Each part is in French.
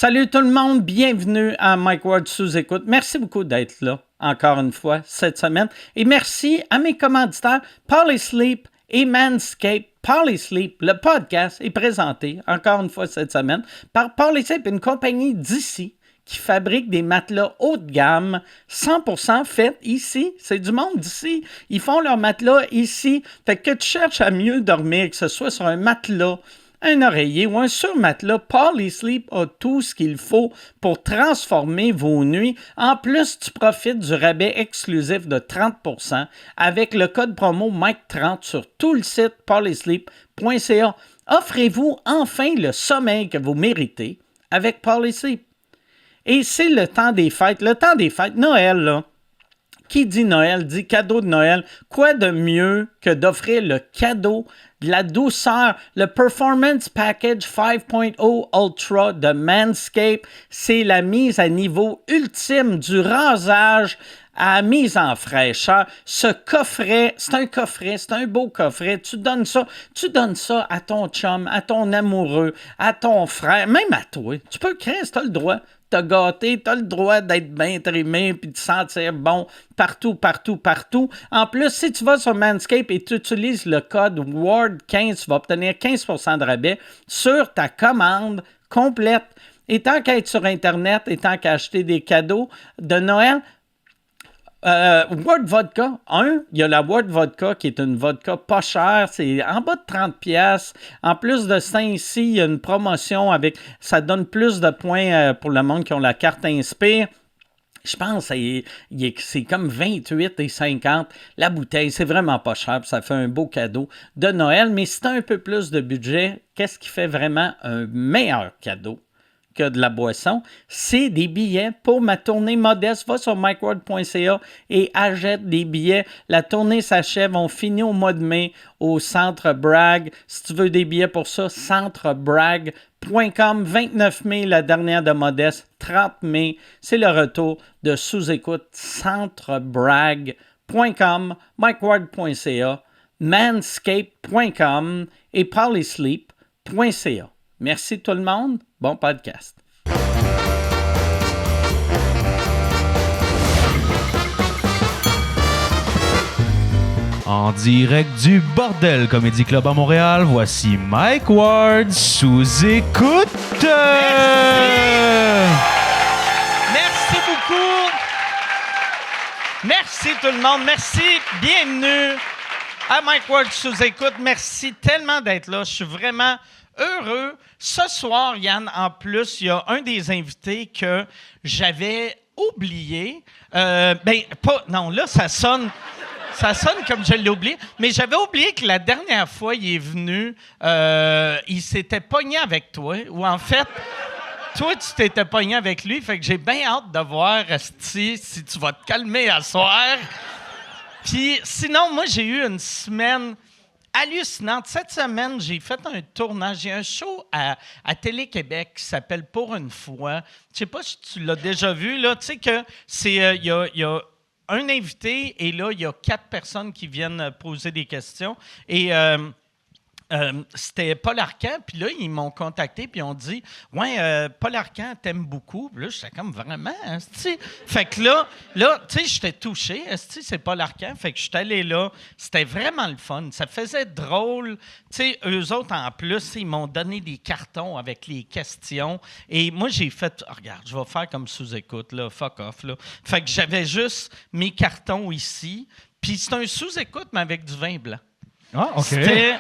Salut tout le monde, bienvenue à Mike Ward sous-écoute. Merci beaucoup d'être là, encore une fois, cette semaine. Et merci à mes commanditaires, Polysleep et Manscaped. Polysleep, le podcast, est présenté, encore une fois cette semaine, par Polysleep, une compagnie d'ici qui fabrique des matelas haut de gamme, 100% faits ici. C'est du monde d'ici. Ils font leurs matelas ici. Fait que tu cherches à mieux dormir, que ce soit sur un matelas, un oreiller ou un surmatelas, Polysleep a tout ce qu'il faut pour transformer vos nuits. En plus, tu profites du rabais exclusif de 30% avec le code promo Mike30 sur tout le site polysleep.ca. Offrez-vous enfin le sommeil que vous méritez avec Polysleep. Et c'est le temps des fêtes. Le temps des fêtes, Noël, là. Qui dit Noël, dit cadeau de Noël. Quoi de mieux que d'offrir le cadeau de la douceur, le Performance Package 5.0 Ultra de Manscaped. C'est la mise à niveau ultime du rasage à la mise en fraîcheur. Ce coffret, c'est un beau coffret. Tu donnes ça à ton chum, à ton amoureux, à ton frère, même à toi. Tu peux créer, tu as le droit. T'as gâté, t'as le droit d'être bien trimé puis de sentir bon partout. En plus, si tu vas sur Manscaped et tu utilises le code WARD15, tu vas obtenir 15% de rabais sur ta commande complète. Et tant qu'à être sur Internet et tant qu'à acheter des cadeaux de Noël, Ward Vodka, il y a la Ward Vodka qui est une vodka pas chère, c'est en bas de 30$. En plus de ça, ici, il y a une promotion avec, ça donne plus de points pour le monde qui ont la carte Inspire. Je pense que c'est comme 28,50$ la bouteille. C'est vraiment pas cher, ça fait un beau cadeau de Noël. Mais si tu as un peu plus de budget, qu'est-ce qui fait vraiment un meilleur cadeau que de la boisson? C'est des billets pour ma tournée modeste. Va sur mikeward.ca et achète des billets. La tournée s'achève. On finit au mois de mai au Centre Bragg. Si tu veux des billets pour ça, centrebragg.com. 29 mai, la dernière de Modeste. 30 mai, c'est le retour de sous-écoute. Centrebragg.com, mikeward.ca, manscape.com et polysleep.ca. Merci tout le monde. Bon podcast. En direct du Bordel Comedy Club à Montréal, voici Mike Ward sous écoute. Merci beaucoup. Merci tout le monde. Merci. Bienvenue à Mike Ward sous écoute. Merci tellement d'être là. Je suis vraiment heureux. Ce soir, Yann, en plus, il y a un des invités que j'avais oublié. Non, là, ça sonne comme je l'ai oublié. Mais j'avais oublié que la dernière fois, il est venu, il s'était pogné avec toi. Ou en fait, toi, tu t'étais pogné avec lui. Fait que j'ai bien hâte de voir si tu vas te calmer à soir. Puis sinon, moi, j'ai eu une semaine hallucinante. Cette semaine, j'ai fait un tournage. J'ai un show à Télé-Québec qui s'appelle Pour une fois. Je sais pas si tu l'as déjà vu, là. Tu sais que c'est... Il y a un invité et là, il y a 4 personnes qui viennent poser des questions. Et... c'était Paul Arcand, puis là, ils m'ont contacté, puis ils ont dit « Ouais, Paul Arcand t'aime beaucoup. » Puis là, j'étais comme « Vraiment? » Fait que là, tu sais, j'étais touché. C'est Paul Arcand. Fait que je suis allé là. C'était vraiment le fun. Ça faisait drôle. Tu sais, eux autres, en plus, ils m'ont donné des cartons avec les questions. Et moi, j'ai fait « Regarde, je vais faire comme sous-écoute, là. Fuck off, là. » Fait que j'avais juste mes cartons ici. Puis c'est un sous-écoute, mais avec du vin blanc. Ah, OK. C'était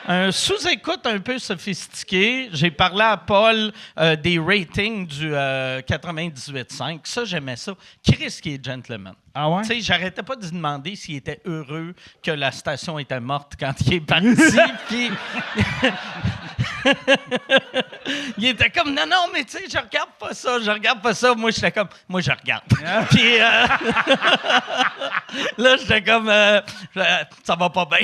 un sous-écoute un peu sophistiqué. J'ai parlé à Paul des ratings du 98.5. Ça, j'aimais ça. Chris qui est gentleman. Ah ouais? Tu sais, j'arrêtais pas de lui demander s'il était heureux que la station était morte quand il est parti. Puis il était comme, non, mais tu sais, je regarde pas ça. Moi, j'étais comme, moi, je regarde. Puis là, j'étais comme, ça va pas bien.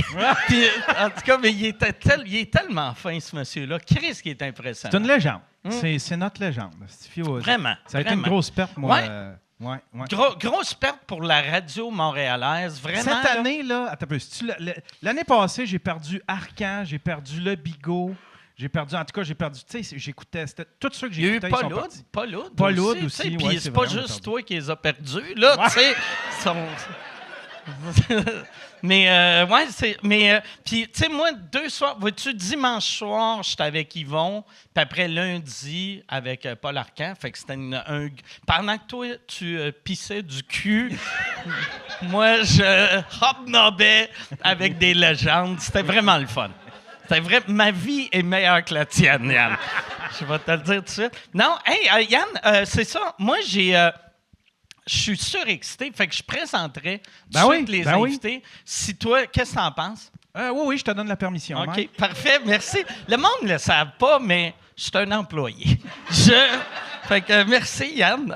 Puis, en tout cas, mais il est tellement fin, ce monsieur-là. Chris qui est impressionnant. C'est une légende. C'est notre légende. Vraiment. Ça a été une grosse perte, moi. Ouais. Grosse perte pour la radio montréalaise, vraiment. Cette année, là, attends un peu. L'année passée, j'ai perdu Arcand, j'ai perdu Le Bigot, J'ai perdu, en tout cas, tu sais, j'écoutais, c'était tout ceux que Il y a eu j'écoutais, ils sont partis. Pas Loud tu aussi, sais, ouais, puis c'est c'est pas vrai, on a juste perdu. toi qui les as perdus, là, tu sais. Mais, puis, tu sais, moi, 2 soirs, vois-tu, dimanche soir, j'étais avec Yvon, puis après lundi, avec Paul Arcand, fait que c'était pendant que toi, tu pissais du cul, moi, je hobnobais avec des légendes. C'était vraiment le fun. C'était vrai, ma vie est meilleure que la tienne, Yann. Je vais te le dire tout de suite. Non, hey, Yann, c'est ça. Moi, je suis surexcité, fait que je présenterai tout de suite les invités. Si toi, qu'est-ce que t'en penses? Oui, je te donne la permission. OK, Mike. parfait, merci. Le monde ne le savent pas, mais je suis un employé. Fait que merci, Yann.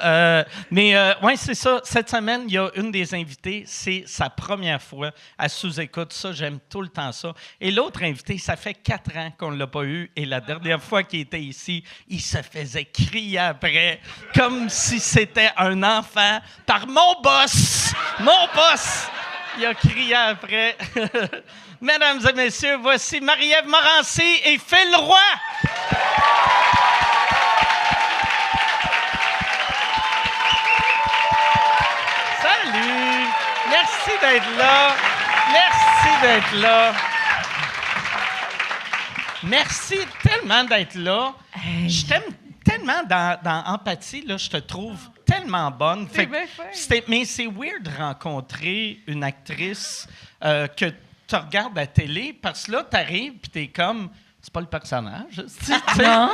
Ouais, c'est ça. Cette semaine, il y a une des invitées, c'est sa première fois à sous-écoute. Ça, j'aime tout le temps ça. Et l'autre invité, ça fait 4 ans qu'on ne l'a pas eu. Et la dernière fois qu'il était ici, il se faisait crier après, comme si c'était un enfant, par mon boss! Mon boss! Il a crié après. Mesdames et messieurs, voici Marie-Ève Morancy et Phil Roy! Salut! Merci d'être là. Merci d'être là. Merci tellement d'être là. Hey. Je t'aime tellement dans Empathie, là, je te trouve tellement bonne. C'est bien fait. Mais c'est weird de rencontrer une actrice que tu regardes à la télé parce que là, tu arrives et tu es comme, c'est pas le personnage. Tu sais. Non?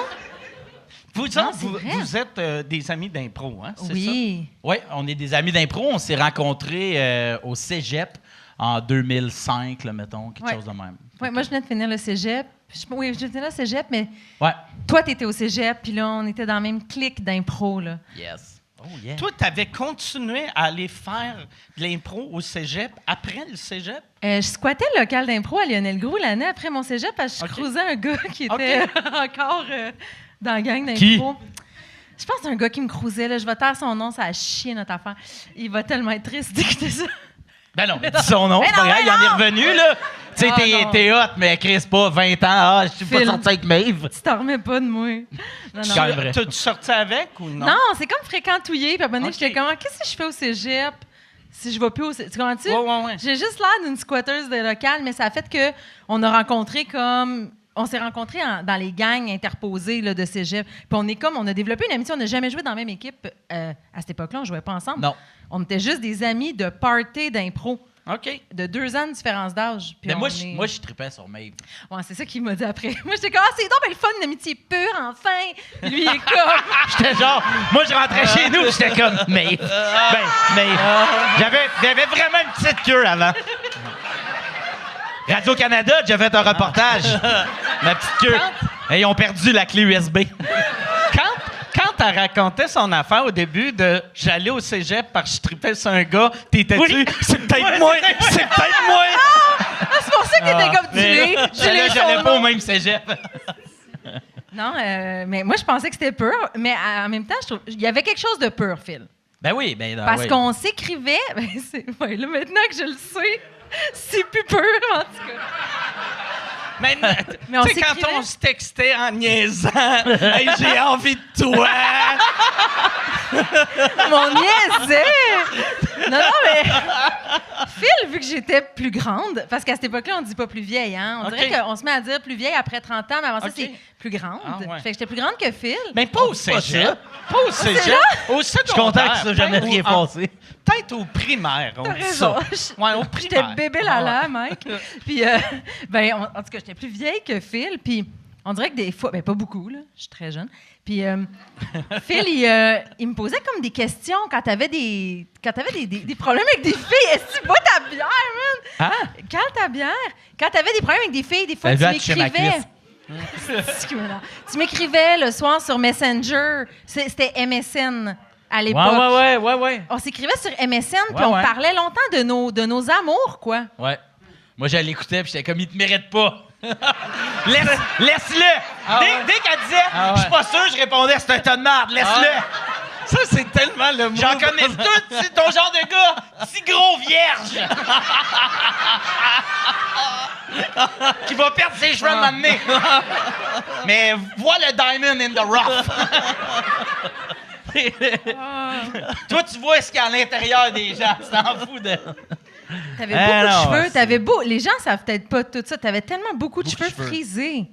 Vous, Non, autres, c'est vrai. vous êtes des amis d'impro, hein? C'est ça? Oui. Oui, on est des amis d'impro. On s'est rencontrés au cégep en 2005, là, mettons, quelque Ouais. chose de même. Ouais, moi, je venais de finir le cégep. Oui, je venais au cégep, mais Ouais. toi, tu étais au cégep, puis là, on était dans la même clique d'impro, là. Yes. Oh, yeah. Toi, tu avais continué à aller faire de l'impro au cégep après le cégep? Je squattais le local d'impro à Lionel Groulx l'année après mon cégep parce que je OK. croisais un gars qui était encore dans la gang d'impro. Qui? Je pense que c'est un gars qui me croisait. Là. Je vais taire son nom, ça a chié notre affaire. Il va tellement être triste d'écouter ça. Ben non, dis son nom, Mais c'est pas non, grave, mais il en est non! revenu, là. Tu sais, Ah, non. t'es hot, mais Chris, pas 20 ans. Ah, je suis pas Phil. sorti avec Maeve. Tu t'en remets pas de moi. Non, non. Quand même vrai. T'as-tu sorti avec ou non? Non, c'est comme fréquentouiller. Puis à un moment donné, OK. j'étais comme, qu'est-ce que je fais au cégep si je vais plus au cégep? Tu comprends-tu? Ouais. J'ai juste l'air d'une squatteuse de local, mais ça a fait que on a rencontré comme. On s'est rencontrés dans les gangs interposées là, de cégep. Puis on a développé une amitié. On n'a jamais joué dans la même équipe à cette époque-là. On jouait pas ensemble. Non. On était juste des amis de party d'impro. OK. De 2 ans de différence d'âge. Puis Mais moi, on est- moi, je tripais sur Maeve. Ouais, c'est ça qu'il m'a dit après. Moi, j'étais comme, c'est donc belle fun, une amitié pure, enfin. Puis lui, il est comme. J'étais genre, moi, je rentrais chez nous, j'étais comme Maeve. J'avais vraiment une petite queue avant. Radio-Canada, j'ai fait un reportage. Ma petite queue. Et ils ont perdu la clé USB. Quand elle racontait son affaire au début de « j'allais au cégep parce que je tripais sur un gars », t'étais-tu Oui. « c'est peut-être moi, c'est peut-être moi Ah, c'est pour ça que t'étais comme tu J'allais pas au même cégep. Non, mais moi, je pensais que c'était pur. Mais en même temps, je trouve il y avait quelque chose de pur, Phil. Ben oui, ben Parce oui. qu'on s'écrivait. Ben, là, maintenant que je le sais, c'est plus pur, en tout cas. » Mais Mais on tu sais, quand s'écrivait. on se textait en niaisant « Hey, j'ai envie de toi! Mon niaisait! Non, mais. Phil, vu que j'étais plus grande, parce qu'à cette époque-là, on dit pas plus vieille, hein? On dirait OK. qu'on se met à dire plus vieille après 30 ans, mais avant ça, OK. c'est plus grande. Ah, ouais. Fait que j'étais plus grande que Phil. » Mais pas au cégep. Pas au cégep. Au secondaire. Je suis content que ça n'a jamais rien passé. Peut-être au primaire, on T'as dit raison. ça. Ouais, au J'étais primaire. bébé là, Mike. Puis, en tout cas, j'étais plus vieille que Phil. Puis, on dirait que des fois, pas beaucoup, là, je suis très jeune. Puis, Phil, il me posait comme des questions quand t'avais des problèmes avec des filles. Est-ce que tu bois ta bière, man? Hein? Cale ta bière. Quand t'avais des problèmes avec des filles, des fois, Elle tu veut toucher ma m'écrivais. C'est m'énerve. Tu m'écrivais le soir sur Messenger. C'était MSN à l'époque. Ouais. On s'écrivait sur MSN, puis Ouais, on ouais. parlait longtemps de nos amours, quoi. Ouais. Moi, je l'écoutais, puis j'étais comme, il te mérite pas. Laisse-le! Dès qu'elle disait, je suis pas sûr, je répondais, c'est un tas de merde, laisse-le! Ça, c'est tellement le mot. J'en connais tout, c'est ton genre de gars, si gros vierge! qui va perdre ses cheveux à un moment donné. Mais vois le diamond in the rough. Toi, tu vois ce qu'il y a à l'intérieur des gens. Tu t'en fous de... T'avais beaucoup de cheveux. c'est- Les gens savent peut-être pas tout ça. T'avais tellement beaucoup de Beaucoup de cheveux cheveux. frisés.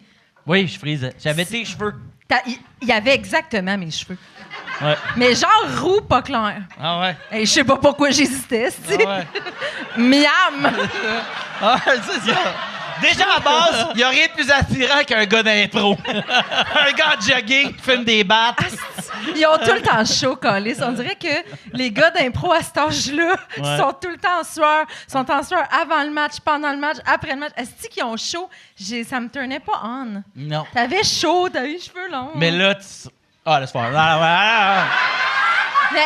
Oui, je frisais. J'avais tes cheveux. Il y avait exactement mes cheveux. Ouais. Mais genre roux, pas clair. Ah ouais. Hey, je sais pas pourquoi j'hésitais, c'ti. Ah ouais. Miam! Ah, c'est ça. Déjà, à base, il n'y a rien de plus attirant qu'un gars d'impro. Un gars jogging qui fume des battes. Ils ont tout le temps chaud, Calis. On dirait que les gars d'impro à cet âge-là sont tout le temps en sueur. Sont en sueur avant le match, pendant le match, après le match. Est-ce qu'ils ont chaud? Ça me turnait pas on. Non. T'avais chaud, t'avais les cheveux longs. Mais là, ah, laisse faire. Ah. Mais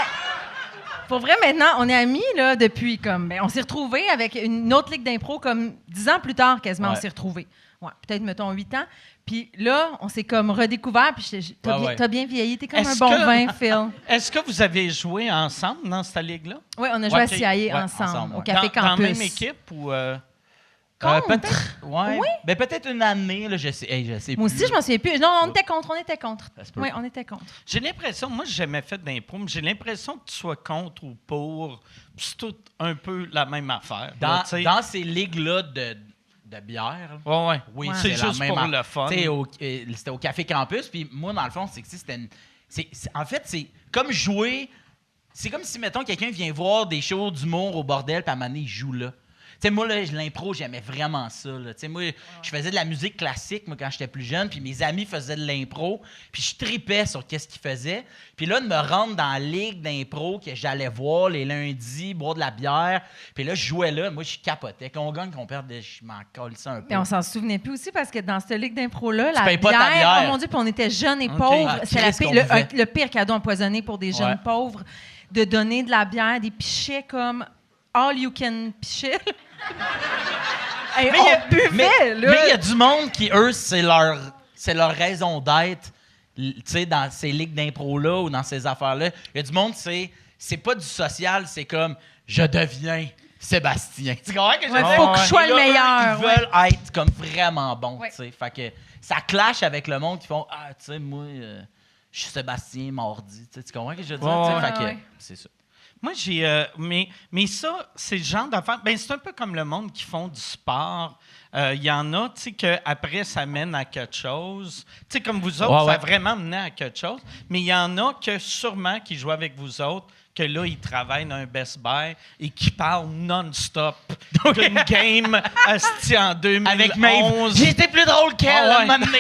pour vrai, maintenant, on est amis là, depuis comme... on s'est retrouvés avec une autre ligue d'impro comme 10 ans plus tard, quasiment, Ouais. on s'est retrouvés. Ouais, peut-être, mettons, 8 ans. Puis là, on s'est comme redécouvert, puis t'as bien vieilli. T'es comme un Est-ce bon que- vin, Phil. Est-ce que vous avez joué ensemble dans cette ligue-là? Oui, on a joué Ouais, à CIA ouais, ensemble, ensemble, au ouais. Café Dans la Campus. même équipe ou... Peut-être. Ouais. Oui? Ben, peut-être une année, là, je sais. Hey, je sais Moi plus. aussi, je m'en souviens plus. Non, on était contre. Ça se peut. Oui, on était contre. J'ai l'impression, moi, j'ai jamais fait d'impro, mais j'ai l'impression que tu sois contre ou pour. Puis c'est tout un peu la même affaire. là, tu sais. Dans ces ligues-là de bière, Ouais, ouais. oui, c'est la juste même pour affaire. le fun. Tu sais, c'était au Café Campus, puis moi, dans le fond, c'est que c'était une... en fait, c'est comme jouer... C'est comme si, mettons, quelqu'un vient voir des shows d'humour au bordel, puis à un moment donné, il joue là. Tu sais, moi, là, l'impro, j'aimais vraiment ça. Tu sais, moi, je faisais de la musique classique, moi, quand j'étais plus jeune, puis mes amis faisaient de l'impro, puis je tripais sur qu'est-ce qu'ils faisaient. Puis là, de me rendre dans la ligue d'impro que j'allais voir les lundis, boire de la bière, puis là, je jouais là, moi, je capotais. Qu'on gagne, qu'on perde, je m'en colissais un peu. Mais on s'en souvenait plus aussi parce que dans cette ligue d'impro-là, Tu payes pas ta bière, bière. oh mon Dieu, puis on était jeunes et pauvres. Ah, C'est Christ, qu'on le pire cadeau empoisonné pour des jeunes Ouais. pauvres, de donner de la bière, des pichets comme all you can pichet. Hey, Mais on buvait, là. Mais il y a du monde qui, eux, c'est leur raison d'être, tu sais, dans ces ligues d'impro-là ou dans ces affaires-là. Il y a du monde, c'est pas du social, c'est comme « je deviens Sébastien ». Tu comprends que je veux Ouais, dire? faut que je sois Et le là, eux, meilleur, Ils veulent être comme vraiment bons, Ouais. tu sais. Fait que ça clash avec le monde qui font « Ah, tu sais, moi, je suis Sébastien mardi ». Tu comprends que je veux dire? Ouais, Tu sais, ouais. fait que Ouais. c'est ça. Moi, mais ça, c'est le genre d'affaire. Ben, c'est un peu comme le monde qui font du sport. Il y en a, tu sais, qu'après, ça mène à quelque chose. Tu sais, comme vous autres, Ouais, ça ouais. a vraiment mené à quelque chose. Mais il y en a que sûrement qui jouent avec vous autres, que là, ils travaillent dans un Best Buy et qui parlent non-stop d'une game asti en 2011. Avec Maeve, j'ai été plus drôle qu'elle, Ah ouais. à un moment donné.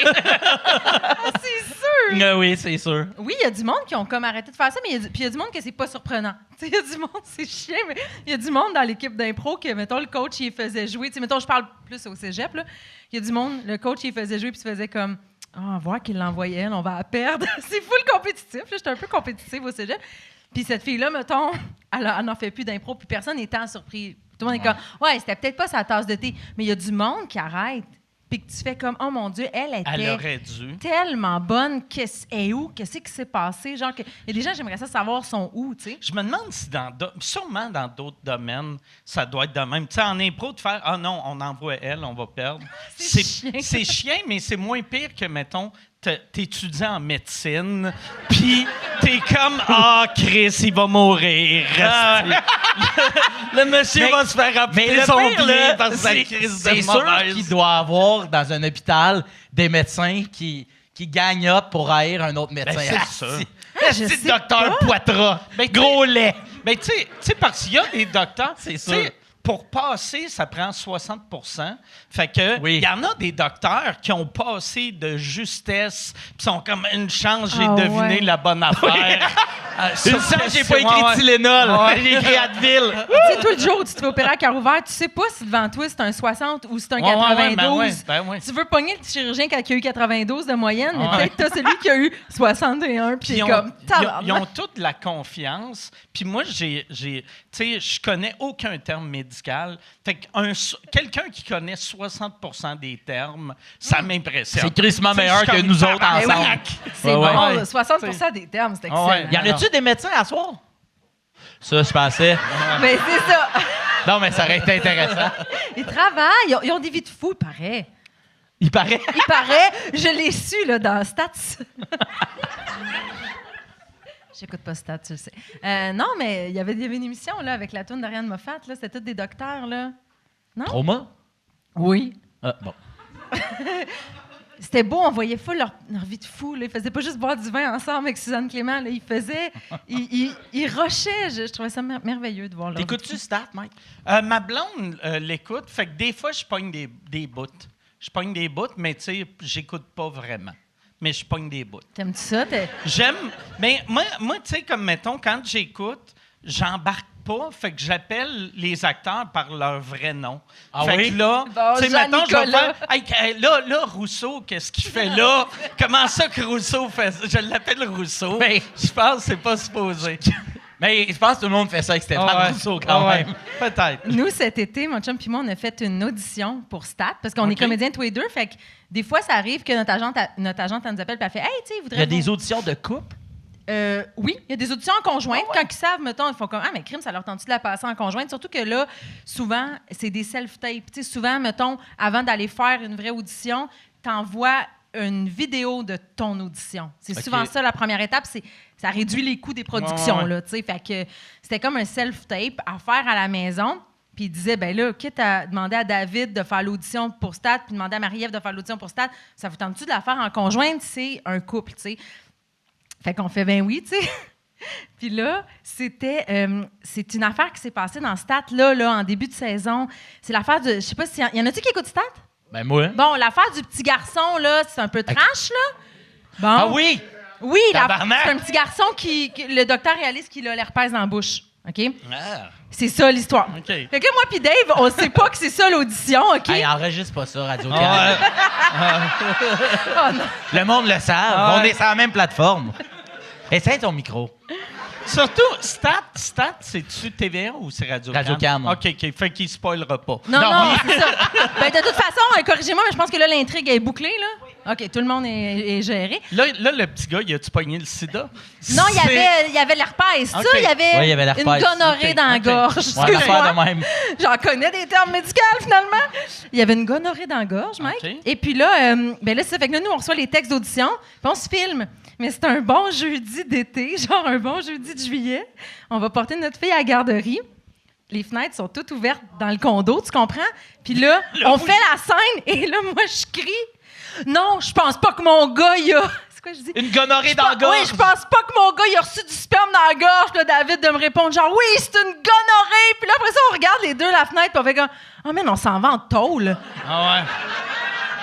C'est sûr! Oui, c'est sûr. Oui, il y a du monde qui ont comme arrêté de faire ça, mais il y a du monde que c'est pas surprenant. Tu sais, il y a du monde, c'est chiant, mais il y a du monde dans l'équipe d'impro que, mettons, le coach, il faisait jouer. Tu sais, mettons, je parle plus au cégep, là. Il y a du monde, le coach, il faisait jouer, puis il faisait comme, on va voir qu'il l'envoyait, elle, on va la perdre. C'est full compétitif, là. J'étais un peu compétitive au cégep. Puis cette fille-là, mettons, elle n'en fait plus d'impro, puis personne n'étant surpris. Tout le monde est comme, ouais, c'était peut-être pas sa tasse de thé, mais il y a du monde qui arrête, puis que tu fais comme, oh mon Dieu, elle Elle était aurait dû. tellement bonne. Et où? Qu'est-ce qui s'est passé? Genre, il y a des gens, j'aimerais ça savoir, sont où, tu sais? Je me demande si sûrement dans d'autres domaines, ça doit être de même. Tu sais, en impro, de faire « Ah non, on envoie elle, on va perdre ». C'est chiant. C'est chiant, mais c'est moins pire que, mettons, t'étudies en médecine, puis t'es comme « Ah, Chris, il va mourir. Le monsieur Mais- va se faire Mais appeler le son pire, pied là, parce que sa c'est crise c'est de sûr mauvaise. qu'il doit avoir dans un hôpital des médecins qui gagnent up pour haïr un autre médecin. Ben, c'est Asti. sûr. Je Asti sais de docteur pas. Poitras. Ben, Gros lait. Mais tu sais, parce qu'il y a des docteurs. C'est tu sûr. sais, pour passer, ça prend 60 Fait que, Oui. il y en a des docteurs qui ont passé de justesse, puis sont comme une chance, j'ai Ah deviné ouais. la bonne affaire. Une chance, j'ai pas écrit Tylenol. Ouais. J'ai écrit Advil. Tu sais, tout le jour où tu te fais opérer à cœur ouvert, tu sais pas si devant toi c'est un 60 ou c'est un Ouais, ouais, 92. ben ouais, ben ouais. Tu veux pogner le chirurgien qui a eu 92 de moyenne, mais Ouais. peut-être t'as celui qui a eu 61, puis Puis t'es comme, ils ont toute la confiance. Puis moi, tu sais, je connais aucun terme médical. Fait que quelqu'un qui connaît 60 des termes, ça m'impressionne. C'est crissement Tu sais, meilleur je suis que comme, nous autres tabarnak. ensemble. c'est Ouais, bon, ouais. là, 60 des termes, c'est excellent. Ouais. Y en a-tu des médecins à soir? Ça, je pensais. Mais c'est ça. Non, mais ça aurait été intéressant. Ils travaillent. Ils ont des vies de fous, il paraît. Il paraît. Il paraît. Je l'ai su là, dans Stats. J'écoute pas Stats, tu le sais. Non, mais il y avait une émission là, avec la toune d'Ariane Moffat. Là, c'était tous des docteurs. Là. Non? Trauma? Oui. Ah, bon. C'était beau, on voyait full leur vie de fou. Là. Ils faisaient pas juste boire du vin ensemble avec Suzanne Clément. Là. Ils rushaient. Je trouvais ça merveilleux de voir leur T'écoutes-tu Stat, Mike? Ma blonde l'écoute, fait que des fois, je pogne des bouts. Je pogne des bouts, mais tu sais, j'écoute pas vraiment. Mais je pogne des bouts. T'aimes-tu ça? J'aime. Mais moi tu sais, comme mettons, quand j'écoute, j'embarque pas, fait que j'appelle les acteurs par leur vrai nom. Ah fait oui? que là, Bon, tu sais, mettons, je vais Jean-Nicolas. faire. Hey, là, Rousseau, qu'est-ce qu'il fait là? Comment ça que Rousseau fait ça? Je l'appelle Rousseau. Mais- Je pense que c'est pas supposé. Mais je pense que tout le monde fait ça avec Stéphane Ah ouais. Rousseau quand Ah ouais. même. Peut-être. Nous, cet été, mon chum et moi, on a fait une audition pour Stat parce qu'on est OK. comédiens tous les deux. Fait que des fois, ça arrive que notre agente elle nous appelle et elle fait « Hey, tu sais, il Il voudrait... y a des auditions de couple. Oui, il y a des auditions en conjointe. Quand ils savent, mettons, ils font comme « Ah, mais crime, ça leur tente-tu de la passer en conjointe? » Surtout que là, souvent, c'est des self-tapes. Tu sais, souvent, mettons, avant d'aller faire une vraie audition, t'envoies une vidéo de ton audition. C'est OK. souvent ça, la première étape. Ça réduit les coûts des productions, Ouais. là, tu sais. Fait que c'était comme un self-tape à faire à la maison. Puis il disait, ben là, quitte à demander à David de faire l'audition pour Stat, puis demander à Marie-Ève de faire l'audition pour Stat, ça vous tente-tu de la faire en conjointe? C'est un couple, tu sais. Fait qu'on fait, ben oui, tu sais. Puis là, c'est une affaire qui s'est passée dans Stat, là, en début de saison. C'est l'affaire de, je sais pas s'il y en a-tu qui écoutent Stat? Ben moi. Bon, l'affaire du petit garçon, là, c'est un peu trash, là. Bon. Ah oui! Oui, Tabarnak! c'est un petit garçon que le docteur réalise qu'il a l'herpès dans la bouche. OK? Ah, C'est ça, l'histoire. OK. Fait que moi puis Dave, on sait pas que c'est ça l'audition, OK? Hey, enregistre pas ça, Radio Ah Canada. Oh, non. Le monde le savent. Ah ouais. On est sur la même plateforme. Essaye ton micro. Surtout, Stat, c'est-tu TVA ou c'est Radio-Can? Radio-Can, ouais. OK. Fait qu'il spoilera pas. Non, c'est ça. Ben, de toute façon, corrigez-moi, mais je pense que là, l'intrigue est bouclée, là. OK, tout le monde est géré. Là, le petit gars, il a-tu pogné le sida? Non, il y avait l'herpès, ça. OK. Il y avait Ouais, il y avait l'herpès. une gonorrhée OK, dans la OK. gorge. Ouais, l'affaire de même. J'en connais des termes médicaux, finalement. Il y avait une gonorrhée dans la gorge, Mike. OK. Et puis là, ben là, c'est ça. Fait que là, nous, on reçoit les textes d'audition, puis on se filme. Mais c'est un bon jeudi d'été, genre un bon jeudi de juillet. On va porter notre fille à la garderie. Les fenêtres sont toutes ouvertes dans le condo, tu comprends? Puis là, on fait la scène, et là, moi, je crie. Non, je pense pas que mon gars, il a... C'est quoi je dis? Une gonorrhée dans la gorge. Oui, je pense pas que mon gars, il a reçu du sperme dans la gorge. Puis là, David de me répondre genre, oui, c'est une gonorrhée. Puis là, après ça, on regarde les deux la fenêtre, puis on fait comme, oh man, on s'en va en tôle. Ah ouais.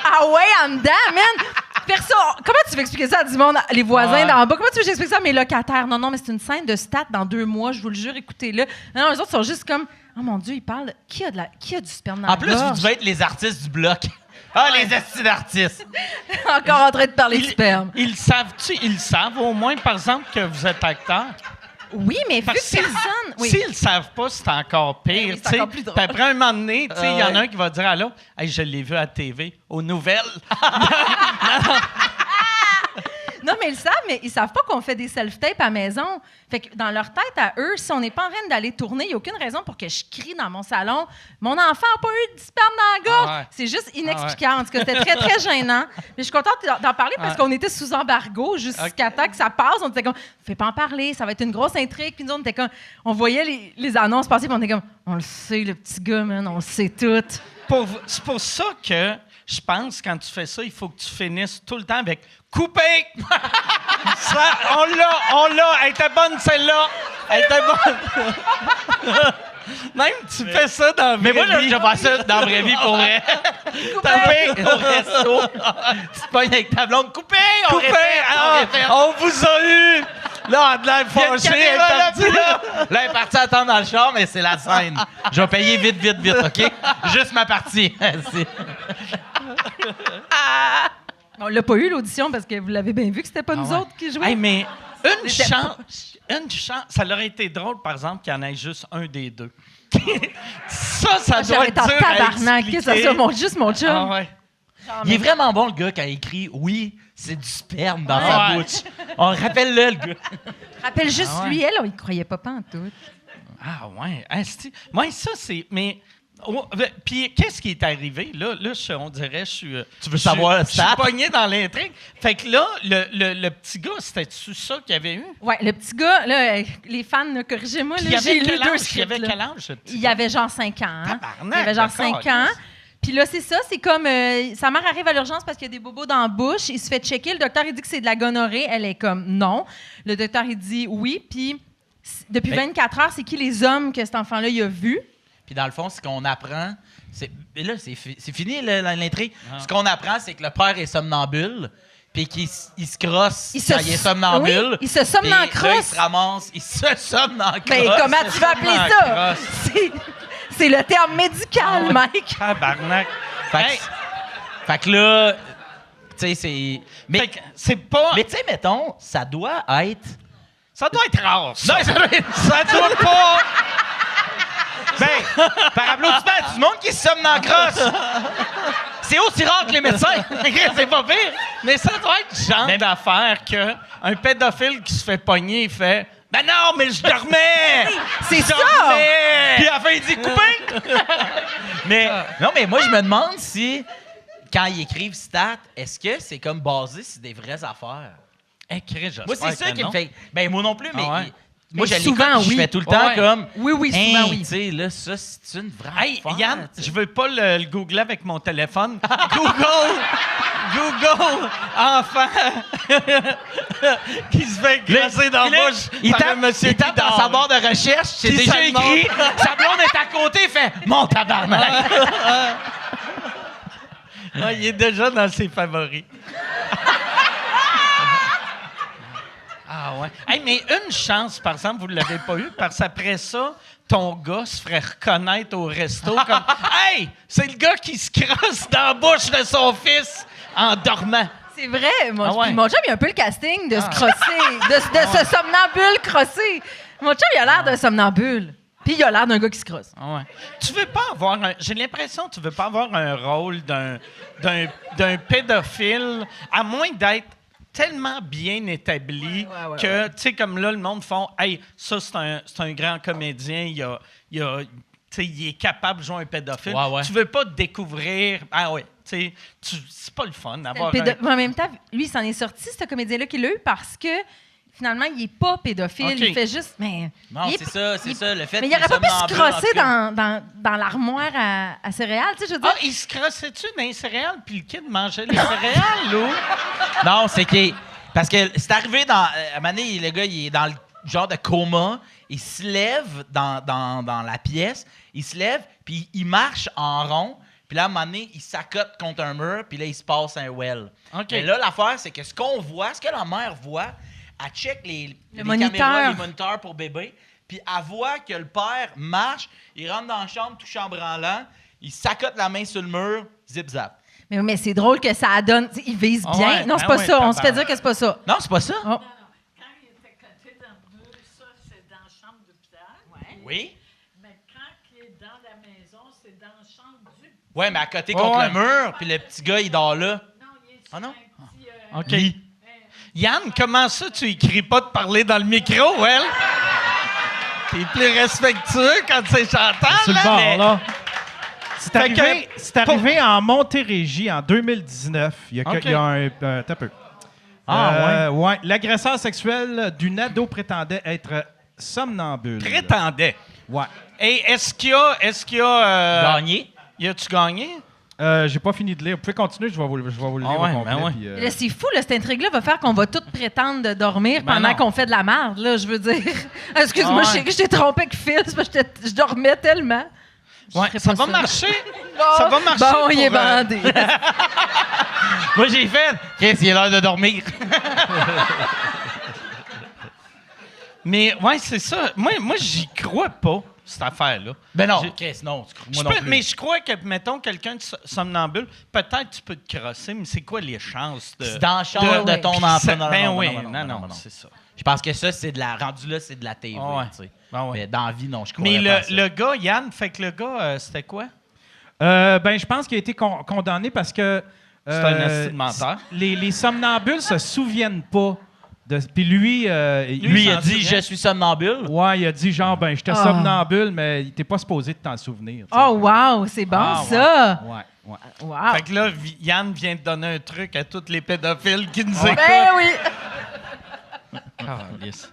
Ah ouais, en dedans, man. Personne. Comment tu veux expliquer ça à du monde, les voisins Ouais. d'en bas? Comment tu veux que j'explique ça à mes locataires? Non, mais c'est une scène de Stat dans 2 mois, je vous le jure, écoutez-le. Non, les autres sont juste comme, oh mon Dieu, ils parlent. Qui a du sperme dans En la plus, vous gorge? devez être les artistes du bloc. Ah, les estis d'artistes. Encore en train de parler de sperme. Ils savent au moins, par exemple, que vous êtes acteur? Oui, mais vu Parce que que personne. Oui. S'ils le savent pas, c'est encore pire. Oui, c'est tu sais. encore plus drôle. Puis après un moment donné, tu sais, il y en ouais. a un qui va dire à l'autre, hey, je l'ai vu à la TV, aux nouvelles. Non, mais ils savent pas qu'on fait des self-tapes à la maison. Fait que dans leur tête à eux, si on n'est pas en train d'aller tourner, il n'y a aucune raison pour que je crie dans mon salon. Mon enfant n'a pas eu de sperme dans la gorge. Ah ouais. C'est juste inexplicable. En tout cas, c'était très, très gênant. Mais je suis contente d'en parler parce qu'on était sous embargo jusqu'à temps que ça passe. On était comme, fais pas en parler, ça va être une grosse intrigue. Puis nous, on était comme, on voyait les annonces passer, puis on était comme, on le sait, le petit gars, man, on le sait tout. C'est pour ça que je pense, quand tu fais ça, il faut que tu finisses tout le temps avec « Coupé! » Ça, on l'a. Elle était bonne, celle-là. Elle était bonne. Même, tu fais ça dans la Mais moi, vraie vie. je vais ça dans la vraie vie pour vrai. Coupé! Au resto. Tu te pognes avec ta blonde. Coupé! On Coupé! répète, Ah, on répète. on vous a eu! Là, de l'air Il y a une fâché, elle est caméra là, partie. puis là, elle est partie attendre dans le char, mais c'est la scène. Je vais payer vite, OK? Juste ma partie. C'est- On l'a pas eu, l'audition, parce que vous l'avez bien vu que c'était pas nous ouais. autres qui jouaient. Hey, mais une C'était- chance, ça aurait été drôle, par exemple, qu'il y en ait juste un des deux. ça doit J'aurais être été en dur à tabarnak, que ça expliquer. soit juste mon chum. Ah ouais. Il est vraiment bon, le gars, quand il écrit « Oui, c'est du sperme dans Ouais. sa bouche ». On rappelle-le, le gars. Rappelle juste Ah ouais. lui, elle, on y croyait pas en tout. Ah, ouais. Ouais, ça, c'est. Mais. Puis, qu'est-ce qui est arrivé? Là, on dirait, je suis. Tu veux savoir le Je suis stat? pogné dans l'intrigue. Fait que là, le petit gars, c'était-tu ça qu'il y avait eu? Ouais, le petit gars, là, les fans, là, corrigez-moi, Puis là, j'ai lu quel 2 âge? scripts. Il avait là. quel âge, le petit Il gars? avait genre 5 ans. Hein? Tabarnak, Il avait genre d'accord, 5 ans. yes. Puis là, c'est ça, c'est comme sa mère arrive à l'urgence parce qu'il y a des bobos dans la bouche. Il se fait checker. Le docteur, il dit que c'est de la gonorrhée. Elle est comme non. Le docteur, il dit oui. Puis depuis 24 heures, c'est qui les hommes que cet enfant-là il a vu? Puis dans le fond, ce qu'on apprend, c'est fini l'intrigue. Ce qu'on apprend, c'est que le père est somnambule, puis qu'il se crosse quand il est somnambule. Oui, il se somme dans la Puis là, il crosse. se ramasse, il se somme dans la crosse. Mais comment tu vas appeler dans ça? la C'est le terme médical, Mike. Tabarnak. Hey, Fait que là, tu sais, c'est... fait que c'est pas. Mais tu sais, mettons, ça doit être... Ça doit être rare, ça. Non, ça doit être... Ça doit pas. Ben, par applaudissement, du monde qui se somme dans la crosse. C'est aussi rare que les médecins. C'est pas pire. Mais ça doit être le genre d'affaire qu'un pédophile qui se fait pogner, il fait ben non, mais je dormais! C'est Je ça! dormais! Puis à la fin, il dit coupé. Mais non, mais moi, je me demande si, quand ils écrivent stats, est-ce que c'est comme basé sur des vraies affaires? Moi, c'est ça qui me fait... Ben, moi non plus, mais... Ah ouais. Moi, Mais je souvent, l'écoute, puis oui. je fais tout le temps Ouais. comme... Oui, souvent, oui. Tu sais, là, ça, c'est une vraie Hey, affaire, Yann, tu sais. je veux pas le googler avec mon téléphone. Google, enfant qui se fait grasser dans la Puis là, bouche il par tape, un monsieur il tape qui dans dort. sa barre de recherche, c'est Puis déjà ça écrit. Sa blonde est à côté, il fait « Mon tabarnak! Ah, il est déjà dans ses favoris. Ah ouais. Hey, mais une chance, par exemple, vous ne l'avez pas eu, parce qu'après ça, ton gars se ferait reconnaître au resto comme « Hey, c'est le gars qui se crosse dans la bouche de son fils en dormant. » C'est vrai. Mon, Ah ouais. puis mon chum, il a un peu le casting de se crosser, de ce somnambule crossé. Mon chum, il a l'air d'un somnambule. Puis il a l'air d'un gars qui se crosse. Ah ouais. Tu veux pas avoir un... J'ai l'impression que tu veux pas avoir un rôle d'un pédophile, à moins d'être tellement bien établi Ouais, que, tu sais, comme là, le monde font « Hey, ça, c'est un grand comédien, tu sais, il est capable de jouer un pédophile. Ouais, ouais. Tu veux pas découvrir... Ah ouais, tu sais, c'est pas le fun d'avoir Mais en même temps, lui, il s'en est sorti, ce comédien-là qu'il a eu, parce que finalement, il est pas pédophile. OK. Il fait juste... Mais, Non, il est- c'est ça, il- le fait Mais il qu'il aurait pas pu se somnambule, crosser en tout cas. dans l'armoire à céréales, tu sais, je veux dire. Ah, il se crossait-tu dans les céréales puis le kid mangeait les céréales, là? Non, c'est que... Parce que c'est arrivé dans... À un moment donné, le gars, il est dans le genre de coma. Il se lève dans la pièce. Il se lève, puis il marche en rond. Puis là, à un moment donné, il s'accote contre un mur, puis là, il se passe un well. OK. Mais là, l'affaire, c'est que ce qu'on voit, ce que la mère voit, elle check les moniteur. caméras, les moniteurs pour bébé, puis elle voit que le père marche, il rentre dans la chambre tout chambranlant, il s'accote la main sur le mur, zip-zap. Mais c'est drôle que ça donne... tu sais, il vise Ah bien. ouais, Non, c'est ben pas ouais, ça. On se fait tabarnak. dire que c'est pas ça. Non, c'est pas ça. Oh. Quand il était coté dans le mur, ça, c'est dans la chambre d'hôpital. Oui. Mais quand il est dans la maison, c'est dans la chambre du... Ouais, mais à côté contre ouais. le mur, puis le petit gars, il dort là. Non, il est sur Ah non? un petit... OK. Oui. Yann, comment ça, tu écris pas de parler dans le micro, elle? T'es plus respectueux quand c'est Chantal, Sur le là? bord, mais- là. C'est Fait arrivé, que- c'est arrivé en Montérégie en 2019. Il y a, OK. il y a un... t'as peu. Ouais. L'agresseur sexuel d'une ado prétendait être somnambule. Prétendait. Ouais. Et est-ce qu'il y a... Gagné. Y a-tu gagné? J'ai pas fini de lire. Vous pouvez continuer, je vais vous le lire Ah ouais, au complet. ben ouais. puis, Là, c'est fou, là, cette intrigue-là va faire qu'on va toutes prétendre de dormir Ben pendant non. qu'on fait de la merde, là, je veux dire. Excuse-moi, Ah ouais. je t'ai trompé avec Phil, c'est parce que je dormais tellement. Je Ouais, ferais ça pas va marcher. Bon, Ça va marcher Bon, il est pour, bandé. Moi, j'ai fait. Qu'est-ce qu'il est l'heure de dormir? Mais ouais, c'est ça. Moi j'y crois pas, cette affaire-là. Ben non. J'ai- Chris, non. Je Moi non plus. mais je crois que, mettons, quelqu'un de somnambule, peut-être tu peux te crosser, mais c'est quoi les chances de... C'est dans la chambre de ton Puis enfant. ça- Non, non, ben non, oui, non, non. c'est ça. Je pense que ça, c'est de la... Rendu là, c'est de la TV, Ah ouais. tu sais. Ah ouais. Mais dans la vie, non, je crois Mais pas à ça. le gars, Yann, fait que le gars, c'était quoi? Ben, je pense qu'il a été condamné parce que... C'est un esti de menteur. Les somnambules se souviennent pas Puis lui, Lui, il a dit « Je suis somnambule Ouais, il a dit genre, ben, j'étais somnambule, mais il t'es pas supposé de t'en souvenir. Tu sais. Oh, wow, c'est bon, Ah, ça. Ouais. Wow. Fait que là, Yann vient de donner un truc à tous les pédophiles qui nous écoutent. Ben oui. Calisse.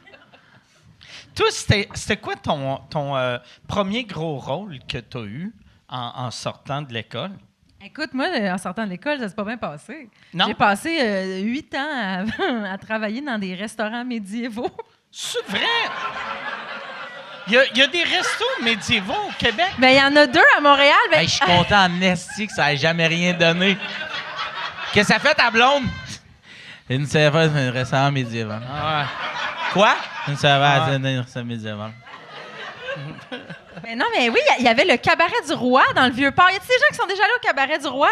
Toi, c'était quoi ton premier gros rôle que tu as eu en sortant de l'école? Écoute, moi, en sortant de l'école, ça s'est pas bien passé. Non? J'ai passé 8 ans à travailler dans des restaurants médiévaux. C'est vrai? Il y a des restos médiévaux au Québec? Ben, il y en a 2 à Montréal. Ben, Hey, je suis content en esti que ça ait jamais rien donné. Qu'est-ce que ça fait ta blonde? Une serveuse d'un restaurant médiéval. Ah, Quoi? Une serveuse d'un restaurant médiéval. mais non, mais oui, il y avait le Cabaret du Roi dans le Vieux-Port. Y a-t-il des gens qui sont déjà allés au Cabaret du Roi?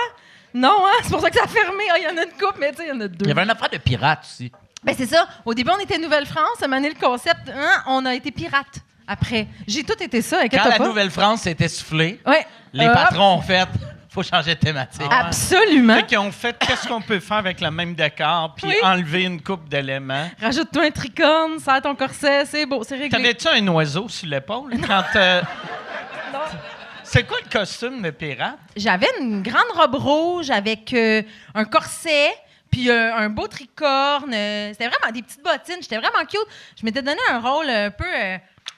Non, hein? C'est pour ça que ça a fermé. Il y en a une couple, mais tu sais, il y en a 2. Il y avait une affaire de pirate aussi. Ben, c'est ça. Au début, on était Nouvelle-France. À un moment donné, le concept, hein, on a été pirates. Après, j'ai tout été ça. Quand Inquiète-toi la pas. Nouvelle-France s'était soufflée, Ouais. les patrons ont fait faut changer de thématique. Absolument. Fait qu'ils ont fait qu'est-ce qu'on peut faire avec le même décor, puis Oui. enlever une coupe d'éléments. Rajoute-toi un tricorne, serre ton corset, c'est beau, c'est réglé. T'avais-tu un oiseau sur l'épaule quand Non. C'est quoi le costume de pirate? J'avais une grande robe rouge avec un corset, puis un beau tricorne. C'était vraiment des petites bottines. J'étais vraiment cute. Je m'étais donné un rôle un peu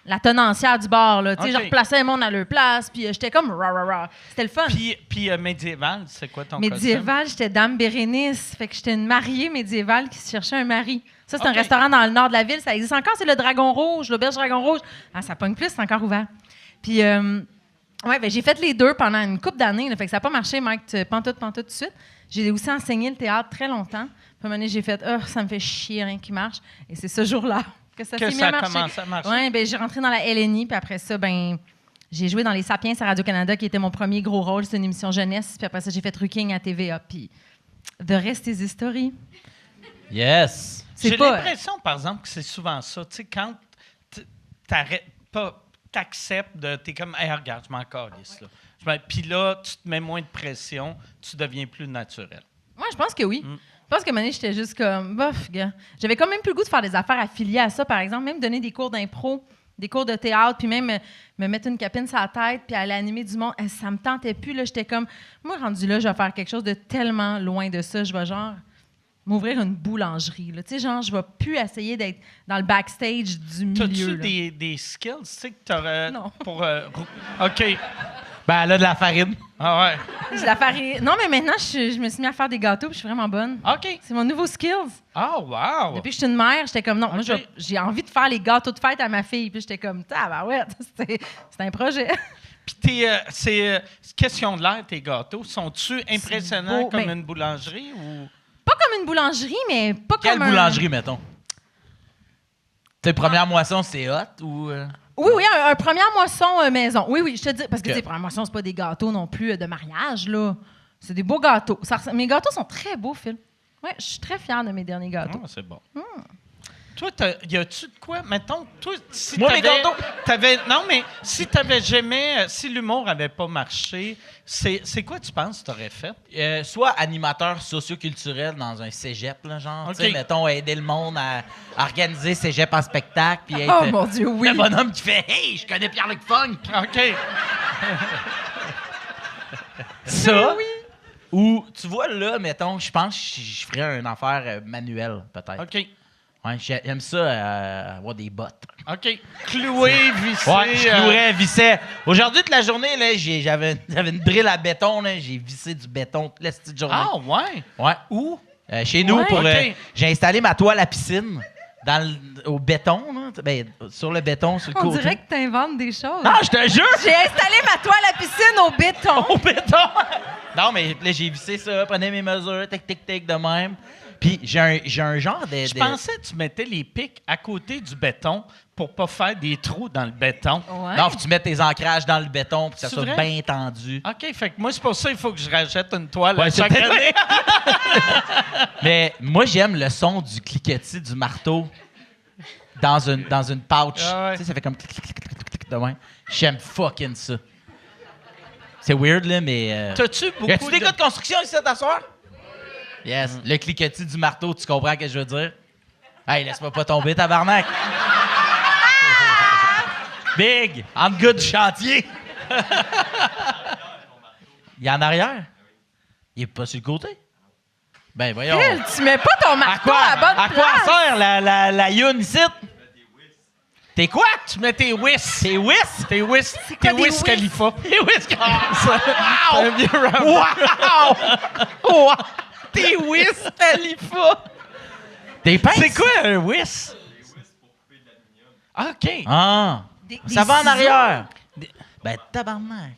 la tenancière du bar. Là. Tu sais, Ok. je replaçais le monde à leur place, puis j'étais comme rah, rah, rah. C'était le fun. Puis médiéval, c'est quoi ton costume? Médiéval, j'étais Dame Bérénice. Fait que j'étais une mariée médiévale qui se cherchait un mari. Ça, c'est Ok. un restaurant dans le nord de la ville. Ça existe encore, c'est le Dragon Rouge, l'Auberge Dragon Rouge. Ah, ça pogne plus, c'est encore ouvert. Puis, ouais, ben, j'ai fait les 2 pendant une couple d'années. Là, fait que ça n'a pas marché, Mike, pantoute tout de suite. J'ai aussi enseigné le théâtre très longtemps. Puis, à un moment donné, j'ai fait « ça me fait chier, rien qui marche. » Et c'est ce jour-là que ça s'est mis ça à a marcher. commencé à marcher. Ouais, ben, j'ai rentré dans la LNI, puis après ça, ben, j'ai joué dans Les Sapiens à Radio-Canada, qui était mon premier gros rôle. C'est une émission jeunesse. Puis après ça, j'ai fait Trucking à TVA. Puis the rest is history. Yes. C'est J'ai pas... l'impression, par exemple, que c'est souvent ça. Tu sais, quand t'arrêtes pas, t'acceptes de... T'es comme, hey, regarde, je m'en calisse, là. Puis là, tu te mets moins de pression, tu deviens plus naturel. Moi, je pense que oui. Je pense que Mané, j'étais juste comme, bof, gars. J'avais quand même plus le goût de faire des affaires affiliées à ça, par exemple, même donner des cours d'impro, des cours de théâtre, puis même me mettre une capine sur la tête, puis aller animer du monde. Ça me tentait plus, là. J'étais comme, moi, rendu là, je vais faire quelque chose de tellement loin de ça. Je vais, genre, m'ouvrir une boulangerie, là. Tu sais, genre, je vais plus essayer d'être dans le backstage du milieu, T'as-tu là. des skills, tu sais, que t'aurais... Non. Pour, OK. Ben, elle a de la farine. Ah ouais. Je la ferai- Non, mais maintenant, je me suis mis à faire des gâteaux, puis je suis vraiment bonne. OK. C'est mon nouveau skills. Oh, wow. Depuis que je suis une mère, j'étais comme, non, moi, Ok. j'ai envie de faire les gâteaux de fête à ma fille. Puis j'étais comme, ouais, c'était un projet. Puis c'est question de l'air, tes gâteaux. Sont-tu impressionnants beau, comme mais- une boulangerie ou... Pas comme une boulangerie, mais pas Quelle comme boulangerie, mettons? Tes première moisson, c'est hot ou... Oui, un première moisson maison. Oui, je te dis, parce que, Ok. tu sais, première moisson, c'est pas des gâteaux non plus de mariage, là. C'est des beaux gâteaux. Mes gâteaux sont très beaux, Phil. Oui, je suis très fière de mes derniers gâteaux. Ah, c'est bon. Toi, y a-tu de quoi? Mettons, toi, si Moi, mes gâteaux! Non, mais si t'avais jamais... Si l'humour avait pas marché, c'est quoi tu penses que t'aurais fait? Soit animateur socioculturel dans un cégep, là, genre, Ok. tu sais, mettons, aider le monde à organiser cégep en spectacle, puis Oh être mon Dieu, oui. le bonhomme qui fait « Hey, je connais Pierre-Luc Funk! OK. » Ça, ou, tu vois, là, mettons, je pense que je ferais une affaire manuelle, peut-être. OK. Ouais, j'aime ça, avoir des bottes. OK. Cloué, vissé... Ouais, je clouerais, vissais. Aujourd'hui, toute la journée, là, j'avais une drille à béton, là, j'ai vissé du béton toute la petite journée. Ah, ouais? Ouais. Où? Chez nous, Ouais. OK. j'ai installé ma toile à piscine au béton, là, ben, sur le béton, sur le On côté. dirait que tu inventes des choses. Non, je te jure! J'ai installé ma toile à piscine au béton. Au béton! Non, mais là, j'ai vissé ça, prenais mes mesures, tic, de même. Puis j'ai un genre de... Je pensais que tu mettais les pics à côté du béton pour pas faire des trous dans le béton. Ouais. Non, faut que tu mettes tes ancrages dans le béton pour que ça C'est soit vrai? bien tendu. OK, fait que moi, c'est pour ça qu'il faut que je rachète une toile Ouais, à c'est chaque peut-être- année. Mais moi, j'aime le son du cliquetis du marteau dans une pouch. Ah ouais. Tu sais, ça fait comme clic, clic, clic, clic, clic de même. J'aime fucking ça. C'est weird, là, mais... T'as-tu beaucoup Y a-tu des gars de construction ici à t'asseoir? Yes. Le cliquetis du marteau, tu comprends ce que je veux dire? Hey, laisse-moi pas tomber, tabarnak. Big, en gars du chantier. Il est en arrière? Il est pas sur le côté? Ben, voyons. Phil, tu mets pas ton marteau à la bonne À quoi place. sert la youne ici? T'es quoi? Tu mets tes whis. T'es whis? Tes whis. quoi Tes des whis whis? Khalifa. T'es whis? Un vieux rap. Wow! Wow! Tes whis Khalifa. Des pinces? C'est quoi un whis? OK. Ah! Des Ça va en ciseaux. arrière. Ben, tabarnak.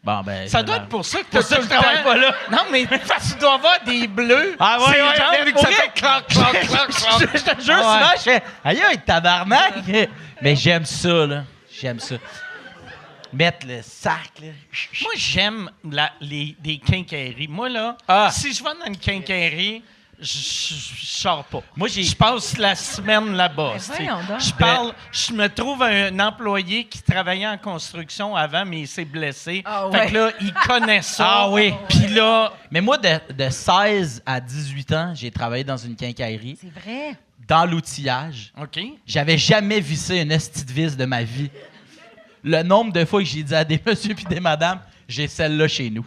Bon, ben. Ça doit être pour ça que Pour t'as ça tout que le je travaille temps... pas là. Non, mais parce que tu dois avoir des bleus. Ah ouais, c'est ouais, genre, mais vu que pour ça vrai, fait cloc, cloc, cloc, cloc. Je te jure, Ah ouais. souvent, je fais aïe, tabarnak! Mais j'aime ça, là. J'aime ça. Mettre le sac, là. Moi, j'aime des quincailleries. Moi, là, si je vais dans une quincaillerie, je sors pas. Moi, j'ai. Je passe la semaine là-bas. Ben, tu sais. voyons donc. Je me trouve un employé qui travaillait en construction avant, mais il s'est blessé. Ah Fait ouais. que là, il connaît ça. Ah oui. Puis là, Mais moi, de 16 à 18 ans, j'ai travaillé dans une quincaillerie, C'est vrai. dans l'outillage. OK. J'avais jamais vissé une esti de vis de ma vie. Le nombre de fois que j'ai dit à des messieurs puis des madames, j'ai celle-là chez nous.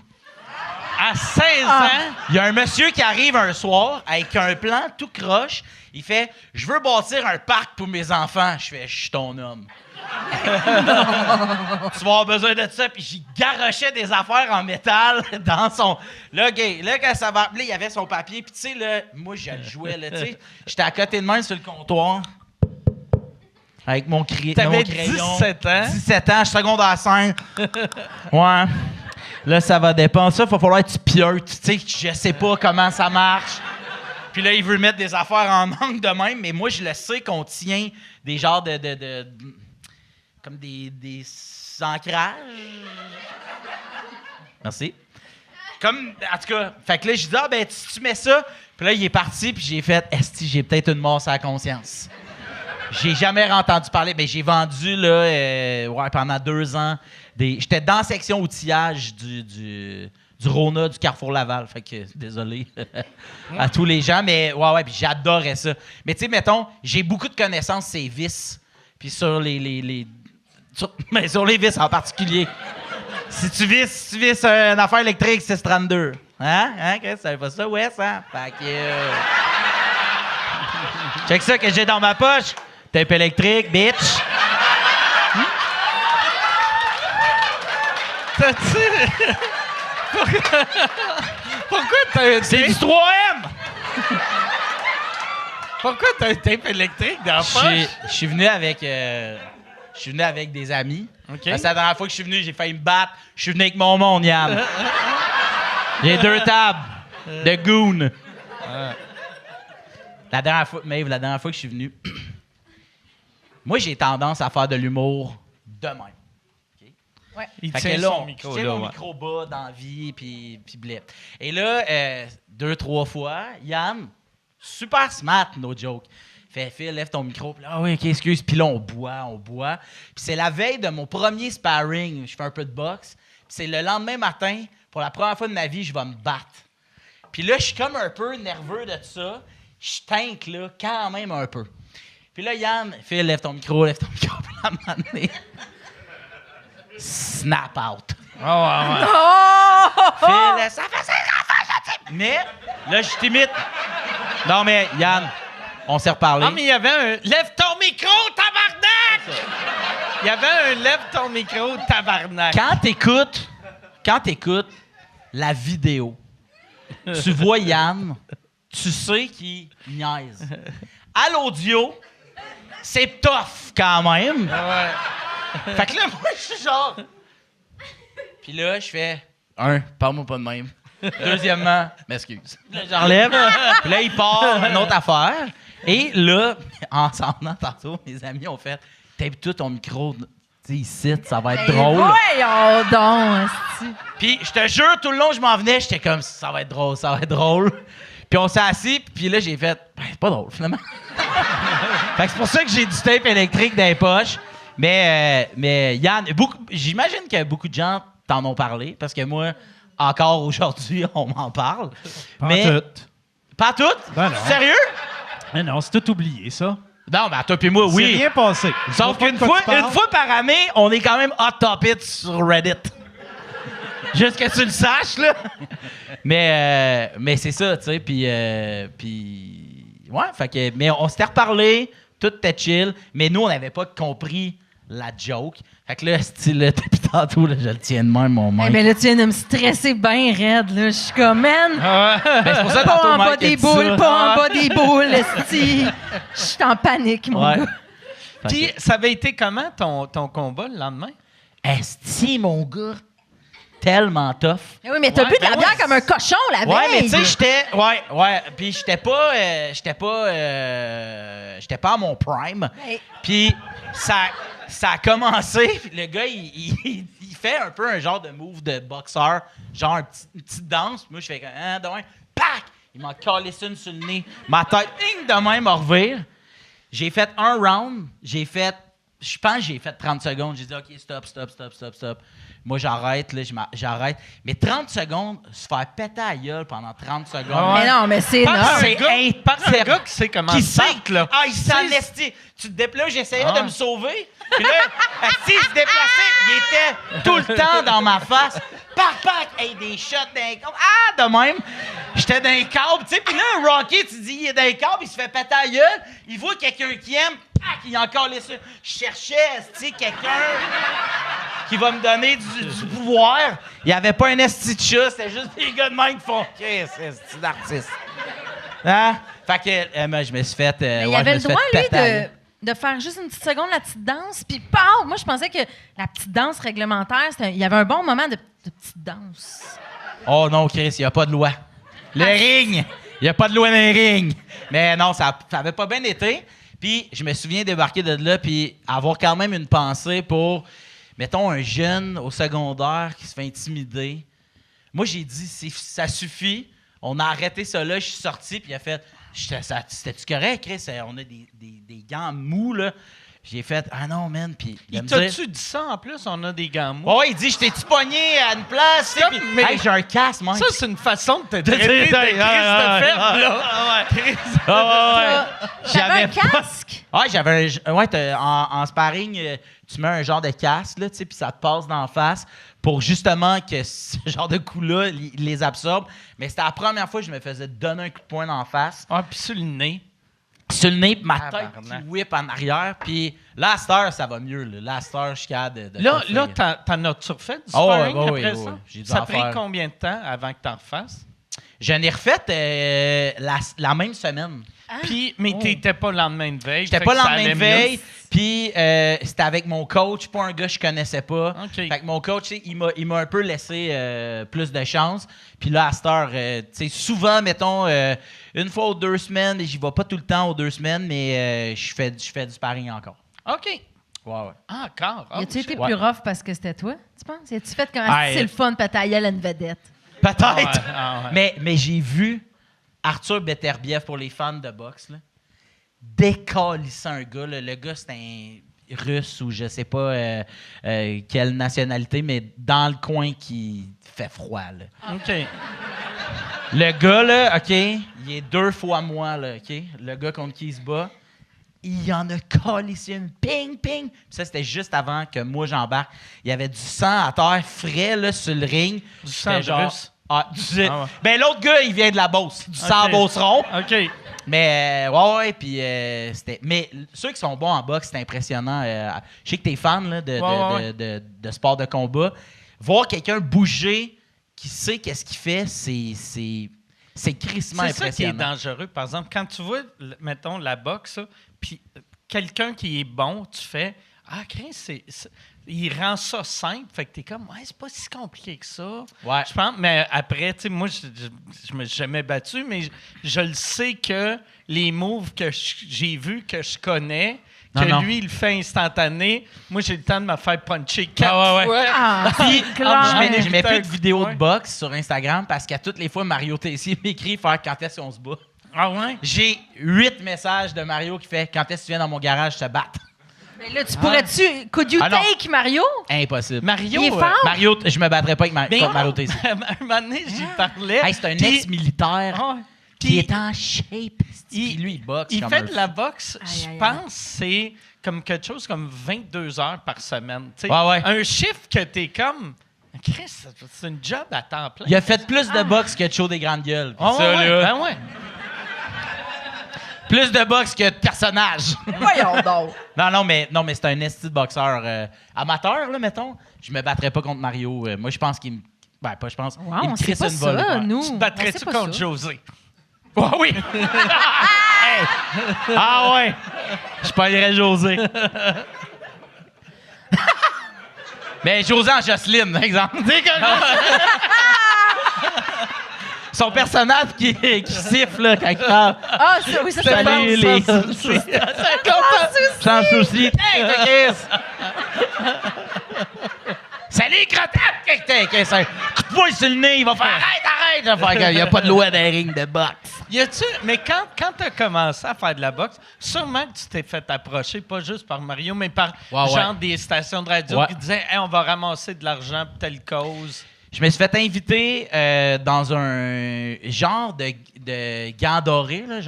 À 16 Ah. ans, Il y a un monsieur qui arrive un soir avec un plan tout croche. Il fait « Je veux bâtir un parc pour mes enfants. » Je fais « Je suis ton homme. » Tu vas avoir besoin de ça. Puis j'y garochais des affaires en métal dans son... Là, gay, là quand ça va... Là, il y avait son papier. Puis tu sais, là, moi, je le jouais, là, tu sais. J'étais à côté de main sur le comptoir. Avec mon crayon. t'avais 17 ans. 17 ans, je suis secondaire 5. Ouais. Là, ça va dépendre. Ça, il va falloir que tu piotes. Tu sais, je sais pas comment ça marche. Puis là, il veut mettre des affaires en angle de même, mais moi, je le sais qu'on tient des genres de comme des ancrages. Merci. Comme, en tout cas, fait que là, je dis, ah, ben, tu mets ça. Puis là, il est parti, puis j'ai fait, esti, j'ai peut-être une mort sur la conscience. J'ai jamais entendu parler, mais j'ai vendu là, ouais, pendant 2 ans. J'étais dans la section outillage du Rona du Carrefour Laval. Fait que désolé à tous les gens, mais ouais, puis j'adorais ça. Mais tu sais, mettons, j'ai beaucoup de connaissances sur les vis, puis sur mais sur les vis en particulier. Si tu vis une affaire électrique, 632. Hein? Chris, tu savais pas ça, Wes, hein? Fait que... Check ça que j'ai dans ma poche. Tape électrique, bitch. Pourquoi t'as un C'est du tape? 3M! Pourquoi t'as un tape électrique dans la Je poche? suis venu avec... je suis venu avec des amis. OK. Parce que la dernière fois que je suis venu, j'ai failli me battre. Je suis venu avec mon monde, Yann. J'ai 2 tables de goon. La dernière fois que je suis venu, moi, j'ai tendance à faire de l'humour de même. Il Fait tient que là, son micro, je tiens là, mon ouais. micro bas dans la vie, puis blip. Et là, 2-3 fois, Yann, super smart, no joke, fait « Phil, lève ton micro. » Puis là, « Ah oui, OK, excuse. » Puis là, on boit. Puis c'est la veille de mon premier sparring. Je fais un peu de boxe. Puis c'est le lendemain matin, pour la première fois de ma vie, je vais me battre. Puis là, je suis comme un peu nerveux de ça. Je tank, là, quand même un peu. Puis là, Yann, Phil, lève ton micro. Puis là, à un moment donné, snap out. Oh! Phil, ça fait 5 enfants, mais là, je t'imite. Non, mais Yann, on s'est reparlé. Ah, mais il y avait un « Lève ton micro, tabarnak! » Il y avait un « Lève ton micro, tabarnak! » Quand t'écoutes la vidéo, tu vois Yann, tu sais qu'il niaise. À l'audio, c'est tough quand même. Ouais. Fait que là, moi, je suis genre... Puis là, je fais... Parle-moi pas de même. Deuxièmement, m'excuse. Là, j'enlève. Puis là, il part une autre affaire. Et là, en s'en venant tantôt, mes amis ont fait « Tape-toi ton micro, tu sais, ici, ça va être drôle. » Voyons donc, esti. Puis je te jure, tout le long, je m'en venais, j'étais comme « Ça va être drôle. » Puis on s'est assis, puis là, j'ai fait « C'est pas drôle, finalement. » Fait que c'est pour ça que j'ai du tape électrique dans les poches. Mais Yann, j'imagine que beaucoup de gens t'en ont parlé, parce que moi, encore aujourd'hui, on m'en parle. Pas tout. Pas toutes? Ben non. Sérieux? Mais non, c'est tout oublié, ça. Non, mais à toi puis moi, oui. C'est rien passé. Sauf qu'une fois par année, on est quand même hot topic sur Reddit. Juste que tu le saches, là. Mais c'est ça, tu sais. Puis, ouais, fait que, mais on s'était reparlé, tout était chill, mais nous, on n'avait pas compris la joke. Fait que là, style, depuis tantôt, là, je le tiens de même, mon mic. Mais là, tu viens de me stresser bien raide, là. Je suis comme, man, Ben, c'est pour ça que pas tantôt, en bas Mike a des dit boules, ça. pas en bas des boules, esti. Je suis en panique, mon Ouais. gars. Puis, ça avait été comment ton combat le lendemain? Esti, mon gars, tellement tough. Eh oui, mais t'as Ouais, bu de la ben bière ouais. comme un cochon la veille. Ouais, mais tu sais, j'étais puis j'étais pas à mon prime. Hey. Puis ça a commencé, puis le gars il fait un peu un genre de move de boxeur, genre une petite danse. Moi je fais comme de même, pac, il m'a collé ça une sur le nez. Ma tête de même à revire. J'ai fait un round, je pense que j'ai fait 30 secondes. J'ai dit OK, stop. Moi, j'arrête, j'arrête. Mais 30 secondes, se faire péter à la gueule pendant 30 secondes. Mais non, mais c'est Parle énorme. un gars qui sait comment Qui se battre, là. Ah, il s'en esti. Tu te déplaces, j'essayais Ah. de me sauver. Puis là, esti, il se déplaçait. Il était tout le temps dans ma face. Pac! Hey, des shots dans les câbles. Ah, de même. J'étais dans les câbles, tu sais. Puis là, Rocky, tu dis, il est dans les câbles, il se fait péter à la gueule. Il voit quelqu'un qui aime. Pac! Il a encore laissé. Je cherchais, esti, quelqu'un qui va me donner du pouvoir. Il n'y avait pas un esti de chat, c'était juste des gars de même qui font « Qu'est-ce que c'est d'artiste? » Hein? Fait que moi, je me suis fait... Mais il ouais, avait je me le suis fait droit, lui, péter à la gueule. de faire juste une petite seconde la petite danse, puis pow! Moi, je pensais que la petite danse réglementaire, il y avait un bon moment de petite danse. Oh non, Chris, il n'y a pas de loi. Le ring! Il n'y a pas de loi dans le ring. Mais non, ça avait pas bien été. Puis je me souviens débarquer de là, puis avoir quand même une pensée pour... Mettons un jeune au secondaire qui se fait intimider. Moi, j'ai dit, ça suffit. On a arrêté ça là. Je suis sorti, puis il a fait, c'était-tu correct, Chris? On a des gants mous, là. J'ai fait, ah non, man. Puis Il t'a-tu dit ça en plus? On a des gants mous. Ouais, il dit, je t'ai-tu pogné à une place? Stop, Puis, mais- hey, j'ai un casque, Mike. Ça, c'est une façon de te traiter de Chris de faible, là. Chris. J'avais un casque. Ouais, j'avais un. Ouais, en sparring, tu mets un genre de casque, là, tu sais, puis ça te passe d'en face pour justement que ce genre de coup-là, il les absorbe. Mais c'était la première fois que je me faisais donner un coup de poing d'en face. Ah, puis sur le nez. Sur le nez, puis ma tête Tabarnak. qui whip en arrière. Puis là, à cette heure, ça va mieux. Là, à cette heure, je suis capable de Là, faire. t'en as-tu refait du Ah ouais, sparring ouais, après ouais, ça? ouais. J'ai dû Ça en a pris faire. combien de temps avant que t'en refasses? Je n'ai refait la même semaine. Puis, mais t'étais pas le lendemain de veille. J'étais fait pas que le ça lendemain allait de mieux. veille, puis c'était avec mon coach, pas un gars que je connaissais pas. OK. Fait que mon coach, tu sais, il m'a un peu laissé plus de chance. Puis là, à cette heure, tu sais, souvent, mettons, une fois aux 2 semaines, j'y vais pas tout le temps aux 2 semaines, mais je fais du sparring encore. OK. Ouais, ouais. Ah, encore. Oh, As-tu été Ouais. plus rough parce que c'était toi, tu penses? As-tu fait comme Ah, c'est le fun, pataille à une vedette? Peut-être. Ah ouais. Mais j'ai vu Arthur Beterbiev pour les fans de boxe, là, décalisser un gars. Là. Le gars, c'est un Russe ou je sais pas quelle nationalité, mais dans le coin qui fait froid. Là. OK. Le gars, là, OK, il est 2 fois moi, là, OK? Le gars contre qui il se bat, il en a calissé une ping. Puis ça, c'était juste avant que moi, j'embarque. Il y avait du sang à terre frais, là, sur le ring. Du C'était sang de Russe? Ah, Ah ouais. Ben, l'autre gars, il vient de la Beauce, du sang à OK. Beauceron. OK. Mais, ouais, puis c'était... Mais ceux qui sont bons en boxe, c'est impressionnant. Je sais que t'es fan, là, de sport de combat. Voir quelqu'un bouger, qui sait qu'est-ce qu'il fait, c'est crissement C'est ça qui est impressionnant. dangereux. Par exemple, quand tu vois, mettons, la boxe, puis quelqu'un qui est bon, tu fais « Ah, Chris, il rend ça simple. » Fait que t'es comme « Ouais, c'est pas si compliqué que ça. » Ouais. Je pense, mais après, tu sais, moi, je me suis jamais battu, mais je le sais que les moves que j'ai vus, que je connais, que Non. lui, il le fait instantané, moi, j'ai le temps de me faire puncher 4 Ah, ouais. fois. Ah, Puis, c'est clair. je mets plus de vidéos Ouais. de boxe sur Instagram parce qu'à toutes les fois, Mario Tessier m'écrit faire quand est-ce qu'on se bat. Ah ouais? J'ai 8 messages de Mario qui fait quand est-ce que tu viens dans mon garage te battre. Mais là, tu pourrais-tu... Could you Ah non. take Mario? Impossible. Mario, Il est fort? Mario, je me battrais pas avec mais contre Mario Tessier. un moment donné, j'y parlais. Hey, c'est un puis- ex-militaire. Ah ouais. Puis il est en shape. Puis lui, il boxe. Il comme fait un de la boxe, Aïe, je aïe, pense, c'est comme quelque chose comme 22 heures par semaine. Tu sais, Ouais. Un chiffre que t'es comme... Chris, c'est une job à temps plein. Il a fait plus de boxe que de show des grandes gueules. Puis Ah ça, ouais, là, ben ouais. plus de boxe que de personnages. Voyons donc. non, mais c'est un esti de boxeur amateur, là, mettons. Je me battrais pas contre Mario. Moi, je pense qu'il me... Ben, pas je pense. Wow, il me on sait crisse pas une ça, volée. nous. Tu te On battrais-tu sait pas contre ça. José? Ah oui! Hey! Ah ouais! Je parlerais José. Mais José en Jocelyne, par exemple. Tu sais, comme- Son personnage qui siffle là, quand il parle. Ah, oui, ça, c'est Salut les... Sans souci. Hey, t'as Chris! Salut, crotette! Qu'est-ce un coup de poing sur le nez, il va faire arrête! Il va faire, il n'y a pas de loi dans les rings de boxe. Y a-tu... Mais quand tu as commencé à faire de la boxe, sûrement que tu t'es fait approcher, pas juste par Mario, mais par genre des stations de radio Ouais. qui disaient hey, on va ramasser de l'argent pour telle cause. Je me suis fait inviter dans un genre de gants dorés, là,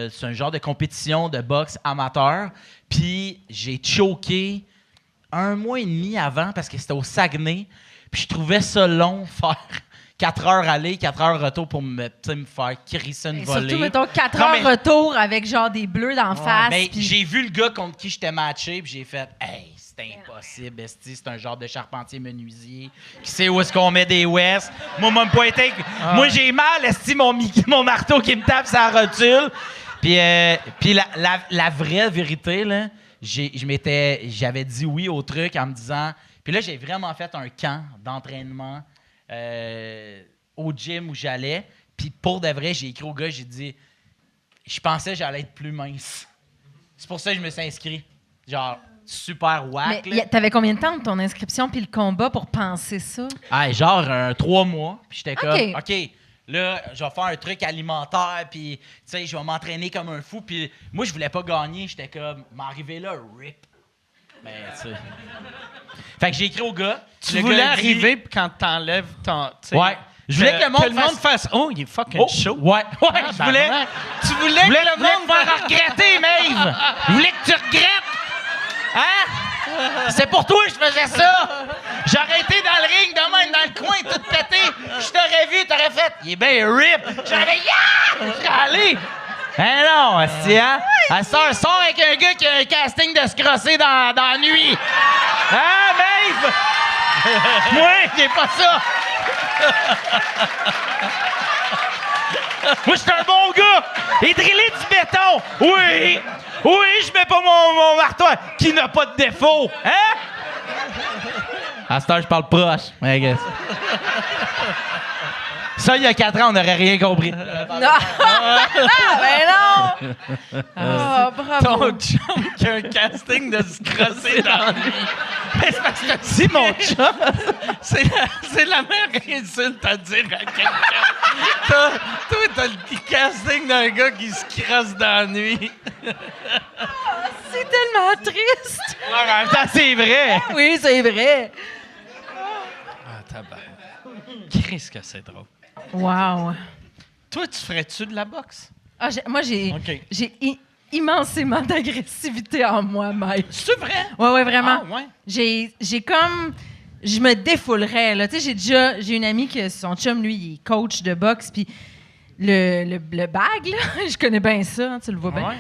c'est un genre de compétition de boxe amateur. Puis j'ai choqué 1 mois et demi avant parce que c'était au Saguenay. Puis je trouvais ça long faire 4 heures aller, 4 heures retour pour me faire crisser une Et volée. surtout, mettons, 4 Non, heures mais- retour avec genre des bleus d'en face. Mais puis- j'ai vu le gars contre qui j'étais matché, puis j'ai fait « Hey, c'est impossible, esti, c'est un genre de charpentier menuisier qui sait où est-ce qu'on met des West. Moi, m'a pas été... Moi, j'ai mal, esti, mon marteau qui me tape sa rotule. » Puis la vraie vérité, là, j'avais dit oui au truc en me disant... Puis là, j'ai vraiment fait un camp d'entraînement au gym où j'allais. Puis pour de vrai, j'ai écrit au gars, j'ai dit... Je pensais que j'allais être plus mince. C'est pour ça que je me suis inscrit. Genre, super whack. Mais là. t'avais combien de temps de ton inscription puis le combat pour penser ça? Ah, genre 3 mois. Puis j'étais comme, OK. OK, là, je vais faire un truc alimentaire. Puis, tu sais, je vais m'entraîner comme un fou. Puis moi, je voulais pas gagner. J'étais comme, m'arriver là, rip. Mais, tu sais. Fait que j'ai écrit au gars. Tu Le voulais gars, il dit- arriver puis quand t'enlèves ton... tu sais, Ouais. Je voulais que le monde fasse... Oh, il est fucking Oh, chaud. Ouais, Ah, je voulais. tabarnak. Tu voulais Je voulais que le te faire monde... regretter, Maeve! Je voulais que tu regrettes! Hein? C'est pour toi que je faisais ça! J'aurais été dans le ring, de même, dans le coin, tout pété. Je t'aurais vu, t'aurais fait. Il est bien rip! J'aurais yeah! Je serais allé! Hein non, c'est hein? Elle sort avec un gars qui a un casting de se crosser dans la nuit! Hein, Maeve? Moi, j'ai pas ça! Moi, je suis un bon gars! Et driller du béton! Oui! Oui, je mets pas mon marteau qui n'a pas de défaut! Hein? À cette heure, je parle proche. I guess. Ça, il y a 4 ans, on n'aurait rien compris. Non! Ben non! Ah, bravo! Ton chum qui a un casting de se crosser dans la nuit. Mais c'est parce que si mon chum... C'est la meilleure insulte à dire à quelqu'un. Toi, t'as le casting d'un gars qui se crosse dans la nuit. C'est tellement triste! En même temps, c'est vrai! Oui, c'est vrai! Ah, tabac. Qu'est-ce que c'est drôle. Wow! Toi, tu ferais-tu de la boxe? Ah, moi, j'ai OK. immensément d'agressivité en moi, Mike. C'est vrai? Ouais, vraiment. Ah, ouais. J'ai comme... Je me défoulerais, là. Tu sais, j'ai une amie que son chum, lui, il est coach de boxe, puis le bag, là, je connais bien ça, hein, tu le vois bien. Ouais.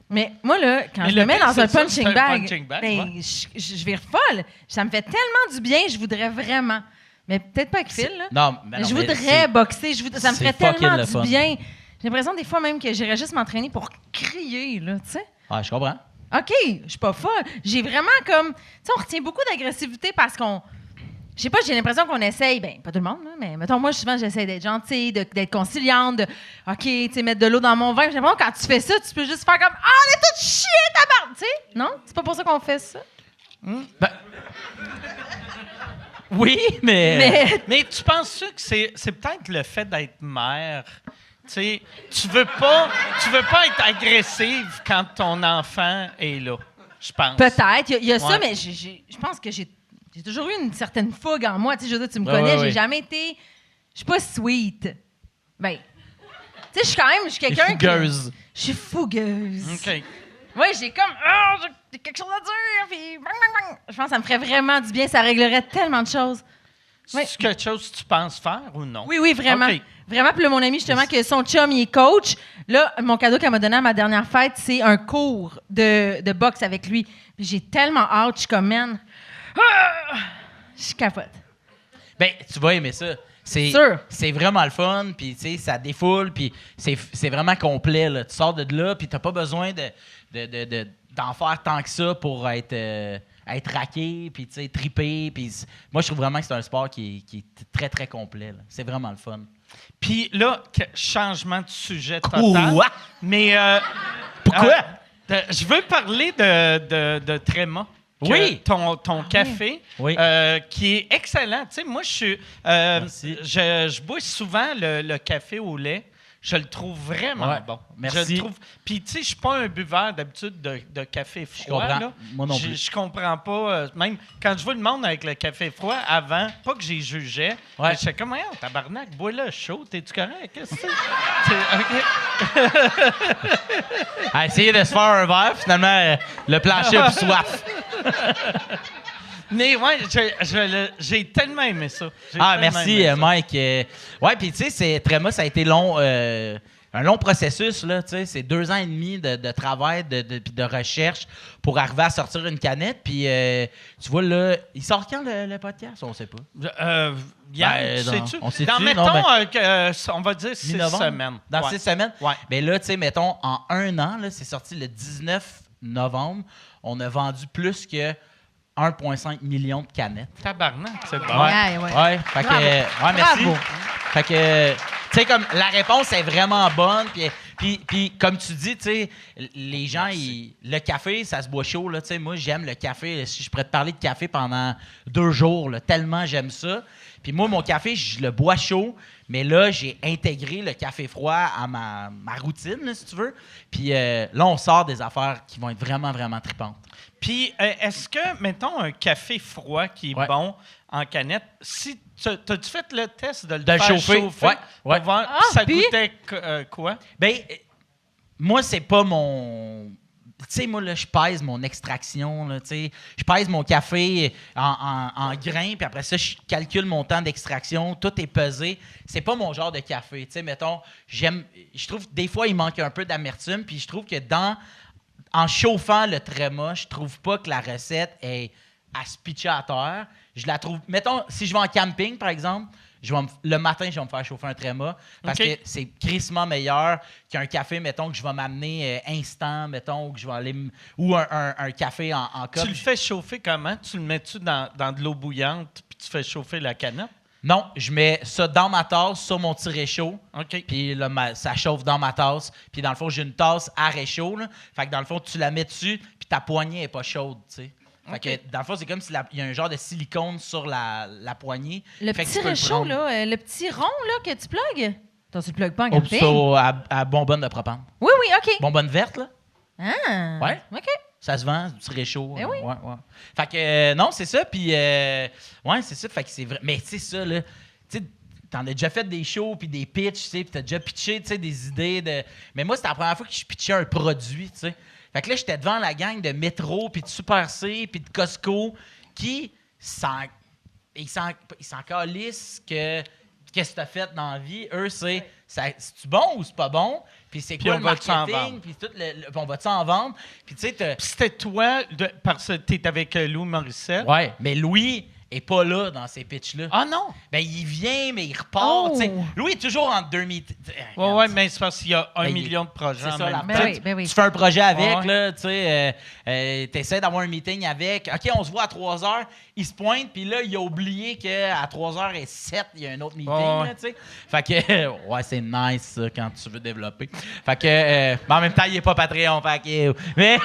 Mais moi, là, quand Mais je me mets lequel, dans un c'est ça? punching C'est un bag, punching bag, ben, ouais. je vire folle. Ça me fait tellement du bien, je voudrais vraiment... Mais peut-être pas avec Phil, là. Non, mais non, je mais voudrais c'est- boxer. Ça me c'est ferait fucking tellement le du fun. bien. J'ai l'impression des fois même que j'irais juste m'entraîner pour crier, là, tu sais. Ah, je comprends. OK, je suis pas folle. J'ai vraiment comme... Tu sais, on retient beaucoup d'agressivité parce qu'on... Je sais pas, j'ai l'impression qu'on essaye, ben pas tout le monde, là, mais mettons, moi, souvent, j'essaie d'être gentille, d'être conciliante, de, OK, tu sais, mettre de l'eau dans mon vin. J'ai l'impression que quand tu fais ça, tu peux juste faire comme, ah, on est toutes chiées, tabarnak, tu sais? Non? C'est pas pour ça qu'on fait ça? Oui, mais... Mais tu penses que c'est peut-être le fait d'être mère? Tu sais, tu veux pas être agressive quand ton enfant est là, je pense. Peut-être, il y a ça, Ouais. mais je pense que j'ai toujours eu une certaine fougue en moi. Tu sais, je veux dire, tu me Ouais, connais, ouais, j'ai ouais. jamais été... Je suis pas sweet. Ben, Tu sais, je suis quelqu'un qui... Fougueuse. Je suis fougueuse. OK. Oui, j'ai comme... j'ai quelque chose à dire, puis... bang, bang, bang. Je pense que ça me ferait vraiment du bien. Ça réglerait tellement de choses. Oui. C'est quelque chose que tu penses faire ou non? Oui, vraiment. OK. Vraiment. Puis là, mon ami, justement, que son chum, il est coach. Là, mon cadeau qu'elle m'a donné à ma dernière fête, c'est un cours de boxe avec lui. Puis j'ai tellement hâte. Je suis comme, man... Je capote. Ben, tu vas aimer ça. C'est vraiment le fun, puis tu sais, ça défoule, puis c'est vraiment complet. Là. Tu sors de là, puis t'as pas besoin d'en faire tant que ça pour être raqué, puis tu sais, trippé. Puis moi, je trouve vraiment que c'est un sport qui est très, très complet. Là. C'est vraiment le fun. Puis là, changement de sujet total. Quoi? Mais... Pourquoi? Je veux parler de Tréma. Oui. Ton café, Oui. qui est excellent. Tu sais, moi, Merci. je bois souvent le café au lait. Je le trouve vraiment Ouais, bon. merci. Je le trouve. Puis, tu sais, je suis pas un buveur d'habitude de café froid. comprends. Là. Moi non plus. Je comprends pas. Même quand je vois le monde avec le café froid, avant, pas que j'y jugeais, Ouais. mais j'étais comme, hey, tabarnak, bois-le chaud, t'es-tu correct? Qu'est-ce que c'est? OK. À essayer de se faire un verre, finalement, le plancher a plus soif. Mais ouais, j'ai tellement aimé ça. J'ai Ah, tellement merci, aimé ça. Mike. Ouais, puis tu sais, Tréma, ça a été long, un long processus, là, tu sais. C'est 2 ans et demi de travail, puis de recherche pour arriver à sortir une canette. Puis, tu vois, là, il sort quand le podcast? On sait pas. Yann, Ben, sais-tu? on sait-tu? Dans, Non, mettons, on va dire 6 Mi-novembre? semaines. Dans Ouais. 6 semaines? Ouais. Ben là, tu sais, mettons, en 1 an, là, c'est sorti le 19 novembre. On a vendu plus que 1,5 million de canettes. Tabarnak, c'est bon. Ouais. Ouais, fait que, Bravo. ouais, merci. Bravo. Fait que, tu sais, comme la réponse est vraiment bonne. Puis comme tu dis, tu sais, les gens, le café, ça se boit chaud. Là, tu sais, moi, j'aime le café. Si je pourrais te parler de café pendant 2 jours, là, tellement j'aime ça. Puis moi, mon café, je le bois chaud. Mais là, j'ai intégré le café froid à ma routine, là, si tu veux. Puis là, on sort des affaires qui vont être vraiment, vraiment tripantes. Puis, est-ce que, mettons, un café froid qui est Ouais. bon en canette, si t'as-tu fait le test de le De le faire chauffer? Ouais, pour ouais. voir, Ah, ça puis? goûtait quoi? Ben, moi, c'est pas mon... Tu sais, moi, là, je pèse mon extraction, là, tu sais. Je pèse mon café en grains, puis après ça, je calcule mon temps d'extraction. Tout est pesé. C'est pas mon genre de café. Tu sais, mettons, je trouve que des fois, il manque un peu d'amertume, puis je trouve que en chauffant le Tréma, je trouve pas que la recette est à se pitcher à terre. Je la trouve... Mettons, si je vais en camping, par exemple, le matin, je vais me faire chauffer un Tréma parce OK. que c'est crissement meilleur qu'un café, mettons, que je vais m'amener instant, mettons, ou que je vais aller... Ou un café en cup. Tu le fais chauffer comment? Tu le mets-tu dans de l'eau bouillante puis tu fais chauffer la canette? Non, je mets ça dans ma tasse, sur mon petit réchaud. OK. Puis là, ça chauffe dans ma tasse. Puis dans le fond, j'ai une tasse à réchaud. Là. Fait que dans le fond, tu la mets dessus, puis ta poignée n'est pas chaude, tu sais. Fait OK. que dans le fond, c'est comme s'il y a un genre de silicone sur la poignée. Le Fait que petit tu peux le réchaud, prendre. là, le petit rond là, que tu plugues. Attends, tu le plugues pas en Oups, camping? ça, à bonbonne de propane. Oui, OK. Bonbonne verte, là. Ah. Ouais. OK. Ça se vend, du petit réchaud. Eh oui. Ouais. Fait que, non, c'est ça. Puis, ouais, c'est ça. Fait que c'est vrai. Mais, tu sais, ça, là, tu sais, t'en as déjà fait des shows, puis des pitchs, tu sais, puis t'as déjà pitché, tu sais, des idées de... Mais moi, c'était la première fois que je pitchais un produit, tu sais. Fait que là, j'étais devant la gang de Métro, puis de Super C, puis de Costco, qui ils s'en calissent que qu'est-ce que t'as fait dans la vie. Eux, c'est-tu bon ou c'est pas bon? Puis c'est quoi on le va-tu en marketing? vendre? Puis tout on va-tu en vendre? Puis tu sais, Puis c'était toi, parce que t'es avec Louis Morissette. ouais, mais Louis est pas là dans ces pitchs-là. Ah non? Ben, il vient, mais il repart. Oh. tu sais. Louis est toujours en 2000. Ouais, mais c'est parce qu'il y a 1 Ben, million de projets C'est en ça, même la temps. Ben oui, ben oui. Tu fais un projet avec, Ouais. là, tu sais, t'essaies d'avoir un meeting avec. OK, on se voit à 3 heures. Il se pointe, puis là, il a oublié qu'à 3h07, il y a un autre meeting, Ouais. là, tu sais. Fait que, ouais, c'est nice, ça, quand tu veux développer. Fait que, mais en même temps, il est pas Patreon, fait que, mais,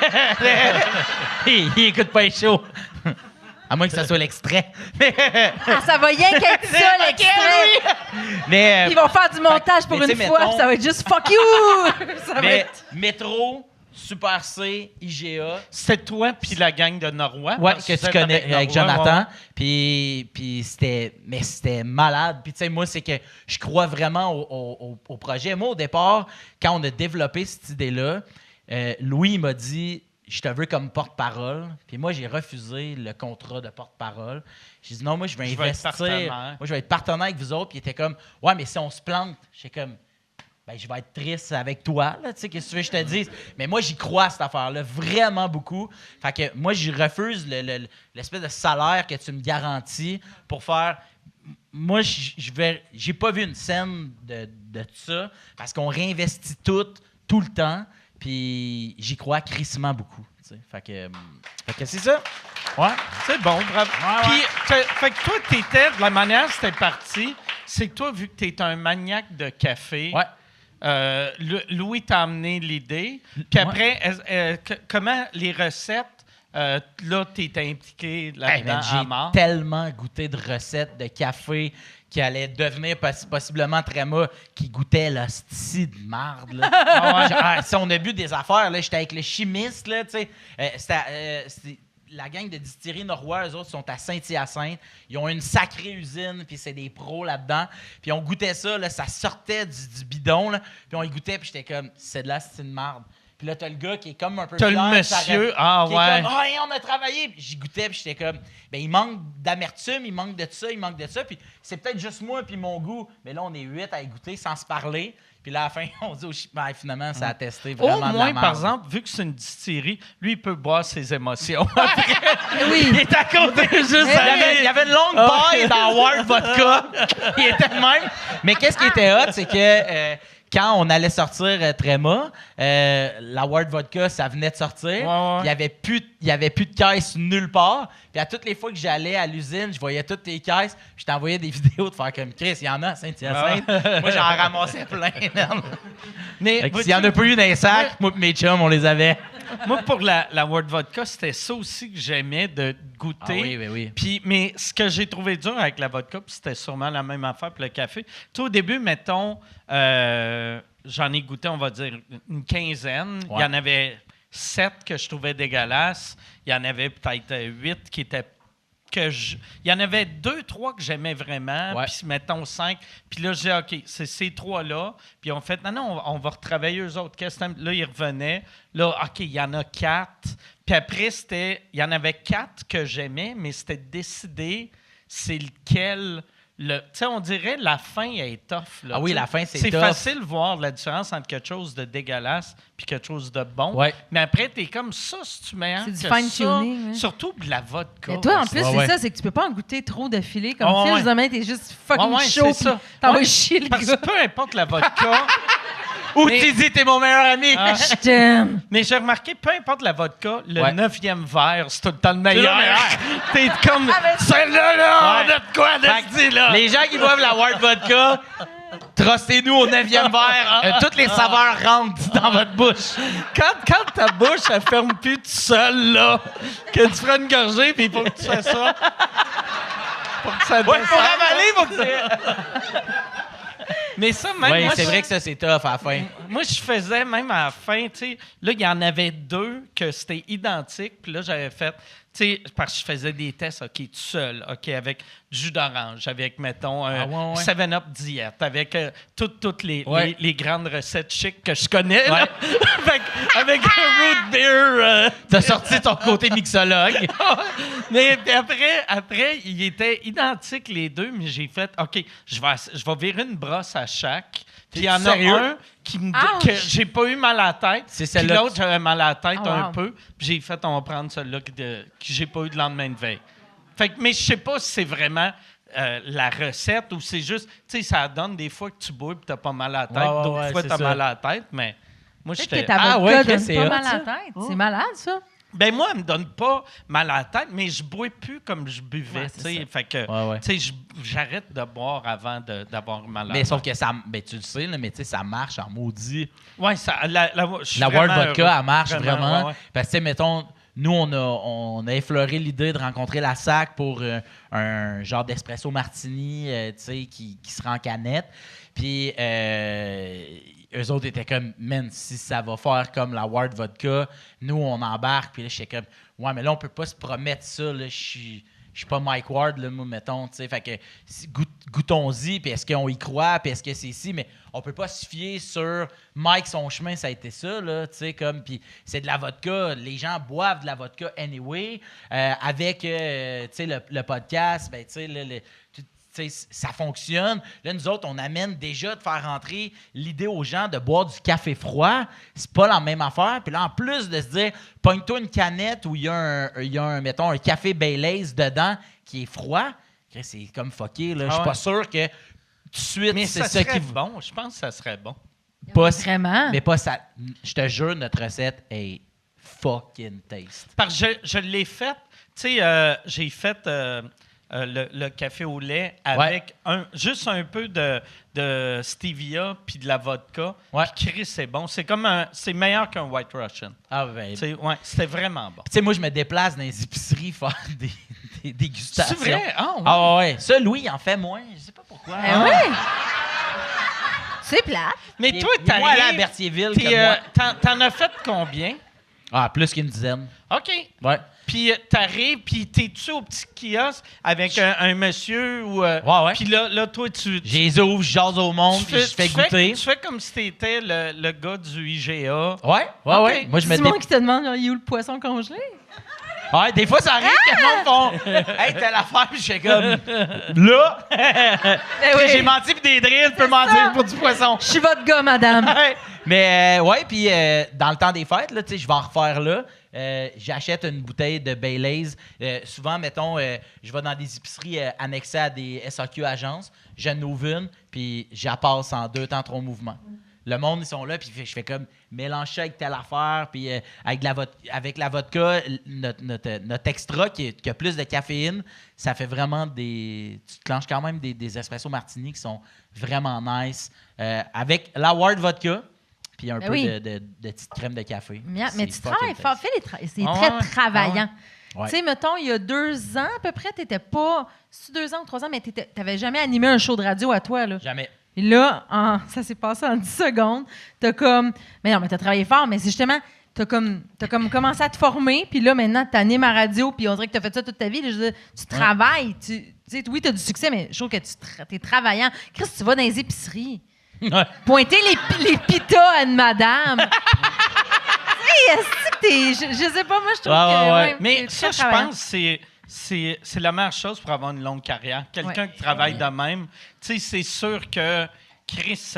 il écoute pas les shows. À moins que ça soit l'extrait. Ah, ça va rien qu'être ça, l'extrait. Mais, Ils vont faire du montage pour mais une tu sais, fois, mettons- puis ça va être juste fuck you. Ça va mais être... Métro, Super C, IGA. C'était toi puis la gang de Norrois. Ouais, Parce que tu vous êtes connais avec Norrois, Jonathan. ouais. Puis c'était malade. Puis tu sais, moi, c'est que je crois vraiment au projet. Moi, au départ, quand on a développé cette idée-là, Louis m'a dit « Je te veux comme porte-parole. » Puis moi, j'ai refusé le contrat de porte-parole. J'ai dit « Non, moi, je vais Je vais être investir. partenaire. Moi, je vais être partenaire avec vous autres. » Puis il était comme « Ouais, mais si on se plante, j'étais comme... Ben, je vais être triste avec toi, là, tu sais, qu'est-ce que tu veux que je te dise? Mais moi, j'y crois à cette affaire-là, vraiment beaucoup. Fait que moi, j'y refuse l'espèce de salaire que tu me garantis pour faire... Moi, j'ai pas vu une scène de ça, parce qu'on réinvestit tout le temps, puis j'y crois crissement beaucoup, tu sais. Fait que c'est ça. Ouais. C'est bon, bravo. Puis, fait que toi, t'étais, de la manière dont c'était parti, c'est que toi, vu que t'es un maniaque de café... Ouais. Louis t'a amené l'idée. Puis après, comment les recettes, là, tu es impliqué là-dedans à mort? J'ai tellement goûté de recettes de café qui allaient devenir possiblement Tréma, qui goûtait l'hostie de marde. Là. Si on a bu des affaires, là, j'étais avec le chimiste, là, tu sais. C'était la gang de distilleries Norrois, eux autres, sont à Saint-Hyacinthe. Ils ont une sacrée usine, puis c'est des pros là-dedans. Puis on goûtait ça, là, ça sortait du bidon, là, puis on y goûtait, puis j'étais comme, c'est de la style de marde. Puis là, t'as le gars qui est comme un peu T'as fier, le monsieur, qui ouais. est comme, on a travaillé. Puis j'y goûtais, puis j'étais comme, ben il manque d'amertume, il manque de ça, il manque de ça. Puis c'est peut-être juste moi puis mon goût, mais là, on est 8 à y goûter sans se parler. Puis là, à la fin, on dit finalement, ça a testé vraiment Au de la moins, merde. par exemple, vu que c'est une distillerie, lui, il peut boire ses émotions. Oui. Il est à côté juste Il y avait une longue paille dans Ward Vodka. Il était de même. Mais qu'est-ce qui était hot, c'est que quand on allait sortir Tréma, la Ward Vodka, ça venait de sortir. Ouais. Il y avait plus de caisse nulle part. Puis à toutes les fois que j'allais à l'usine, je voyais toutes tes caisses. Puis je t'envoyais des vidéos de faire comme Chris, il y en a à Saint-Hyacinthe. Moi, j'en ramassais plein. Mais S'il y en a pas eu dans les sacs, moi et mes chums, on les avait. Moi, pour la Ward Vodka, c'était ça aussi que j'aimais de goûter. Ah oui. Puis, mais ce que j'ai trouvé dur avec la vodka, puis c'était sûrement la même affaire pour le café. Toi, au début, mettons, j'en ai goûté, on va dire, une quinzaine. Ouais. Il y en avait 7 que je trouvais dégueulasses. Il y en avait peut-être 8 qui étaient... Il y en avait 2, 3 que j'aimais vraiment, Ouais. puis mettons 5. Puis là, j'ai dit, OK, c'est ces 3-là. Puis on fait, non, on va retravailler eux autres. Là, ils revenaient. Là, OK, il y en a 4. Puis après, il y en avait 4 que j'aimais, mais c'était décidé c'est lequel... Tu sais, on dirait la fin est tough. Là, Ah oui, t'sais. la fin, c'est C'est tough. facile de voir la différence entre quelque chose de dégueulasse puis quelque chose de bon. Ouais. Mais après, t'es comme ça, si tu mets C'est du fine-tuning, hein. Surtout de la vodka. Mais toi, en plus, Ouais, c'est ouais. ça, c'est que tu peux pas en goûter trop d'affilée. Comme Ouais, Phil, ouais. justement, t'es juste fucking Ouais, chaud. c'est ça. puis T'envoies Ouais. chier le Parce gars. que peu importe la vodka, Ou Mais- tu dis, t'es mon meilleur ami. Ah. Je t'aime. mais j'ai remarqué, peu importe la vodka, le Ouais. 9e verre, c'est tout le temps le meilleur. le meilleur. T'es comme, mais- celle-là, là, on a de quoi Fait que de là. les gens qui boivent la Ward Vodka, trustez-nous au 9e verre. Toutes les saveurs rentrent dans votre bouche. Quand ta bouche, elle ferme plus tout seul, là, que tu feras une gorgée, puis il faut que tu fasses ça. Pour que ça Ouais, descende. pour avaler, faut que Mais ça, même Oui, moi, c'est vrai que ça, c'est tough à la fin. Moi, je faisais même à la fin, tu sais, là, il y en avait 2 que c'était identique, puis là, j'avais fait, tu sais, parce que je faisais des tests, OK, tout seul, OK, avec du jus d'orange, avec, mettons, un Ah ouais, ouais. 7-Up diète, avec toutes les Ouais. les grandes recettes chic que je connais, là. avec un root beer. T'as sorti ton côté mixologue. Mais puis après, ils étaient identiques les 2, mais j'ai fait, OK, je vais virer une brosse à chaque. Puis il y en a sérieux? un Ouch! que j'ai pas eu mal à la tête. C'est Puis celle-là l'autre, j'avais mal à la tête Oh, un wow. peu. Puis j'ai fait, on va prendre celui-là que j'ai pas eu de lendemain de veille. Fait que, mais je sais pas si c'est vraiment la recette ou c'est juste, tu sais, ça donne des fois que tu bois et t'as pas mal à la tête. Ouais, ouais, D'autres ouais, fois, c'est t'as ça. mal à la tête, mais moi, Peut-être que j'étais... ta Ah, vodka ouais, donne c'est pas hot, mal à ça. la tête. C'est malade, ça. Ben moi, elle me donne pas mal à la tête, mais je bois plus comme je buvais, Ouais, tu c'est sais. ça. Fait que, Ouais, ouais. tu sais, j'arrête de boire avant d'avoir mal à la Mais tête. sauf que ça, ben, tu le sais, là, mais tu sais, ça marche en maudit. Ouais, ça, je suis La Ward vraiment Vodka, heureux. elle marche vraiment. ouais, ouais. Parce que, tu sais, mettons, nous, on a effleuré l'idée de rencontrer la SAC pour un genre d'espresso martini, tu sais, qui sera en canette. Puis, eux autres étaient comme, man, si ça va faire comme la Ward Vodka, nous, on embarque. Puis là, j'étais comme, ouais, mais là, on peut pas se promettre ça. Là, je suis pas Mike Ward, là, moi, mettons. Fait que goûtons-y, puis est-ce qu'on y croit, puis est-ce que c'est ici, mais on peut pas se fier sur Mike, son chemin, ça a été ça, là, comme, puis c'est de la vodka, les gens boivent de la vodka anyway, avec, le podcast, ben, ça fonctionne. Là, nous autres, on amène déjà de faire rentrer l'idée aux gens de boire du café froid. C'est pas la même affaire. Puis là, en plus de se dire, pogne-toi une canette où il y a mettons, un café Baileys dedans qui est froid, c'est comme fucké. Je suis pas sûr que tout de suite, Mais c'est ça ça serait qui... bon. Je pense que ça serait bon. Pas, Vraiment? Mais pas ça. Je te jure, notre recette est fucking taste. Parce que je l'ai fait. Tu sais, j'ai fait le café au lait avec juste un peu de stevia puis de la vodka. Ouais. Puis Chris, c'est bon. C'est comme c'est meilleur qu'un White Russian. Ah, ben. Ouais, c'était vraiment bon. Tu sais, moi, je me déplace dans les épiceries faire des dégustations. C'est vrai? Ah, ouais. Ah, ouais. Ça, Louis, il en fait moins. Je sais pas pourquoi. Ben oui! C'est plate. Mais Il est- toi, il est moins allé à t'arrives... Berthierville puis, que moi. t'en as fait combien? Ah, plus qu'une dizaine. OK. Ouais. Puis t'arrives, puis t'es-tu au petit kiosque avec un monsieur ou... Ouais. Puis là, toi, tu J'ai ouvre, je jase au monde, puis je fais goûter. Tu fais comme si t'étais le gars du IGA. Ouais. Ok. Moi, je me C'est moi qui te demande, il est où le poisson congelé? Ouais, des fois, ça arrive que le monde font hey, telle affaire, puis je fais comme là. Ben oui. J'ai menti pour des drills, je peux mentir pour du poisson. Je suis votre gars, madame. Ouais. Mais ouais, puis dans le temps des fêtes, là, je vais en refaire là. J'achète une bouteille de Baileys. Souvent, mettons, je vais dans des épiceries annexées à des SAQ agences. J'en ouvre une, puis je la passe en 2 temps 3 mouvements. Le monde, ils sont là, puis je fais comme mélange ça avec telle affaire, puis avec la vodka, notre extra qui a plus de caféine, ça fait vraiment tu te clenches quand même des espresso martini qui sont vraiment nice. Avec la Ward Vodka, puis un Ben peu oui. de petite crème de café. Mais C'est tu fucking travailles fort. taste. Phil, c'est Ah très ouais? travaillant. Ouais. Tu sais, mettons, il y a 2 ans à peu près, t'étais pas... C'est 2 ans ou 3 ans, mais t'avais jamais animé un show de radio à toi, là. Jamais. Et là, ça s'est passé en 10 secondes. T'as comme... Mais non, mais t'as travaillé fort, mais c'est justement... T'as comme commencé à te former, puis là, maintenant, t'animes à radio, puis on dirait que t'as fait ça toute ta vie. Là, je veux dire, tu travailles. Tu sais, oui, t'as du succès, mais je trouve que t'es travaillant. Chris, tu vas dans les épiceries. Ouais. Pointer les pitas à une madame. Je sais pas, moi, je trouve que... ouais. Mais c'est ça, très je travaillant. pense que c'est la meilleure chose pour avoir une longue carrière. Quelqu'un qui travaille de même, tu sais, c'est sûr que Chris,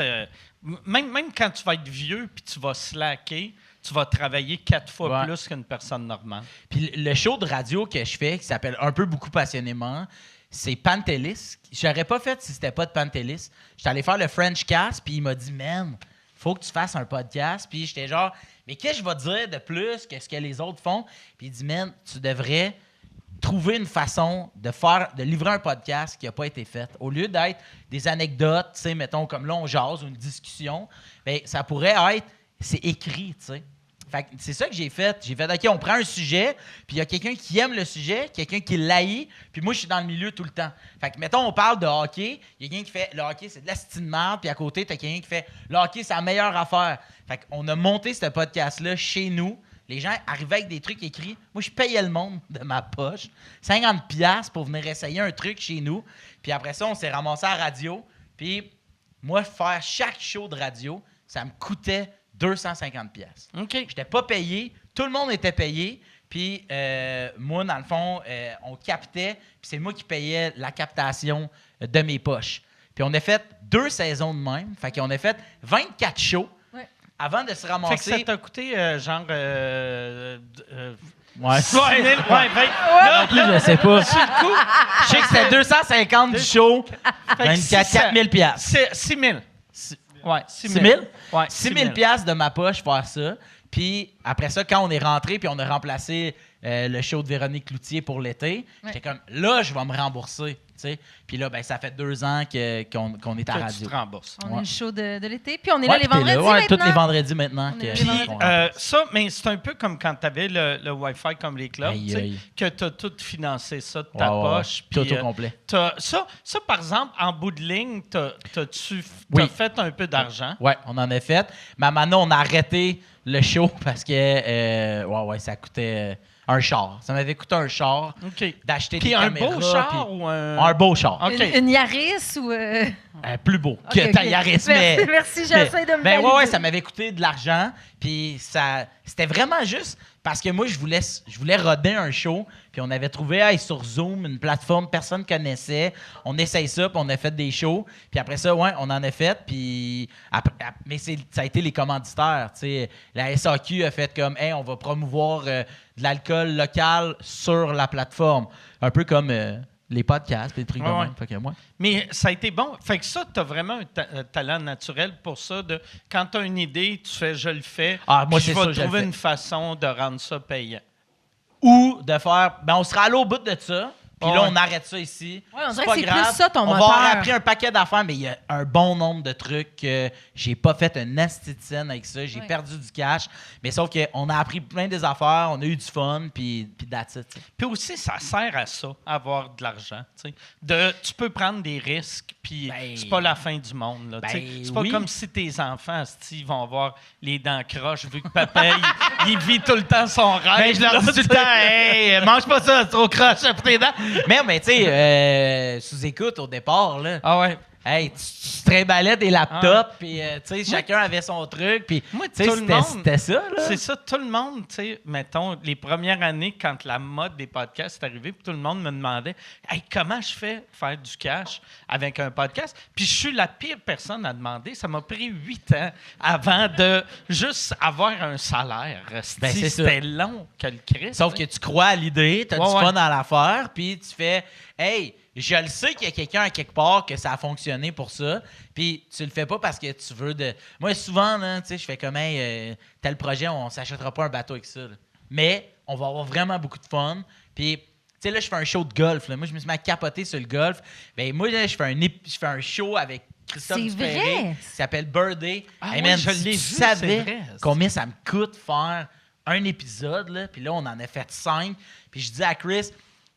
même quand tu vas être vieux puis tu vas slacker, tu vas travailler 4 fois Ouais. plus qu'une personne normale. Puis le show de radio que je fais, qui s'appelle Un peu beaucoup passionnément, c'est Pantelis. J'aurais pas fait si c'était pas de Pantelis. J'étais allé faire le French Cast, puis il m'a dit, man, faut que tu fasses un podcast. Puis j'étais genre, mais qu'est-ce que je vais dire de plus que ce que les autres font? Puis il dit, man, tu devrais trouver une façon de livrer un podcast qui n'a pas été fait. Au lieu d'être des anecdotes, tu sais, mettons, comme là, on jase ou une discussion, bien, ça pourrait être, c'est écrit, tu sais. Fait que c'est ça que j'ai fait. J'ai fait, OK, on prend un sujet, puis il y a quelqu'un qui aime le sujet, quelqu'un qui l'haït, puis moi, je suis dans le milieu tout le temps. Fait que, mettons, on parle de hockey, il y a quelqu'un qui fait, le hockey, c'est de la style de merde, puis à côté, t'as quelqu'un qui fait, le hockey, c'est la meilleure affaire. Fait qu'on a monté ce podcast-là chez nous. Les gens arrivaient avec des trucs écrits. Moi, je payais le monde de ma poche. 50$ pour venir essayer un truc chez nous. Puis après ça, on s'est ramassé à la radio. Puis moi, faire chaque show de radio, ça me coûtait 250$. OK. J'étais pas payé. Tout le monde était payé. Puis moi, dans le fond, on captait. Puis c'est moi qui payais la captation de mes poches. Puis on a fait 2 saisons de même. Fait qu'on a fait 24 shows. Avant de se Fait que ramasser... ça t'a coûté genre... Ouais. 6 000, ouais, 20. Non plus, je sais pas. Je sais que c'était 250 du show. 24, 4 000 piastres. C'est 6 000. Ouais, 6 6 000. 000? Ouais, 6 000 piastres de ma poche faire ça. Puis après ça, quand on est rentré puis on a remplacé le show de Véronique Cloutier pour l'été. J'étais comme, là, je vais me rembourser. T'sais. Puis là, ben, ça fait 2 ans qu'on est à Que radio. tu te rembourses. On a le show de l'été, puis on est là Ouais, les puis t'es vendredis là, maintenant. tous les vendredis maintenant. On est là les que- vendredis. qu'on Ça, mais c'est un peu comme quand tu avais le Wi-Fi comme les clubs, Aïe, tu sais, aïe. que tu as tout financé ça de ta Ouais, ouais, ouais. poche. Tout puis, au complet. Ça, par exemple, en bout de ligne, t'as Oui. fait un peu d'argent. Ouais, on en a fait. Mais maintenant, on a arrêté le show parce que ouais, ça coûtait un char. Ça m'avait coûté un char OK. d'acheter Puis des un caméras. beau char puis- ou un... Un beau char. OK. Une Yaris ou... Plus beau Ok, que ta ok. Yaris, mais... Merci, j'essaie de me Ben ouais, valider. ouais, ça m'avait coûté de l'argent. Puis c'était vraiment juste parce que moi, je voulais roder un show. Puis on avait trouvé sur Zoom une plateforme que personne connaissait. On essaye ça, puis on a fait des shows. Puis après ça, ouais, on en a fait. Puis mais ça a été les commanditaires. Tu sais, la SAQ a fait comme, hey, on va promouvoir de l'alcool local sur la plateforme. Un peu comme les podcasts, les trucs de Ouais, même. ouais. Fait que moi, Mais ça a été bon. Fait que ça, tu as vraiment un talent naturel pour ça. Quand tu as une idée, tu fais « je le fais Ah, moi, puis c'est je ça, vais je le trouver fais. une façon de rendre ça payant. ou de faire, ben on sera allé au bout de ça. Puis là, Ouais. on arrête ça ici. Ouais, on C'est dirait pas que c'est grave. plus ça, ton On moteur. va avoir appris un paquet d'affaires, mais il y a un bon nombre de trucs que j'ai pas fait un asti de scène avec ça. J'ai Ouais. perdu du cash. Mais sauf qu'on a appris plein des affaires, on a eu du fun, puis that's it. T'sais. Puis aussi, ça sert à ça, avoir de l'argent. Tu sais. Tu peux prendre des risques, puis Ben, c'est pas la fin du monde. Là, ben, tu sais. C'est pas oui. comme si tes enfants, asti, vont avoir les dents croches, vu que papa, il vit tout le temps son rêve. Ben, je leur là, dis tout tu le sais. temps, hey, mange pas ça, c'est trop croche pour tes dents. Mais tu sais, sous-écoute au départ, là. Ah ouais. Hey, tu trimballais des laptops, puis tu sais, chacun avait son truc, puis Moi, tu sais, tout le monde- c'était ça, là. C'est ça, tout le monde, tu sais, mettons, les premières années, quand la mode des podcasts est arrivée, puis tout le monde me demandait hey, comment je fais faire du cash avec un podcast? Puis je suis la pire personne à demander. Ça m'a pris 8 ans avant de juste avoir un salaire. Ben, c'est ça. C'était long que le Christ. Sauf que tu crois à l'idée, tu as Ouais, du ouais. fun à l'affaire, puis tu fais hey, je le sais qu'il y a quelqu'un à quelque part que ça a fonctionné pour ça, puis tu le fais pas parce que tu veux de. Moi, souvent, là, tu sais, je fais comme hey, tel projet, on s'achètera pas un bateau avec ça. Là. Mais on va avoir vraiment beaucoup de fun. Puis, tu sais, là, je fais un show de golf. Là. Moi, je me suis mis à capoter sur le golf. Ben, moi, là, je fais un show avec Christophe C'est Dupéré vrai? qui s'appelle Birthday. Ah Hey, oui, man, je si l'ai tu vu, savais c'est vrai. combien ça me coûte faire un épisode, là, puis là, on en a fait 5. Puis je dis à Chris,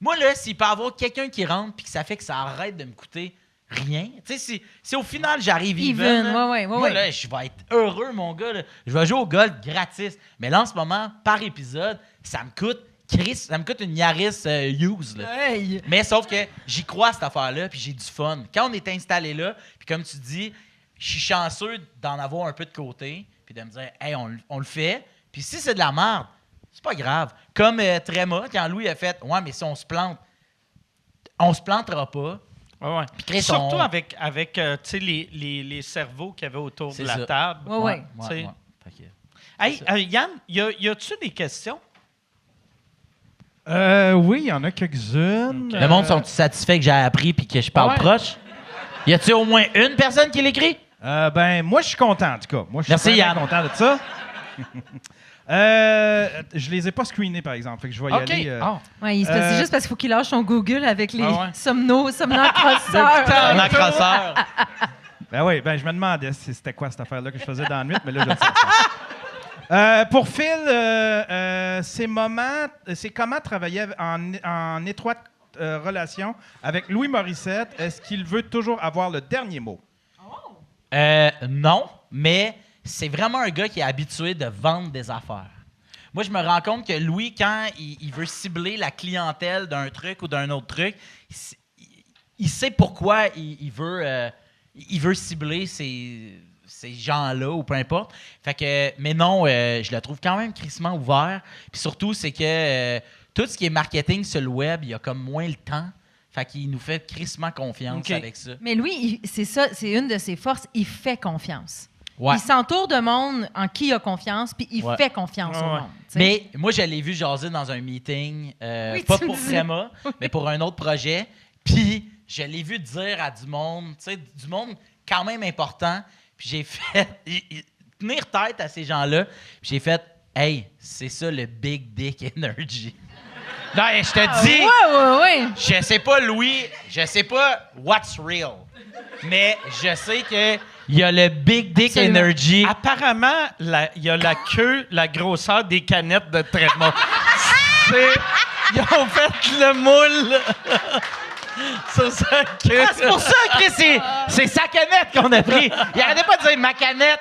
moi, là, s'il peut y avoir quelqu'un qui rentre puis que ça fait que ça arrête de me coûter rien, tu sais, si au final, j'arrive Even, even, là, ouais, moi, ouais. là, je vais être heureux, mon gars. Là. Je vais jouer au golf gratis. Mais là, en ce moment, par épisode, ça me coûte, Chris, ça me coûte une Yaris Hughes, là. Hey! Mais sauf que j'y crois à cette affaire-là, puis j'ai du fun. Quand on est installé là, puis comme tu dis, je suis chanceux d'en avoir un peu de côté, puis de me dire, hey, on le fait. Puis si c'est de la merde, c'est pas grave. Comme Tréma, quand Louis a fait, ouais, mais si on se plante, on se plantera pas. Ouais, ouais. Chris, Surtout on- avec tu sais, les cerveaux qu'il y avait autour C'est de la ça. table. Ouais, ouais. Tu sais. Fait que- Hey, Yann, y a-tu des questions? Oui, il y en a quelques-unes. Le monde sont satisfaits que j'ai appris puis que je parle Ouais. proche? Y a-tu au moins une personne qui l'écrit? Ben, moi, je suis content, en tout cas. Moi, je suis Merci, vraiment Yann. content de ça. Je les ai pas screenés, par exemple. Fait que je vais y OK. aller. Ah. Ouais, c'est juste parce qu'il faut qu'il lâche son Google avec les Ah ouais. somnocrosseurs. Un accrosseur. Ben oui, ben je me demandais si c'était quoi cette affaire-là que je faisais dans la nuit, mais là, je le sais. Pour Phil, c'est comment travailler en étroite relation avec Louis Morissette? Est-ce qu'il veut toujours avoir le dernier mot? Non, mais c'est vraiment un gars qui est habitué de vendre des affaires. Moi, je me rends compte que Louis, quand il veut cibler la clientèle d'un truc ou d'un autre truc, il sait pourquoi il veut cibler ces gens-là ou peu importe. Fait que, mais non, je le trouve quand même crissement ouvert. Puis surtout, c'est que tout ce qui est marketing sur le web, il y a comme moins le temps. Fait qu'il nous fait crissement confiance OK. avec ça. Mais lui, c'est ça, c'est une de ses forces. Il fait confiance. Ouais. Il s'entoure de monde en qui il a confiance, puis il Ouais. fait confiance au Ouais. monde. tu sais. Mais moi, je l'ai vu jaser dans un meeting, Oui, pas tu me pour dis. Tréma, mais pour un autre projet. Puis, je l'ai vu dire à du monde, tu sais, du monde quand même important. Puis, j'ai fait tenir tête à ces gens-là. Puis, j'ai fait, hey, c'est ça le Big Dick Energy. Non, je te dis, Ouais. je sais pas, Louis, je sais pas what's real. Mais je sais que il y a le Big Dick Absolument. Energy. Apparemment, il y a la queue, la grosseur des canettes de Tréma. Ils ont fait le moule sur sa queue. Ah, c'est pour ça que c'est sa canette qu'on a pris. Il arrêtait pas de dire ma canette.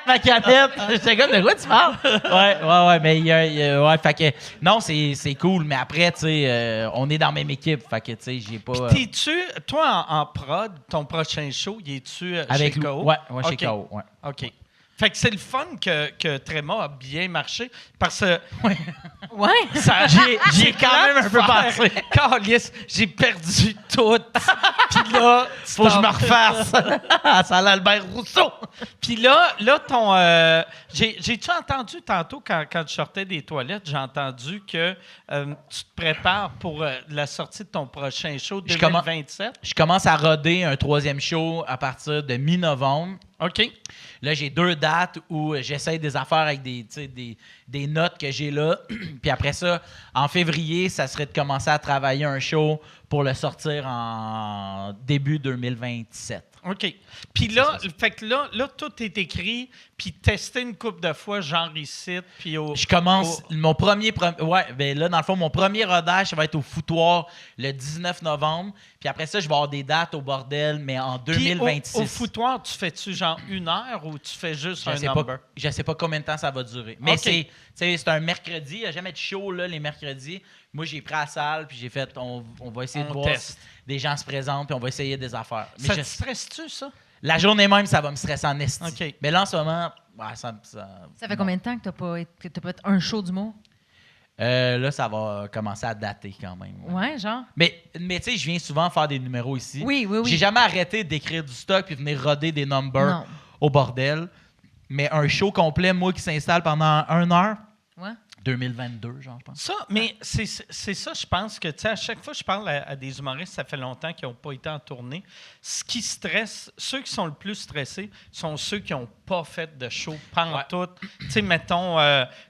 J'étais comme, de quoi tu parles? Ouais, mais ouais, fait que, non, c'est cool, mais après, tu sais, on est dans la même équipe, fait que, tu sais, j'ai pas. T'es-tu, toi, en prod, ton prochain show, y es-tu Avec chez KO? Ouais, chez OK. KO, ouais. OK. Fait que c'est le fun que Tréma a bien marché parce que Ouais. ça, J'y ai quand même un peu pensé. Calisse, j'ai perdu tout. Puis là, Faut que je me refasse. Ça a l'Albert Rousseau. Puis là ton... J'ai-tu entendu tantôt, quand je sortais des toilettes, j'ai entendu que tu te prépares pour la sortie de ton prochain show Je commence- 2027? Je commence à roder un 3e show à partir de mi-novembre. OK. Là, j'ai 2 dates où j'essaie des affaires avec des notes que j'ai là. Puis après ça, en février, ça serait de commencer à travailler un show pour le sortir en début 2027. OK. Puis là, fait que là, tout est écrit, puis testé une couple de fois, genre ici, puis au... Je commence mon premier... Ouais, ben là, dans le fond, mon premier rodage, ça va être au Foutoir le 19 novembre. Puis après ça, je vais avoir des dates au bordel, mais en Puis 2026. Au foutoir, tu fais-tu genre 1 heure ou tu fais juste Je un sais number? pas, je sais pas combien de temps ça va durer. Mais OK. c'est un mercredi. Il n'y a jamais de show là, les mercredis. Moi, j'ai pris la salle, puis j'ai fait, on va essayer de On voir teste. si des gens se présentent, puis on va essayer des affaires. Mais Ça te stresse-tu, ça? la journée même, ça va me stresser en esti. OK. Mais là, en ce moment, ouais, ça Ça fait combien de temps que t'as pas fait un show d'humour? là, ça va commencer à dater quand même. Ouais, genre. Mais tu sais, je viens souvent faire des numéros ici. Oui. J'ai jamais arrêté d'écrire du stock puis venir roder des numbers Non. au bordel. Mais un show complet, moi, qui s'installe pendant 1 heure, Ouais. 2022, genre, je pense. Ça, mais c'est ça, je pense que, tu sais, à chaque fois que je parle à des humoristes, ça fait longtemps qu'ils n'ont pas été en tournée. Ce qui stresse, ceux qui sont le plus stressés sont ceux qui n'ont pas fait de show pantoute. Tu sais, mettons,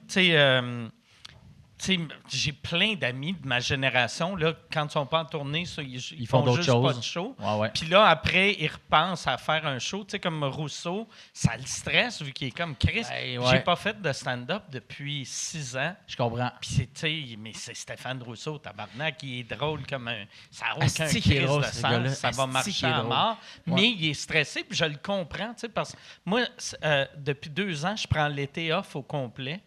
tu sais, j'ai plein d'amis de ma génération, là, quand ils sont pas en tournée, ça, ils font d'autres juste choses. pas de show. Ouais. Puis là, après, ils repensent à faire un show. Tu sais, comme Rousseau, ça le stresse vu qu'il est comme Chris. Ouais. J'ai pas fait de stand-up depuis 6 ans. Je comprends. Puis c'est, tu sais, mais c'est Stéphane Rousseau, tabarnak, il est drôle comme un... Ça n'a aucun Asti qu'il est crise drôle, de ce gars-là. sens, ça va Asti marcher qu'il est à drôle. mort. Ouais. Mais il est stressé, puis je le comprends, tu sais, parce que moi, depuis 2 ans, je prends l'été off au complet.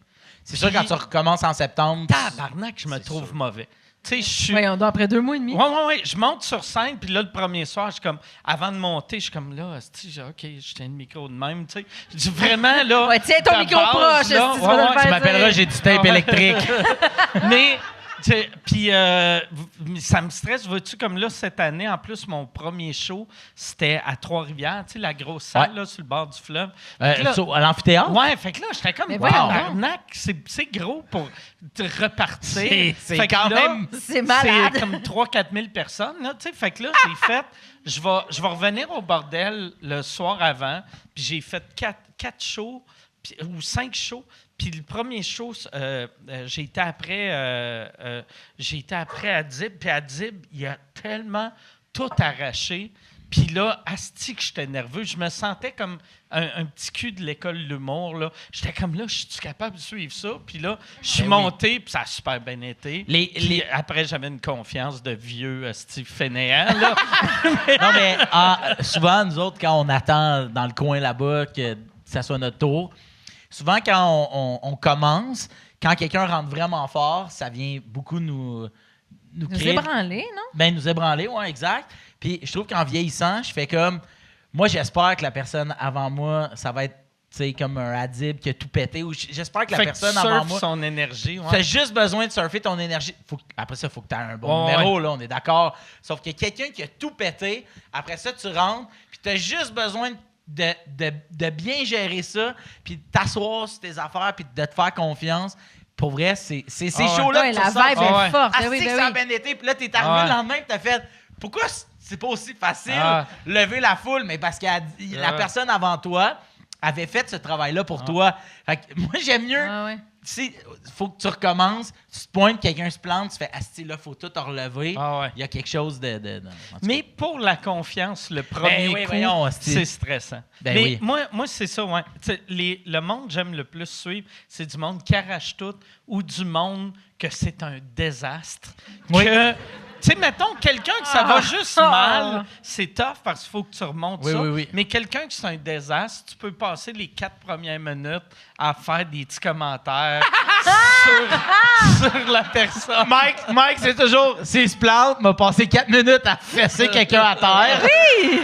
C'est sûr, quand tu recommences en septembre. Tabarnak, je me C'est trouve sûr. mauvais. Tu sais, je suis... Voyons donc, après 2 mois et demi. Oui. Je monte sur scène, puis là, le premier soir, je suis comme, avant de monter, je suis comme là, OK, je tiens le micro de même, tu sais. Je dis vraiment, là. Ouais, tiens ton ta micro base, proche, là, esti, tu vas ouais, te le ouais, faire Tu m'appelleras, j'ai du tape Ouais. électrique. Mais, tu sais, puis ça me stresse, vois-tu, comme là, cette année, en plus, mon premier show, c'était à Trois-Rivières, tu sais, la grosse salle, Ouais. là, sur le bord du fleuve. Fait que là- À l'amphithéâtre? Ouais, fait que là, j'étais comme, Mais wow, voyons donc. tabarnak, c'est gros pour te repartir. C'est Fait que quand là, même- C'est malade. c'est comme 3-4 000 personnes, là, tu sais. Fait que là, j'ai fait... Je vais revenir au bordel le soir avant, puis j'ai fait 4 shows, ou 5 shows. Puis le premier show, j'ai été après Adib. Puis Adib, il a tellement tout arraché. Puis là, asti que j'étais nerveux. Je me sentais comme un petit cul de l'école de l'humour, là. J'étais comme là, je suis capable de suivre ça? Puis là, je suis Ben oui. monté, puis ça a super bien été. Les- Puis après, j'avais une confiance de vieux asti fainéant, là. Non, mais souvent, nous autres, quand on attend dans le coin là-bas que ça soit notre tour, souvent, quand on commence, quand quelqu'un rentre vraiment fort, ça vient beaucoup nous Nous créer... ébranler, non? Ben, nous ébranler, oui, exact. Puis je trouve qu'en vieillissant, je fais comme... Moi, j'espère que la personne avant moi, ça va être, tu sais, comme un Adib qui a tout pété. Ou j'espère que la Fait personne que tu avant surfes moi... son énergie, ouais. Tu as juste besoin de surfer ton énergie. Après ça, il faut que tu aies un bon Ouais, numéro, là, on est d'accord. Sauf que quelqu'un qui a tout pété, après ça, tu rentres, puis tu as juste besoin de bien gérer ça, puis de t'asseoir sur tes affaires, puis de te faire confiance. Pour vrai, c'est ces Ah ouais. shows-là Ouais, que la tu ressens, vibe tu Ah ouais. est forte. ah, Ben oui, c'est que ben ça a oui. bien été. Puis là, t'es arrivé Ouais. le lendemain, puis t'as fait pourquoi c'est pas aussi facile Ah. lever la foule? Mais parce que la personne avant toi avait fait ce travail-là pour toi. Fait que moi, j'aime mieux... Ah ouais. Tu sais, faut que tu recommences, tu te pointes, quelqu'un se plante, tu fais « Asti, là, faut tout relever. Ah ouais. Il y a quelque chose de... en tout Mais pour la confiance, le premier oui, coup, voyons, hostie. c'est stressant. Ben mais oui. moi c'est ça, ouais. Tu sais, le monde que j'aime le plus suivre, c'est du monde qui arrache tout ou du monde que c'est un désastre. Oui. Que, tu sais, mettons, quelqu'un que ça va juste mal, c'est tough parce qu'il faut que tu remontes Oui, ça. oui, oui. Mais quelqu'un qui c'est un désastre, tu peux passer les 4 premières minutes à faire des petits commentaires sur la personne. Mike, c'est toujours... S'il se plante, m'a passé 4 minutes à fesser quelqu'un à terre. Oui!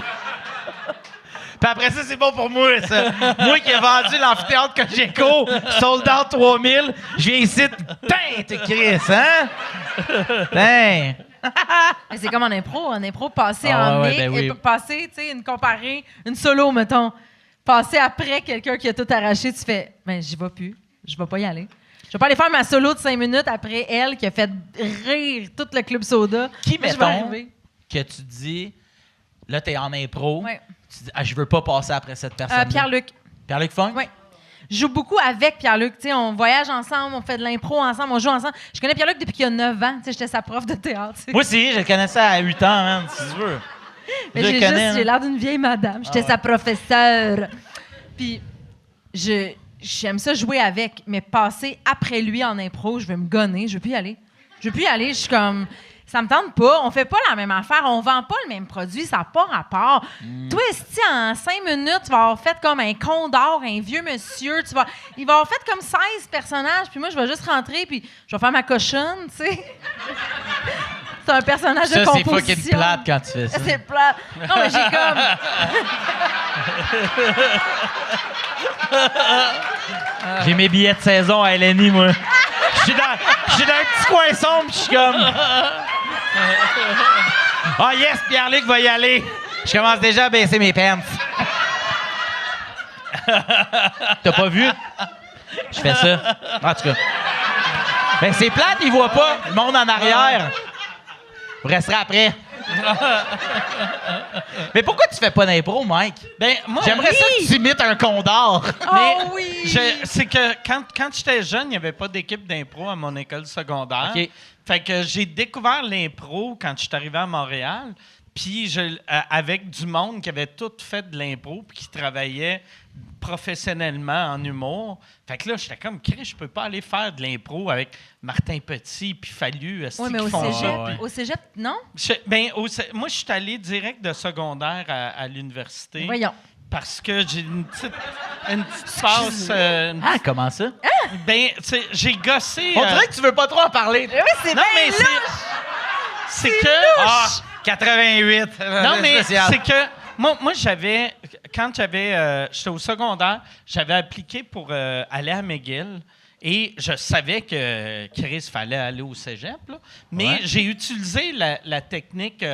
Puis après ça, c'est bon pour moi, ça. Moi qui ai vendu l'amphithéâtre Cogeco, sold out 3000, je viens ici, t'es Chris, hein? Tain! Mais c'est comme en impro, passer Ah en ouais, mic, ben oui. et passer, tu sais, une solo, mettons. Passer après quelqu'un qui a tout arraché, tu fais, ben, j'y vais plus, je vais pas y aller. Je vais pas aller faire ma solo de 5 minutes après elle qui a fait rire tout le club soda. Qui, Mais je vais mettons, arriver. que tu dis, là, t'es en impro, Ouais. tu dis, je veux pas passer après cette personne. Pierre-Luc. Pierre-Luc Funk? Oui. Je joue beaucoup avec Pierre-Luc. Tu sais, on voyage ensemble, on fait de l'impro ensemble, on joue ensemble. Je connais Pierre-Luc depuis qu'il a 9 ans. Tu sais, j'étais sa prof de théâtre. tu sais. Moi aussi, je le connaissais à 8 ans, man, si tu veux. Mais Je le j'ai connais, juste, j'ai là. l'air d'une vieille madame. J'étais sa professeure. Puis, j'aime ça jouer avec, mais passer après lui en impro, je vais me gonner. Je veux plus y aller. Je suis comme, ça me tente pas. On fait pas la même affaire. On vend pas le même produit. Ça n'a pas rapport. Toi, si en 5 minutes, tu vas avoir fait comme un condor, un vieux monsieur, il va avoir fait comme 16 personnages, puis moi, je vais juste rentrer, puis je vais faire ma cochonne, tu sais. C'est un personnage Ça, de c'est composition. fucking plate quand tu fais ça. C'est plate. Non, mais j'ai comme... J'ai mes billets de saison à LNI, moi. Je suis dans un petit coin sombre, puis je suis comme... Ah yes, Pierre-Luc va y aller. Je commence déjà à baisser mes pants. T'as pas vu? Je fais ça. En tout cas. Ben c'est plate, il voit pas. Le monde en arrière. Vous resterez après. Mais pourquoi tu fais pas d'impro, Mike? Ben, moi, J'aimerais ça que tu imites un condor. Oh oui! C'est que quand j'étais jeune, il n'y avait pas d'équipe d'impro à mon école secondaire. OK. Fait que j'ai découvert l'impro quand je suis arrivé à Montréal. Puis avec du monde qui avait tout fait de l'impro puis qui travaillait professionnellement en humour. Fait que là, j'étais comme, Chris, je peux pas aller faire de l'impro avec Martin Petit puis Fallu. Oui, mais au cégep, non? Moi, je suis allé direct de secondaire à l'université. Voyons. Parce que j'ai une petite passe. Ah, comment ça? Ben, j'ai gossé. On dirait que tu veux pas trop en parler. Oui, c'est Non, bien mais louche. c'est que. Ah, 88. Non, mais Spécial. c'est que. Moi quand j'étais au secondaire, j'avais appliqué pour aller à McGill. Et je savais que Chris fallait aller au cégep, là. Mais Ouais. j'ai utilisé la technique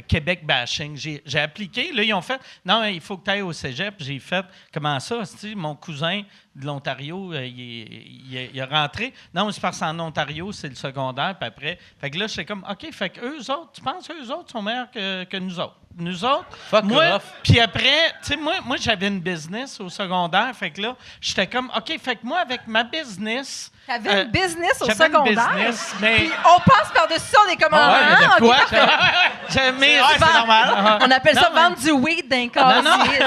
Québec bashing. J'ai appliqué. Là, ils ont fait « Non, il faut que tu ailles au cégep. » J'ai fait « Comment ça? Mon cousin de l'Ontario, il est rentré. » Non, c'est parce qu'en Ontario, c'est le secondaire. Puis après, fait que là, j'étais comme « OK, fait qu'eux autres, tu penses qu'eux autres sont meilleurs que nous autres? » Nous autres, Fuck moi, off. puis après, tu sais, moi j'avais une business au secondaire. Fait que là, j'étais comme OK, fait que moi, avec ma business... T'avais une business au j'avais une secondaire. business, mais... Puis on passe par-dessus ça, on est comme Ah ouais, mais de ok, quoi? parfait. Mais c'est normal. On appelle ça Non, mais- vendre du weed d'un Non, non. casier.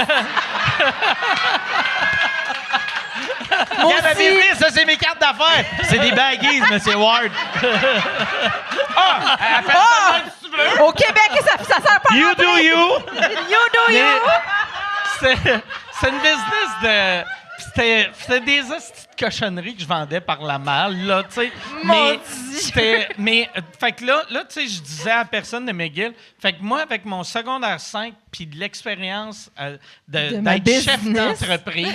Moi Regarde ma aussi. business, ça, c'est mes cartes d'affaires. C'est des baggies, monsieur Ward. Ah! Appelle ça même si tu veux. Au Québec, ça sert pas à You rentrer. do you. You do you. C'est une business de... C'était des hosties de cochonneries que je vendais par la malle, là, tu sais. Mon Mais Dieu. fait que là, tu sais, je disais à personne de McGill, fait que moi, avec mon secondaire 5 puis de l'expérience De ma d'être chef business. d'entreprise,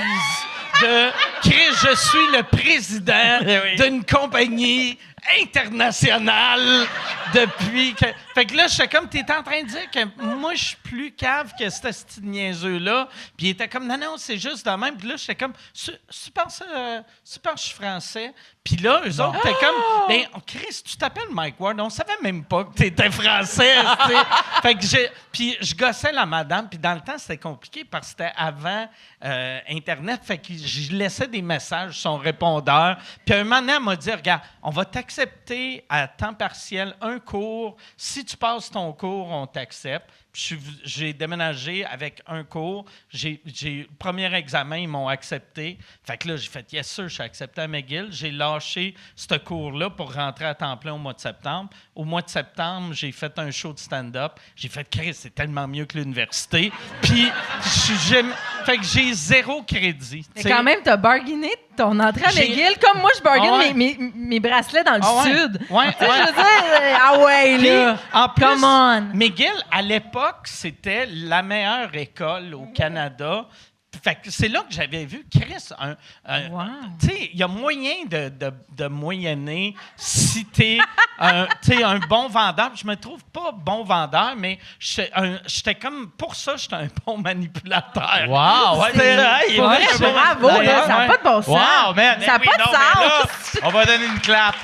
Chris, je suis le président d'une compagnie international depuis que... Fait que là, j'étais comme, t'es en train de dire que moi, je suis plus cave que ce petit niaiseux-là. Puis il était comme, non, c'est juste de même. Puis là, j'étais comme, super, je suis français. Puis là, eux autres, t'es comme, ben, Chris, tu t'appelles Mike Ward. On savait même pas que t'étais français. Fait que puis je gossais la madame. Puis dans le temps, c'était compliqué parce que c'était avant Internet. Fait que je laissais des messages sur son répondeur. Puis un moment donné, elle m'a dit, regarde, on va t'accepter à temps partiel un cours. Si tu passes ton cours, on t'accepte. Puis j'ai déménagé avec un cours. Le premier examen, ils m'ont accepté. Fait que là, j'ai fait « Yes, sir, je suis accepté à McGill ». J'ai lâché ce cours-là pour rentrer à temps plein au mois de septembre. Au mois de septembre, j'ai fait un show de stand-up. J'ai fait « Chris, c'est tellement mieux que l'université ». Puis, fait que j'ai 0 crédit. Mais quand même, t'as bargainé ton entrée à McGill, comme moi, je bargaine mes bracelets dans le sud. Ouais. Je veux dire, là. En plus, Come on. McGill, à l'époque, c'était la meilleure école au Canada. Fait que c'est là que j'avais vu Chris. Tu sais, il y a moyen de moyenner si t'es un bon vendeur. Je me trouve pas bon vendeur, mais j'étais comme... Pour ça, j'étais un bon manipulateur. Wow! Ouais, Bravo, là, ça n'a pas de bon sens. Wow, man! Ça n'a pas de sens. On va donner une clap.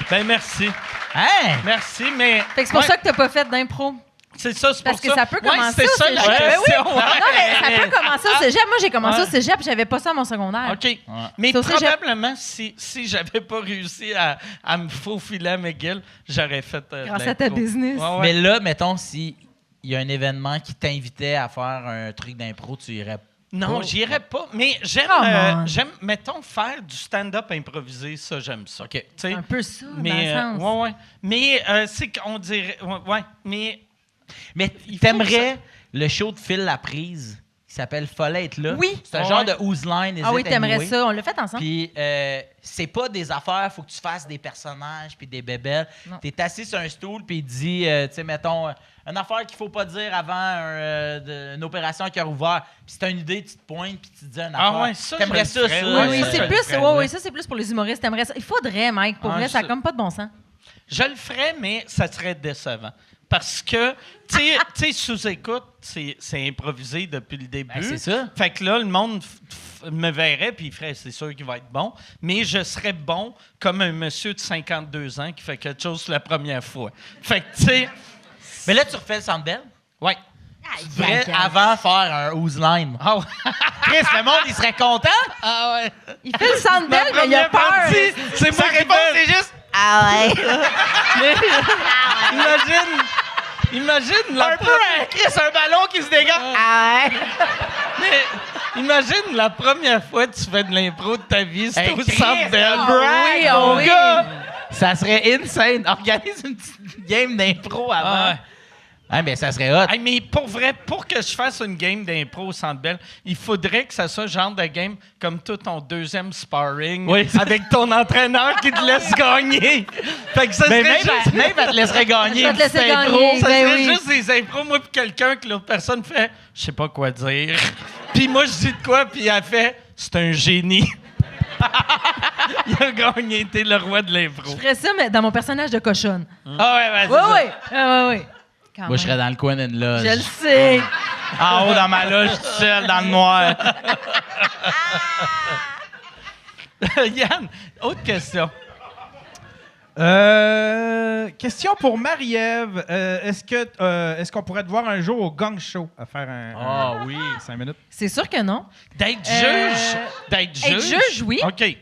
Ben merci. Hein? Merci, mais... Fait que c'est pour ça que t'as pas fait d'impro. C'est ça, c'est pour Parce ça. que ça peut commencer c'est au ça cégep. la Ben oui. question. Non, mais ça peut commencer au cégep. Moi, j'ai commencé au cégep, j'avais pas ça à mon secondaire. OK. Mais C'est au cégep. probablement, si j'avais pas réussi à me faufiler à McGill, j'aurais fait Grâce de à ta l'impro. business. Ouais. Mais là, mettons, si il y a un événement qui t'invitait à faire un truc d'impro, tu irais pas? Non, j'irais pas. Mais Come on. j'aime, mettons, faire du stand-up improvisé. Ça, j'aime ça. OK. C'est Un peu ça, dans mais, le sens. ouais. Mais c'est qu'on dirait... Ouais, mais... Mais t'aimerais le show de Phil Laprise qui s'appelle Fallait être là? Oui. C'est un genre de Whose Line Is Ah oui, It t'aimerais Anyway? ça. On l'a fait ensemble. Puis c'est pas des affaires, faut que tu fasses des personnages puis des bébelles. Non. T'es assis sur un stool puis il dit, tu sais, mettons, une affaire qu'il faut pas dire avant une opération à cœur ouvert. Puis si t'as une idée, tu te pointes puis tu te dis une affaire. Ah ouais, ça, T'aimerais je ça, le ça? ferais. Oui, Ouais, oui, ça, c'est je le plus. ferais, Oui, là. ça, c'est plus pour les humoristes. T'aimerais ça. Il faudrait, Mike. Pour Ah, vrai, ça n'a ça- comme pas de bon sens. Je le ferais, mais ça serait décevant. Parce que, tu sais, sous-écoute, c'est improvisé depuis le début. Ben, c'est ça. Fait que là, le monde me verrait, puis il ferait, c'est sûr qu'il va être bon. Mais je serais bon comme un monsieur de 52 ans qui fait quelque chose la première fois. Fait que, tu sais, Mais là, tu refais le Centre Bell? ouais. Tu devrais avant faire un Whose Line. Ah ouais. Chris, le monde, il serait content? Ah ouais. Il fait le centre Ma belle, mais il a première peur. partie, c'est Sa moi qui réponse, fais. c'est juste... Imagine la Un peu un Chris, un ballon qui se dégage. Mais imagine la première fois que tu fais de l'impro de ta vie, c'est Hey, au Chris, Centre Bell. oui, ah mon oui. gars. Ça serait insane. Organise une petite game d'impro avant. Ah ouais. Ah, mais ça serait hot. Hey, mais pour vrai, pour que je fasse une game d'impro au Centre Bell, il faudrait que ça soit le genre de game comme tout ton deuxième sparring Oui. avec ton entraîneur qui te laisse gagner. Fait que ça Mais serait même, juste... même, elle te laisserait gagner. Je vais te laisser une petite gagner. impro. Ça Ben serait oui. juste des impros, moi, puis quelqu'un que l'autre personne fait « Je sais pas quoi dire. » Puis moi, je dis de quoi, puis elle fait « C'est un génie. » Il a gagné, t'es le roi de l'impro. Je ferais ça, mais dans mon personnage de cochonne. Ah ouais, vas-y. Oui, oui. Oui. Moi, je serais dans le coin d'une loge. Je le sais. En haut dans ma loge, tout seul, dans le noir. Yann, autre question. Question pour Marie-Ève. Est-ce qu'on pourrait te voir un jour au Gang Show à faire un oui. 5 minutes? C'est sûr que non. D'être juge. D'être juge. Être juge, oui. OK.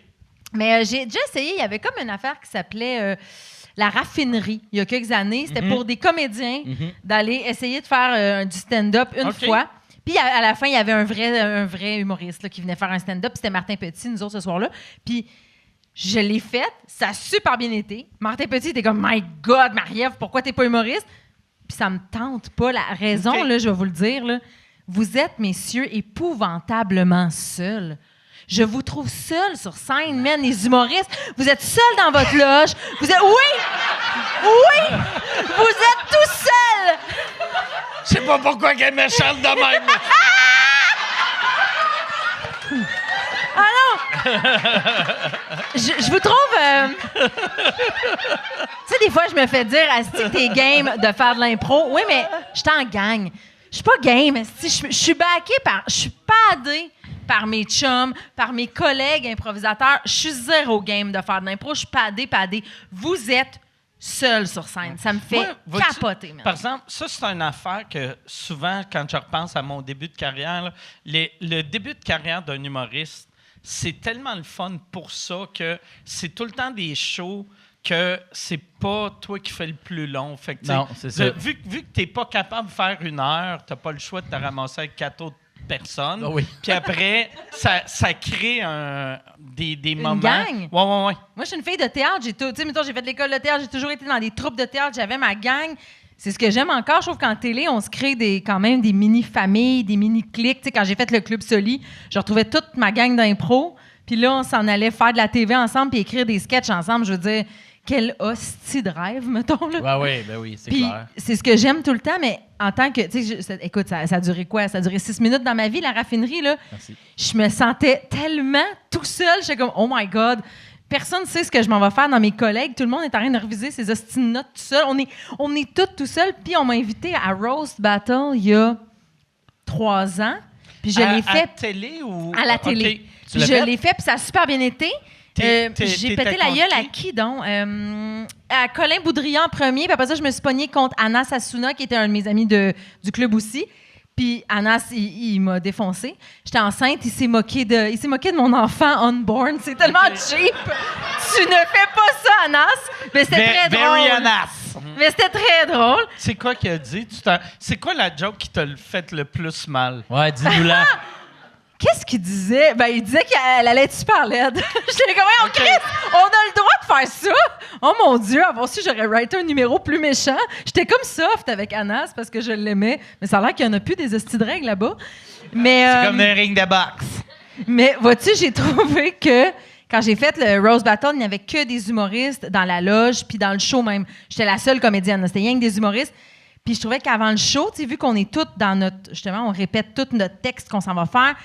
Mais j'ai déjà essayé. Il y avait comme une affaire qui s'appelait La Raffinerie, il y a quelques années. C'était pour des comédiens d'aller essayer de faire du stand-up une OK. fois. Puis à la fin, il y avait un vrai humoriste là, qui venait faire un stand-up. Puis c'était Martin Petit, nous autres, ce soir-là. Puis je l'ai faite. Ça a super bien été. Martin Petit était comme « My God, Marie-Ève, pourquoi t'es pas humoriste? » Puis ça me tente pas. La raison, OK. là, je vais vous le dire, là, vous êtes, messieurs, épouvantablement seuls. Je vous trouve seuls sur scène, man, les humoristes. Vous êtes seuls dans votre loge. Vous êtes... Oui! Vous êtes tous seuls! Je sais pas pourquoi qu'elle me chante de même. Ah non! Je vous trouve... Tu sais, des fois, je me fais dire, asti, t'es game de faire de l'impro. Oui, mais je suis en gang. Je suis pas game. Je suis backée par... Je suis padée par mes chums, par mes collègues improvisateurs. Je suis zéro game de faire de l'impro. Je suis padée. Vous êtes seul sur scène. Ça me fait Moi, capoter, man. Par exemple, ça, c'est une affaire que souvent, quand je repense à mon début de carrière, là, le début de carrière d'un humoriste, c'est tellement le fun pour ça que c'est tout le temps des shows que c'est pas toi qui fais le plus long. Fait que, Non, c'est ça. Vu que t'es pas capable de faire 1 heure, t'as pas le choix de te ramasser avec 4 autres personnes. Ah oui. Puis après, ça crée des moments... gang? Ouais. Moi, je suis une fille de théâtre. Tu sais, mettons, j'ai fait de l'école de théâtre. J'ai toujours été dans des troupes de théâtre. J'avais ma gang. C'est ce que j'aime encore. Je trouve qu'en télé, on se crée quand même des mini-familles, des mini-clics. Tu sais, quand j'ai fait le Club Soli, je retrouvais toute ma gang d'impro. Puis là, on s'en allait faire de la TV ensemble puis écrire des sketchs ensemble. Je veux dire, quel hostie de rêve, mettons. Là. Ouais, ben oui, c'est Puis clair. c'est ce que j'aime tout le temps, mais en tant que... Tu sais, écoute, ça a duré quoi? Ça a duré 6 minutes dans ma vie, la raffinerie, là. Merci. Je me sentais tellement tout seul. J'étais comme, oh my God, personne ne sait ce que je m'en vais faire dans mes collègues. Tout le monde est en train de reviser ses hosties de notes tout seul. On est tous tout seuls. Puis on m'a invité à Roast Battle il y a 3 ans. Puis je l'ai fait... À télé ou... À la OK. télé. Tu Puis l'as je fait? l'ai fait, puis ça a super bien été. J'ai t'étais pété la contre gueule à qui? qui, donc? À Colin Boudrian en premier, puis après ça, je me suis pognée contre Anas Assouna, qui était un de mes amis du club aussi. Puis Anas, il m'a défoncé. J'étais enceinte, il s'est moqué de mon enfant unborn. C'est tellement cheap. Tu ne fais pas ça, Anas. Mais c'était très drôle. Very Anas. Mais c'était très drôle. C'est quoi qu'il a dit? C'est quoi la joke qui t'a fait le plus mal? Ouais, dis-nous là. Qu'est-ce qu'il disait? Ben, il disait qu'elle allait être super laide. J'étais comme, oh, Chris, on a le droit de faire ça. Oh mon Dieu, avant si j'aurais writé un numéro plus méchant. J'étais comme soft avec Anas parce que je l'aimais. Mais ça a l'air qu'il n'y en a plus des hosties de règles là-bas. Mais, C'est comme un ring de boxe. mais vois-tu, j'ai trouvé que quand j'ai fait le Rose Battle, il n'y avait que des humoristes dans la loge puis dans le show même. J'étais la seule comédienne. C'était rien que des humoristes. Puis je trouvais qu'avant le show, tu sais, vu qu'on est toutes dans notre... Justement, on répète tout notre texte qu'on s'en va faire.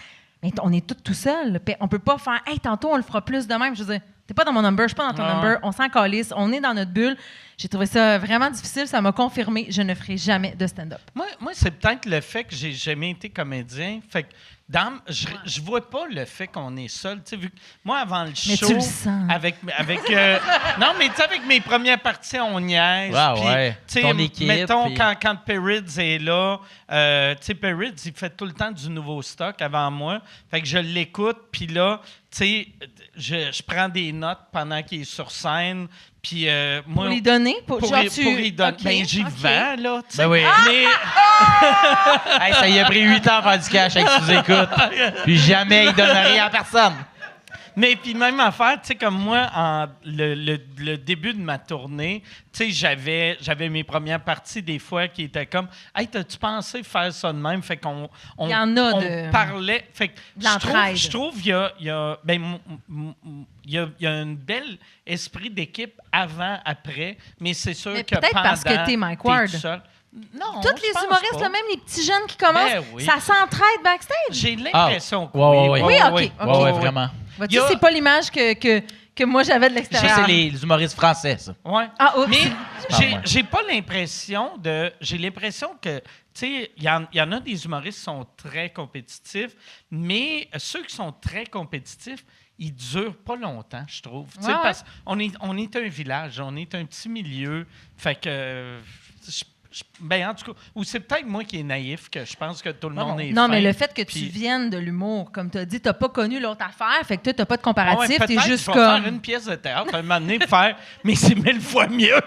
Mais on est tous tout seuls. On peut pas faire « Hey, tantôt, on le fera plus de même. » Je veux dire, t'es pas dans mon number, je suis pas dans ton number. On s'en calisse. On est dans notre bulle. J'ai trouvé ça vraiment difficile. Ça m'a confirmé. Je ne ferai jamais de stand-up. Moi c'est peut-être le fait que j'ai jamais été comédien. Fait que je vois pas le fait qu'on est seul. Tu sais, vu que moi, avant le Mais show... tu le sens. Non, mais tu sais, avec mes premières parties, on niaise. Ouais, puis, ouais. tu sais, Ton équipe, mettons, puis- quand Perrids est là, tu sais, Perrids, il fait tout le temps du nouveau stock avant moi. Fait que je l'écoute, puis là, tu sais, je prends des notes pendant qu'il est sur scène. Puis moi... Pour lui donner? Pour y donner. OK, Ben, j'y OK. vends, là. tu sais. Ben oui. Mais... Hey, ça y a pris 8 ans à faire du cash avec sous-écoute. Puis jamais il donne rien à personne. Mais puis même affaire, tu sais, comme moi, le début de ma tournée, tu sais, j'avais mes premières parties des fois qui étaient comme « Hey, t'as-tu pensé faire ça de même? » Fait qu'on Il y en a on de- parlait. Fait que de l'entraide. je trouve il y a un bel esprit d'équipe avant, après, mais c'est sûr Mais que peut-être parce que pendant, t'es Mike Ward. tout seul. Non, Tous je les pense humoristes, pas. là, même les petits jeunes qui commencent, Ben oui. ça s'entraide backstage. J'ai l'impression que Ouais. Oui, OK. Ouais, ouais, vraiment. Vois-tu, Il y a- c'est pas l'image que moi j'avais de Ça, l'extérieur. c'est les humoristes français, ça. Ouais. Ah, oups. Mais pas moi. j'ai pas l'impression de. J'ai l'impression que, tu sais, il y en a des humoristes qui sont très compétitifs, mais ceux qui sont très compétitifs, ils durent pas longtemps, je trouve. Tu sais, Ouais, parce qu'on est un village, on est un petit milieu. Fait que. Ben, en tout cas, ou c'est peut-être moi qui est naïf, que je pense que tout le monde est Non, fin, mais le fait que puis- tu viennes de l'humour, comme tu as dit, tu n'as pas connu l'autre affaire, fait que toi, tu n'as pas de Ah ouais, comparatif, tu es peut-être juste je vais faire comme. une pièce de théâtre un moment donné pour faire mais c'est 1000 fois mieux.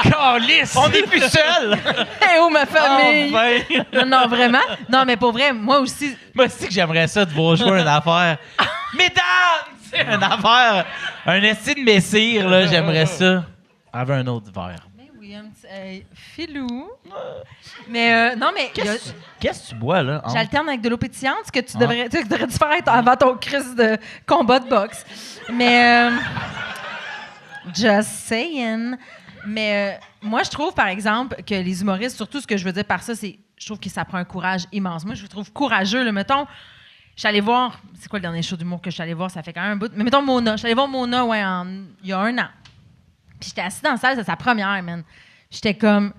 Calisse! On n'est plus seuls! Hé, oh, ma famille! Enfin! Non, vraiment. Non, mais pour vrai, moi aussi. Moi, c'est que j'aimerais ça de vous jouer une affaire. Mesdames! C'est une affaire. Un esti de messire, là, j'aimerais ça. Avec un autre verre. Mais oui, un petit. Filou. Mais non, mais. il y a- Qu'est-ce que tu bois, là? hein? J'alterne avec de l'eau pétillante, ce que tu devrais dû faire avant ton crise de combat de boxe. Mais. Just saying. Mais moi, je trouve, par exemple, que les humoristes, surtout ce que je veux dire par ça, c'est. Je trouve que ça prend un courage immense. Moi, je vous trouve courageux, là, mettons. Je suis allée voir... C'est quoi le dernier show d'humour que je suis allée voir? Ça fait quand même un bout. Mais mettons Mona. Je suis allée voir Mona, il y a 1 an. Puis j'étais assise dans la salle, c'est sa première, man. J'étais comme...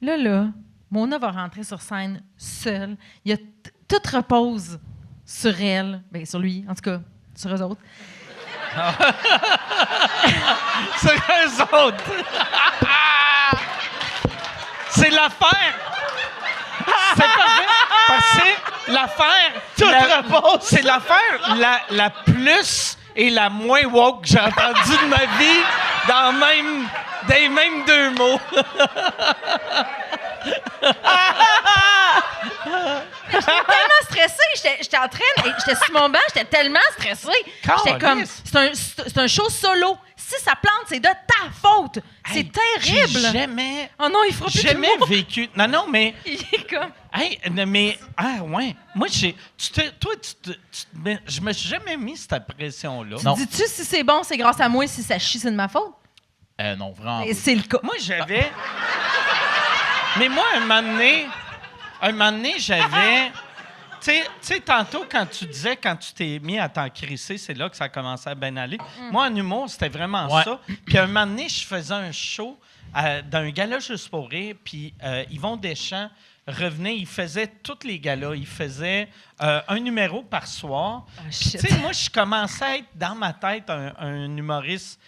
Là, Mona va rentrer sur scène seule. Il y a tout repose sur elle. Bien, sur lui, en tout cas, sur eux autres. C'est eux autres. C'est l'affaire. C'est parfait. Parce que c'est l'affaire. C'est l'affaire la plus et la moins woke que j'ai entendue de ma vie dans les mêmes 2 mots. Tellement stressée. J'étais en train... J'étais sur mon banc, j'étais tellement stressée. J'étais comme... C'est un show solo. Si ça plante, c'est de ta faute. C'est terrible. J'ai jamais... Oh non, il fera plus jamais d'humour. vécu... Non, mais... Il est comme... Hey, mais... Ah, ouais. Moi, je me suis jamais mis cette pression-là. Non. Dis-tu si c'est bon, c'est grâce à moi, si ça chie, c'est de ma faute? Non, vraiment. Et c'est le cas. Moi, j'avais... Mais moi, un moment donné, j'avais... Tu sais, tantôt, quand tu disais, quand tu t'es mis à t'en crisser, c'est là que ça a commencé à bien aller. Moi, en humour, c'était vraiment ça. Puis un moment donné, je faisais un show d'un gala juste pour rire, puis Yvon Deschamps revenait, il faisait tous les galas. Il faisait un numéro par soir. Tu sais, moi, je commençais à être, dans ma tête, un humoriste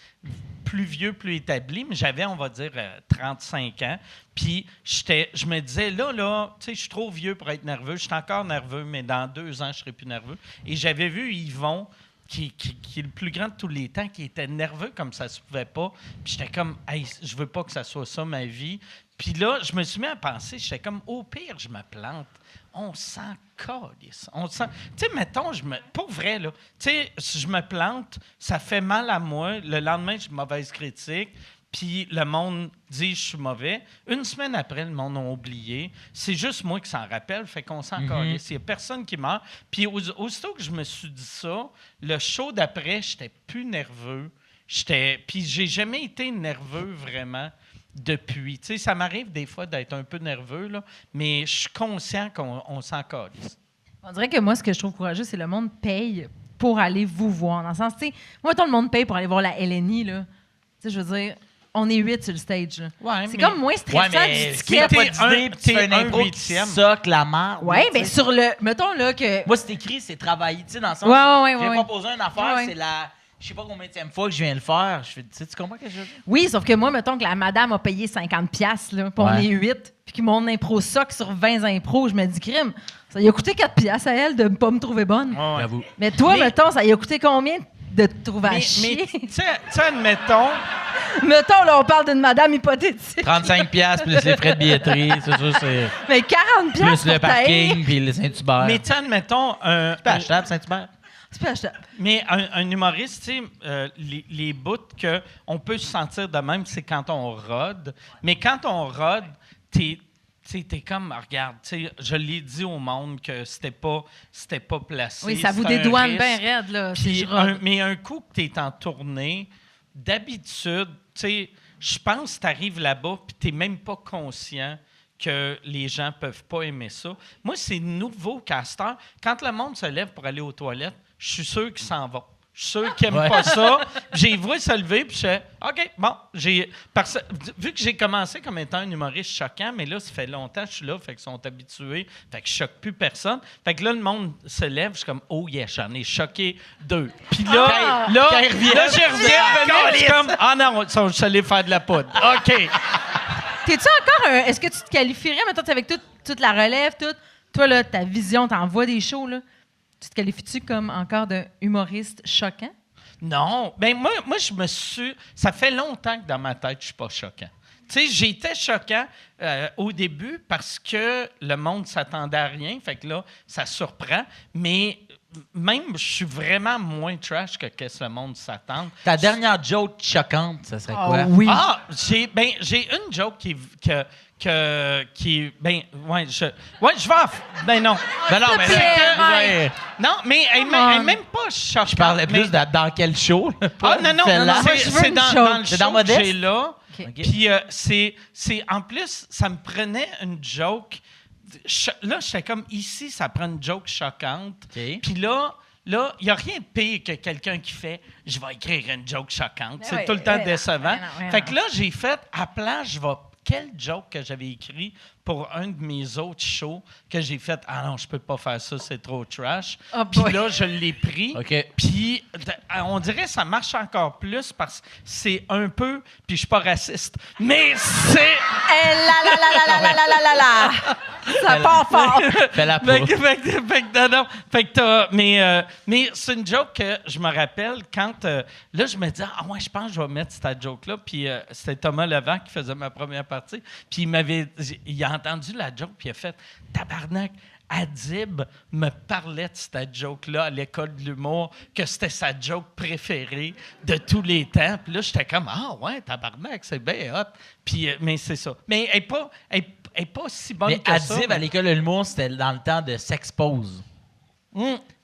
plus vieux, plus établi, mais j'avais, on va dire, 35 ans. Puis je me disais, là, tu sais, je suis trop vieux pour être nerveux. Je suis encore nerveux, mais dans 2 ans, je serai plus nerveux. Et j'avais vu Yvon, qui est le plus grand de tous les temps, qui était nerveux comme ça se pouvait pas. Puis j'étais comme, hey, je veux pas que ça soit ça, ma vie. Puis là, je me suis mis à penser, j'étais comme, au pire, je me plante. On s'en calisse. Tu sais, mettons, pour vrai, là, tu sais, si je me plante, ça fait mal à moi. Le lendemain, j'ai une mauvaise critique. Puis le monde dit je suis mauvais. 1 semaine après, le monde a oublié. C'est juste moi qui s'en rappelle, fait qu'on s'en calisse. Il n'y a personne qui meurt. Puis aussitôt que je me suis dit ça, le show d'après, j'étais plus nerveux. Puis j'ai jamais été nerveux vraiment depuis. Tu sais, ça m'arrive des fois d'être un peu nerveux, là, mais je suis conscient qu'on s'en calisse. On dirait que moi, ce que je trouve courageux, c'est le monde paye pour aller vous voir. Dans le sens, tu sais, moi, tout le monde paye pour aller voir la LNI, là. Tu sais, je veux dire, on est 8 sur le stage, là. Ouais, c'est mais- comme moins stressant du ticket. T'es pas d'idée, puis tu fais une un impro qui huitième. soque la marde. Ouais, tu bien sais. sur le... Mettons, là, que... Moi, c'est écrit, c'est travailler, tu sais, dans le sens. Ouais, J'ai ouais. proposé une affaire, Ouais. c'est la. Je sais pas combienième fois que je viens le faire. Je fais, tu comprends ce que je veux dire? Oui, sauf que moi, mettons que la madame a payé 50$, là, puis on Ouais. est 8, puis que mon impro soque sur 20 impros, je me dis, crime, ça lui a coûté 4$ à elle de ne pas me trouver bonne. Ouais, ouais. J'avoue. Mais toi, Mais- mettons, ça lui a coûté combien de te trouver à Mais chier? tu sais, admettons... Mettons, là, on parle d'une madame hypothétique. 35$ plus les frais de billetterie, c'est sûr, c'est. Mais 40$ Plus pour le parking, puis le Saint-Hubert. Mais tu sais, admettons... Tu peux acheter à Saint-Hubert? Tu peux acheter. Mais un humoriste, tu sais, les bouts qu'on peut se sentir de même, c'est quand on rôde. Mais quand on rôde, t'es comme, regarde, tu sais, je l'ai dit au monde que c'était pas placé. Oui, ça vous c'est un dédouane risque. bien raide, là. si Puis je rôde. mais un coup que tu es en tournée, d'habitude, tu sais, je pense que tu arrives là-bas puis tu n'es même pas conscient que les gens peuvent pas aimer ça. Moi, c'est nouveau casteur. Quand le monde se lève pour aller aux toilettes, je suis sûr qu'ils s'en vont. Je suis sûr qu'ils n'aiment pas ça. J'ai vu se lever, puis je fais OK, bon. Vu que j'ai commencé comme étant un humoriste choquant, mais là, ça fait longtemps que je suis là, fait qu'ils sont habitués, fait que je choque plus personne. Fait que là, le monde se lève, je suis comme oh yeah, j'en ai choqué 2. Puis là, Quand ils reviennent, là, je reviens, je suis comme ah non, ils sont allés faire de la poudre. OK. T'es-tu encore un... Est-ce que tu te qualifierais, mettons, avec toute la relève, toi, là, ta vision, t'envoies des shows, là. Tu te qualifies-tu comme encore d'un humoriste choquant? Non. Ben moi, je me suis... Ça fait longtemps que dans ma tête, je suis pas choquant. Tu sais, j'étais choquant au début parce que le monde s'attendait à rien. Fait que là, ça surprend. Mais même, je suis vraiment moins trash que qu'est-ce que le monde s'attend. Ta dernière joke choquante, ça serait quoi? oui. Ah, j'ai une joke qui ben je vais ben non. Ben non, mais S'il te plaît, c'est que- Mike. ouais. Non, mais elle est même pas choquante. Je parlais mais- plus dans quel show? là, Ah pas non, celle-là. moi, je veux c'est une dans joke. le C'est show dans que Modeste? j'ai là. OK. Puis c'est en plus, ça me prenait une joke là, j'étais comme, ici, ça prend une joke choquante. OK. Puis là, il n'y a rien de pire que quelqu'un qui fait « Je vais écrire une joke choquante ». C'est tout le temps décevant. Fait que là, j'ai fait, à place, je vais... Quel joke que j'avais écrit pour un de mes autres shows que j'ai fait « Ah non, je peux pas faire ça, c'est trop trash Oh ». Puis boy. là, je l'ai pris. OK. Puis on dirait que ça marche encore plus parce que c'est un peu... Puis je suis pas raciste, mais c'est... Eh là là là là là là là là là là! Ça part fort! Fais-la pas. Fait que non. Fait que mais c'est une joke que je me rappelle quand là je me disais ouais, je pense que je vais mettre cette joke là, puis c'était Thomas Levent qui faisait ma première partie, puis il a entendu la joke puis il a fait tabarnak. Adib me parlait de cette joke-là à l'école de l'humour, que c'était sa joke préférée de tous les temps. Puis là, j'étais comme, ah ouais, tabarnak, c'est bien hot. Puis, mais c'est ça. Mais elle n'est pas si bonne Mais que ça. Adib, à l'école de l'humour, c'était dans le temps de S'expose.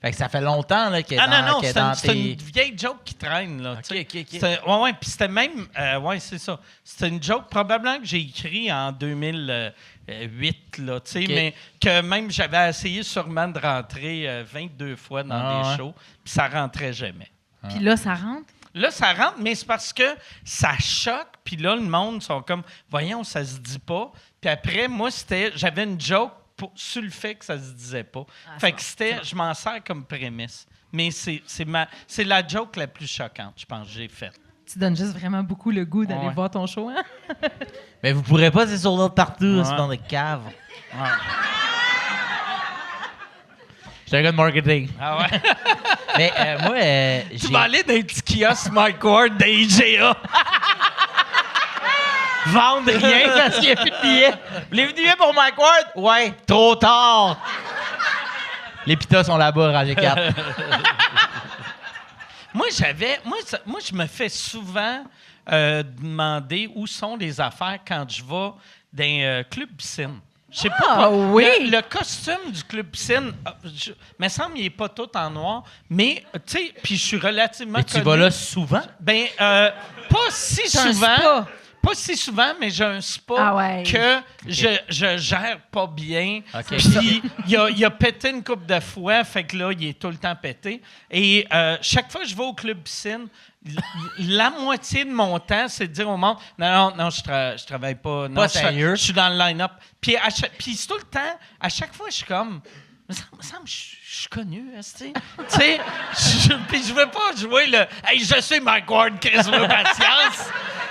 Fait que ça fait longtemps là, qu'elle est non, qu'elle est dans c'est tes... une vieille joke qui traîne, là. tu sais. OK. C'était- ouais, puis c'était même... ouais, c'est ça. C'était une joke probablement que j'ai écrit en 2008, là, tu sais, OK. mais que même j'avais essayé sûrement de rentrer 22 fois dans Ah, des ouais. shows, puis ça rentrait jamais. Puis là, ça rentre. Là, ça rentre, mais c'est parce que ça choque, puis là, le monde sont comme, voyons, ça se dit pas. Puis après, moi, j'avais une joke sur le fait que ça se disait pas. Fait que je m'en sers comme prémisse. Mais c'est la joke la plus choquante, je pense, que j'ai faite. Tu donnes juste vraiment beaucoup le goût d'aller Ouais. voir ton show, hein? Mais vous pourrez pas, c'est sur l'autre partout, Ouais. c'est dans des caves. J'étais un gars de marketing. Ah ouais? Mais moi, Tu j'ai... vas aller dans les petits kiosques Mike Ward des IGA. vendre rien parce qu'il n'y a plus de billets. Voulez-vous des billets pour Mike Ward? Ouais, trop tard. Les pitas sont là-bas, rangée 4. Moi, je me fais souvent demander où sont les affaires quand je vais dans un club piscine. Je sais pas. Ah, oui! Le costume du club piscine, me semble qu'il n'est pas tout en noir, mais, tu sais, puis je suis relativement Mais tu connu. vas là souvent? Ben, pas si C'est un souvent. spa. Pas si souvent, mais j'ai un spa Ah ouais. que je gère pas bien. OK. Puis il a pété une couple de fois, fait que là, il est tout le temps pété. Et chaque fois que je vais au club piscine, la moitié de mon temps, c'est de dire au monde non, je travaille pas. Non, Pas sérieux. Je suis dans le line-up. Puis c'est tout le temps, à chaque fois, je suis comme. Me semble, je suis connu, tu sais. Puis je veux pas jouer le hey, je suis Mike Ward, Chris, patience.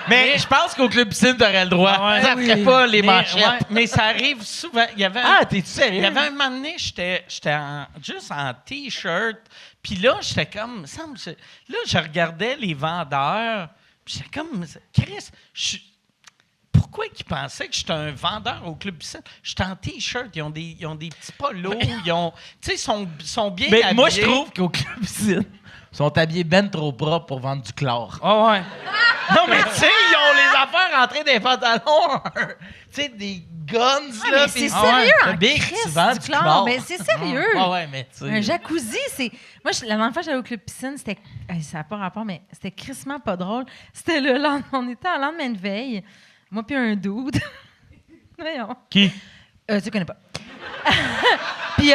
Mais je pense qu'au club piscine, t'aurais le droit. Ouais. Ça ferait pas les Mais, manchettes. ouais, mais ça arrive souvent. Il y avait T'es-tu sérieux? il y avait un moment donné, j'étais juste en T-shirt. Puis là, j'étais comme... Là, je regardais les vendeurs. Puis j'étais comme... Chris, pourquoi ils pensaient que j'étais un vendeur au club piscine? J'étais en T-shirt. Ils ont des petits polos. Tu sais, ils sont bien Mais habillés. moi, je trouve qu'au club piscine, ils sont habillés ben trop propres pour vendre du chlore. Ah ouais. Non, mais tu sais, ils ont les affaires rentrées dans les pantalons. Tu sais, des guns, Ah, là. mais c'est puis- sérieux, Le en big, Christ, tu vends du du chlore. chlore. Mais c'est sérieux. Ah ouais, mais tu sais. Un jacuzzi, c'est... Moi, la dernière fois que j'allais au club piscine, c'était... ça n'a pas rapport, mais c'était crissement pas drôle. C'était le lendemain... On était en lendemain de veille. Moi puis un dude. Voyons. Qui? Tu connais pas. Puis...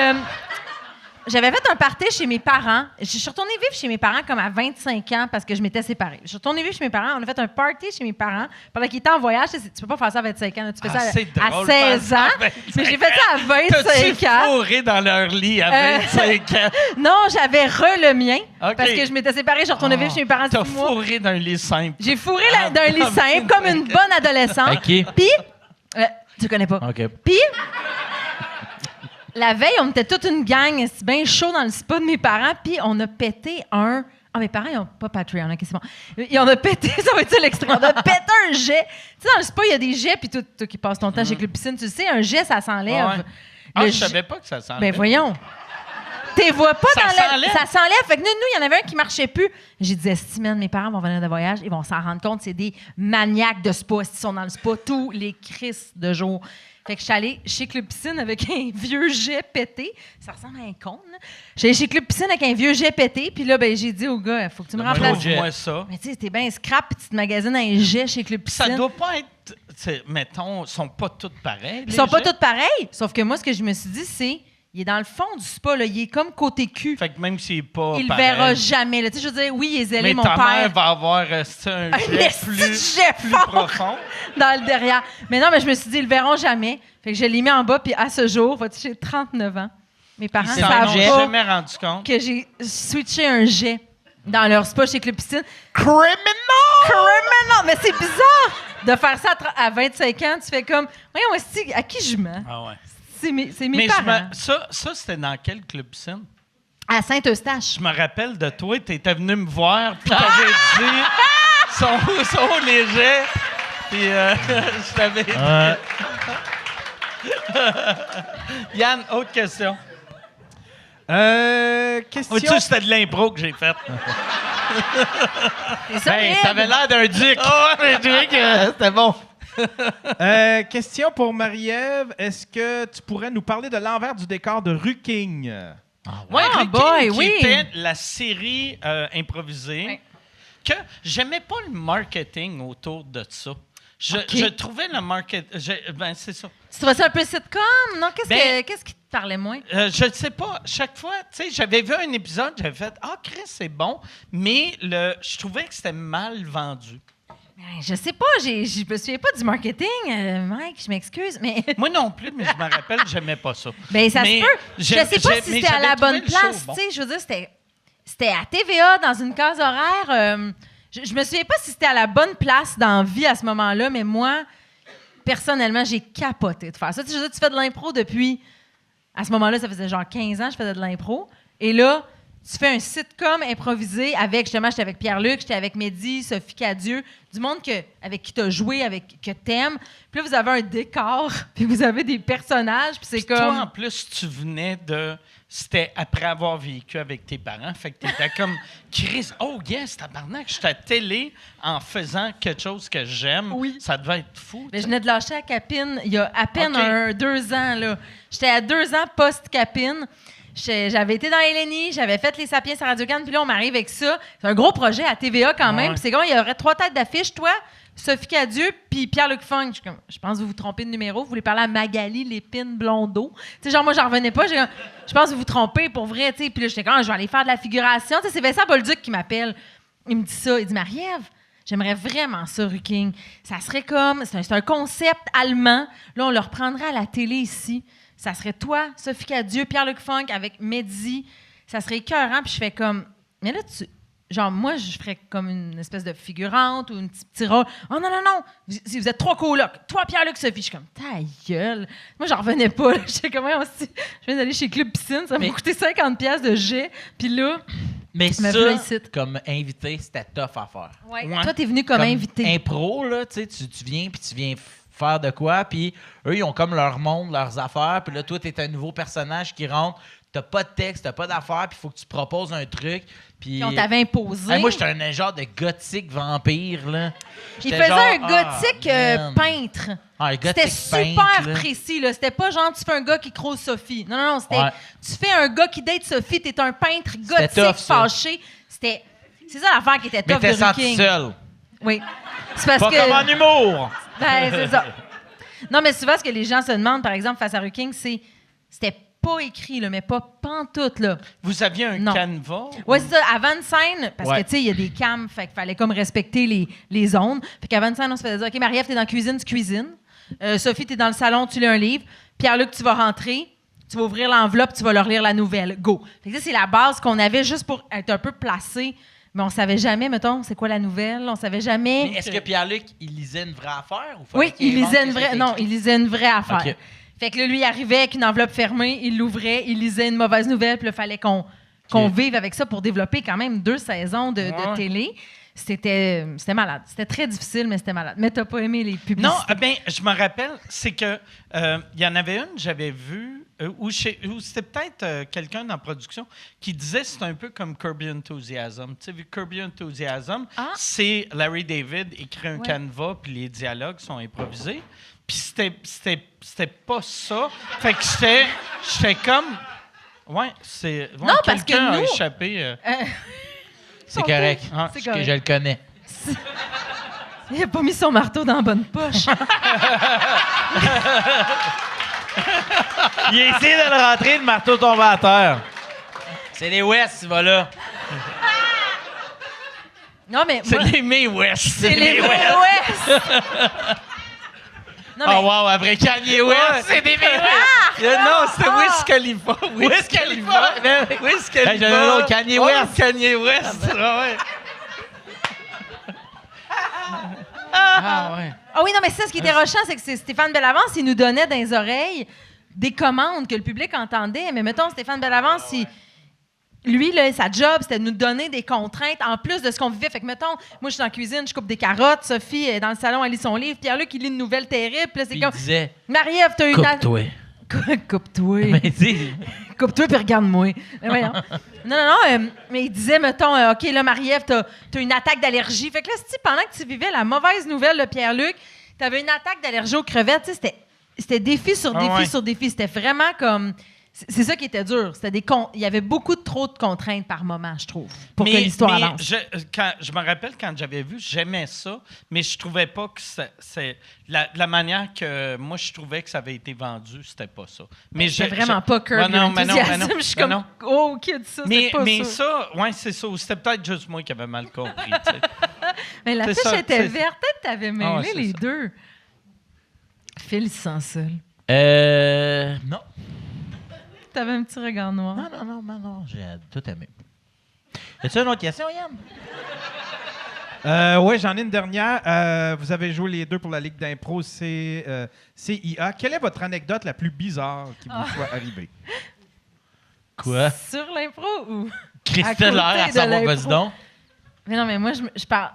j'avais fait un party chez mes parents. Je suis retournée vivre chez mes parents comme à 25 ans parce que je m'étais séparée. Je suis retournée vivre chez mes parents. On a fait un party chez mes parents pendant qu'ils étaient en voyage. Tu peux pas faire ça à 25 ans. là. Tu fais ça c'est à drôle, 16 ans. faire ça à 25 Mais j'ai fait ça à 25 T'as-tu ans. fourré dans leur lit à 25 ans? Non, j'avais le mien OK. parce que je m'étais séparée. Je suis retournée vivre chez mes parents T'as 6 mois. fourré dans un lit simple. J'ai fourré d'un lit simple comme une bonne adolescente. OK. Puis, tu connais pas. OK. Puis, la veille, on était toute une gang, c'est bien chaud dans le spa de mes parents, puis on a pété un... Ah, mes parents, ils n'ont pas Patreon, OK, c'est bon. On a pété, ça va être ça l'extrait, on a pété un jet. Tu sais, dans le spa, il y a des jets, puis toi qui passes ton temps chez le piscine, tu sais, un jet, ça s'enlève. Ouais. Ah, Le je savais pas que ça sentait. Ben voyons. T'es vois pas Ça dans s'enlève. Ça s'enlève. Fait que nous, il y en avait un qui marchait plus. J'ai dit, esti, man, mes parents vont venir de voyage, ils vont s'en rendre compte, c'est des maniaques de spa. Ils sont dans le spa tous les crises de jour. Fait que je suis allée chez Club Piscine avec un vieux jet pété. Ça ressemble à un cône, là. Je suis allée chez Club Piscine avec un vieux jet pété. Puis là, ben, j'ai dit au gars, il faut que tu me remplaces. Moi ça. Mais tu sais, t'es bien scrap, puis tu te magasines un jet chez Club Piscine. Ça doit pas être, mettons, ils sont pas toutes pareilles. Ils sont pas toutes pareilles. Sauf que moi, ce que je me suis dit, c'est, il est dans le fond du spa, là. Il est comme côté cul. Fait que même s'il est pas Il le pareil. verra jamais. Là. Tu sais, je veux dire, oui, il est zélé, Mais mon ta père. mère va avoir un jet esti de plus, jet plus fort profond. dans le derrière. Mais non, mais je me suis dit, ils le verront jamais. Fait que je l'ai mis en bas, puis à ce jour, vois-tu, j'ai 39 ans. Mes parents Ils s'en savent ont pas jamais rendu compte. que j'ai switché un jet dans leur spa chez Club Piscine. Criminal! Mais c'est bizarre de faire ça à 25 ans. Tu fais comme, voyons, esti, à qui je mens? Ah ouais. C'est mes Mais parents. ça c'était dans quel club piscine? À Saint-Eustache. Je me rappelle de toi, tu étais venu me voir, puis t'avais dit sont les jets. Puis je t'avais dit. Yann, autre question. Question. Vois-tu, c'était de l'impro que j'ai faite. C'est ça, Hey, t'avais l'air d'un duc. Oh, un duc, c'était bon. Question pour Marie-Ève. Est-ce que tu pourrais nous parler de l'envers du décor de Ruking? Ouais, Ah, Ricky, boy, qui oui. était la série improvisée, Ouais. que j'aimais pas le marketing autour de ça. Je trouvais le marketing... Ben, c'est ça. Tu trouvais ça un peu sitcom? Non? Ben- Qu'est-ce qui te parlait moins? Je ne sais pas. Chaque fois, tu sais, j'avais vu un épisode, j'avais fait « Ah, Chris, c'est bon », mais je trouvais que c'était mal vendu. Ben, je sais pas, je me souviens pas du marketing, Mike, je m'excuse, mais... Moi non plus, mais je me rappelle, j'aimais pas ça. Ben, ça Mais se peut. Je sais pas si mais c'était à j'avais la bonne trouvé le show place, bon. tu sais. Je veux dire, c'était à TVA, dans une case horaire. Je me souviens pas si c'était à la bonne place dans la vie à ce moment-là, mais moi, personnellement, j'ai capoté de faire ça. Tu sais, je veux dire, tu fais de l'impro depuis... À ce moment-là, ça faisait genre 15 ans que je faisais de l'impro. Et là, tu fais un sitcom improvisé avec, justement, j'étais avec Pierre-Luc, j'étais avec Mehdi, Sophie Cadieux, du monde avec qui tu as joué, que t'aimes. Puis là, vous avez un décor, puis vous avez des personnages, puis c'est Puis comme... toi, en plus, tu venais de... C'était après avoir vécu avec tes parents. Fait que t'étais comme... Chris, oh yes, tabarnak, je suis à télé en faisant quelque chose que j'aime. Oui. Ça devait être fou. Mais je venais de lâcher à Capine il y a à peine OK. 2 ans. Là. J'étais à 2 ans post-Capine. J'avais été dans LNI, j'avais fait les Sapiens à Radio-Can, puis là, on m'arrive avec ça. C'est un gros projet à TVA quand même. Ouais. Puis c'est comme, il y aurait 3 têtes d'affiche, toi, Sophie Cadieux, puis Pierre-Luc Funk. Je pense que vous vous trompez de numéro. Vous voulez parler à Magali Lépine Blondeau. Tu sais, genre, moi, j'en revenais pas. Je pense que vous vous trompez pour vrai, tu sais. Puis là, j'étais comme, je vais aller faire de la figuration. Tu sais, c'est Vincent Bolduc qui m'appelle. Il me dit ça. Il dit, Marie-Ève, j'aimerais vraiment ça, Ruking. Ça serait comme, c'est un concept allemand. Là, on le reprendrait à la télé ici. Ça serait toi, Sophie Cadieux, Pierre-Luc Funk avec Mehdi. Ça serait écœurant. Puis je fais comme, mais là, genre, moi, je ferais comme une espèce de figurante ou un petit rôle. Oh non, non, non, vous êtes 3 colocs. Toi, Pierre-Luc, Sophie. Je suis comme, ta gueule. Moi, j'en revenais pas. J'étais comme, je viens d'aller chez Club Piscine. Ça m'a coûté 50$ de jet. Puis là, Mais me ça, voilà ici. comme invité, c'était tough à faire. ouais, Ouais. toi, t'es venu comme invité. Impro, là, tu sais, tu viens, puis tu viens faire de quoi, puis eux, ils ont comme leur monde, leurs affaires, puis là, toi, t'es un nouveau personnage qui rentre, t'as pas de texte, t'as pas d'affaires, puis il faut que tu proposes un truc, puis... Puis on t'avait imposé. Hey, moi, j'étais un genre de gothique vampire, là. Il J'étais faisait genre, un gothique man. peintre. Ah, un gothique C'était super peintre, là. précis. Là. C'était pas genre, tu fais un gars qui croise Sophie. Non, non, non. C'était, Ouais. tu fais un gars qui date Sophie, t'es un peintre C'était gothique tough, ça. fâché. C'est ça l'affaire qui était Mais tough t'es de senti Ruking. seul. Oui. C'est parce Pas que... comme en humour. Ben, c'est ça. Non, mais souvent, ce que les gens se demandent, par exemple, face à Ruking, c'était pas écrit, là, mais pas pantoute, là. Vous aviez un Non. canevas? Oui, c'est ça. Avant une scène, parce Ouais. que, tu sais, il y a des cams, fait qu'il fallait comme respecter les zones. Fait qu'avant une scène, on se faisait dire, OK, Marie-Ève, t'es dans la cuisine, tu cuisines. Sophie, t'es dans le salon, tu lis un livre. Pierre-Luc, tu vas rentrer, tu vas ouvrir l'enveloppe, tu vas leur lire la nouvelle. Go. Fait que ça, c'est la base qu'on avait juste pour être un peu placé. Mais on savait jamais, mettons, c'est quoi la nouvelle. On savait jamais. Mais est-ce que Pierre-Luc, il lisait une vraie affaire? Ou fallait Oui, qu'il il invente lisait une ce qui vraie. était Non, écrit? il lisait une vraie affaire. OK. Fait que là, lui, il arrivait avec une enveloppe fermée, il l'ouvrait, il lisait une mauvaise nouvelle, puis il fallait qu'on vive avec ça pour développer quand même 2 saisons de Ouais. télé. C'était malade. C'était très difficile, mais c'était malade. Mais t'as pas aimé les publicités? Non, ben, je me rappelle, c'est que il y en avait une, j'avais vue, ou c'était peut-être quelqu'un dans la production qui disait que c'est un peu comme Curb Enthusiasm. Tu sais, vu Curb Enthusiasm, c'est Larry David écrit un canevas, puis les dialogues sont improvisés. Puis c'était pas ça. Fait que j'étais comme... Ouais, c'est... Ouais, Non, parce que quelqu'un a nous... échappé... C'est correct. Ah, Parce que je le connais. Il a pas mis son marteau dans la bonne poche. Il a essayé de le rentrer, le marteau tombé à terre. C'est les West, voilà. Non, mais c'est moi, les May West. c'est les West. Non, mais... Oh wow, après Kanye West, c'est des West. Non, c'était Wiz Khalifa. Wiz Khalifa. Wiz Khalifa. Hey, j'en ai un autre, Kanye West. Kanye West. Ouais. Ah ouais. Ah oui, non, mais ça, ce qui était rochant, c'est que Stéphane Bellavance, il nous donnait dans les oreilles des commandes que le public entendait. Mais mettons, Stéphane Bellavance, lui, là, sa job, c'était de nous donner des contraintes en plus de ce qu'on vivait. Fait que, mettons, moi, je suis dans la cuisine, je coupe des carottes. Sophie est dans le salon, elle lit son livre. Pierre-Luc, il lit une nouvelle terrible. Puis là, c'est Puis comme... il disait, Marie-Ève, t'as une... coupe-toi. Coupe-toi. Mais dis, Coupe-toi puis regarde-moi. Mais voyons. Non, mais il disait, mettons, OK, là, Marie-Ève, t'as une attaque d'allergie. Fait que là, pendant que tu vivais la mauvaise nouvelle de Pierre-Luc, t'avais une attaque d'allergie aux crevettes. Tu sais, c'était défi sur défi sur défi. C'était vraiment comme... C'est ça qui était dur. Il y avait beaucoup trop de contraintes par moment, je trouve, pour que l'histoire avance. Je me rappelle quand j'avais vu, j'aimais ça, mais je trouvais pas que c'est la manière que moi je trouvais que ça avait été vendu, c'était pas ça. Mais c'est vraiment pas Curb Enthusiasm. Je suis comme oh kid, ça c'est pas mais ça. Ouais, c'est ça. C'était peut-être juste moi qui avais mal compris. Mais la fiche était verte. Peut-être que t'avais mêlé les ça. deux. Phil, il se sent seul. non. T'avais un petit regard noir. Non, j'ai tout aimé. As-tu une autre question, Yann? Oui, j'en ai une dernière. Vous avez joué les deux pour la Ligue d'impro CIA. Quelle est votre anecdote la plus bizarre qui vous soit arrivée? Quoi? Sur l'impro ou... Christelle l'air à savoir, vas-y donc. Mais non, mais moi, je parle...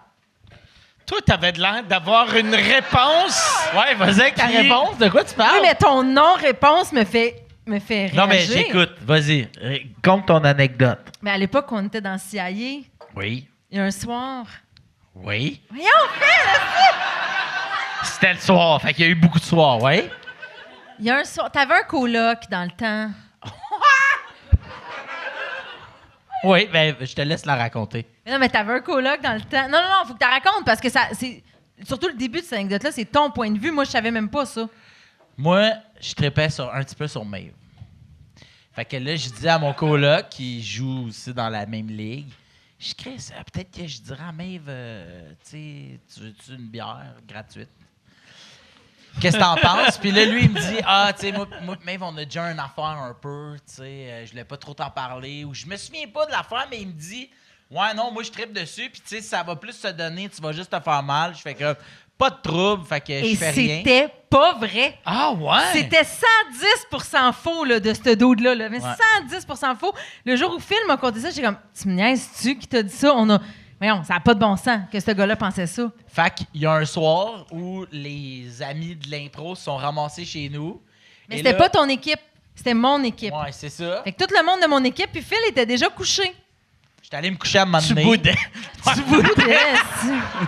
Toi, t'avais de l'air d'avoir une réponse. Ouais, vas-y avec ta réponse. De quoi tu parles? Oui, mais ton non-réponse me fait réagir. Non, mais j'écoute. Vas-y. Compte ton anecdote. Mais à l'époque, on était dans CIA. Oui. Il y a un soir... Oui. Voyons, Phil! C'était le soir. Fait qu'il y a eu beaucoup de soirs, oui? Il y a un soir... T'avais un coloc dans le temps. Oui, ben je te laisse la raconter. Mais non, mais t'avais un coloc dans le temps. Non, faut que tu racontes parce que ça, c'est surtout le début de cette anecdote-là, c'est ton point de vue. Moi, je savais même pas ça. Moi, je tripais un petit peu sur Maeve. Fait que là, je disais à mon coloc qui joue aussi dans la même ligue, je crée ça. Peut-être que je dirais à Maeve, tu sais, tu veux-tu une bière gratuite? Qu'est-ce que t'en penses? Puis là, lui, il me dit, tu sais, moi, Maeve, on a déjà une affaire un peu, tu sais, je voulais pas trop t'en parler. Ou je me souviens pas de l'affaire, mais il me dit, ouais, non, moi, je trippe dessus, puis tu sais, ça va plus se donner, tu vas juste te faire mal. Je fais que, pas de trouble, fait que je fais rien. Et c'était pas vrai. Ah ouais? C'était 110% faux là, de ce dude-là. Là. Mais 110% faux. Le jour où Phil m'a conté ça, j'ai comme, tu me niaises-tu qui t'a dit ça? Voyons, ça n'a pas de bon sens que ce gars-là pensait ça. Fait qu'il y a un soir où les amis de l'impro se sont ramassés chez nous. Mais c'était pas ton équipe, c'était mon équipe. Ouais, c'est ça. Fait que tout le monde de mon équipe, puis Phil était déjà couché. J'étais allé me coucher à un moment Tu donné. boudais. Tu boudais.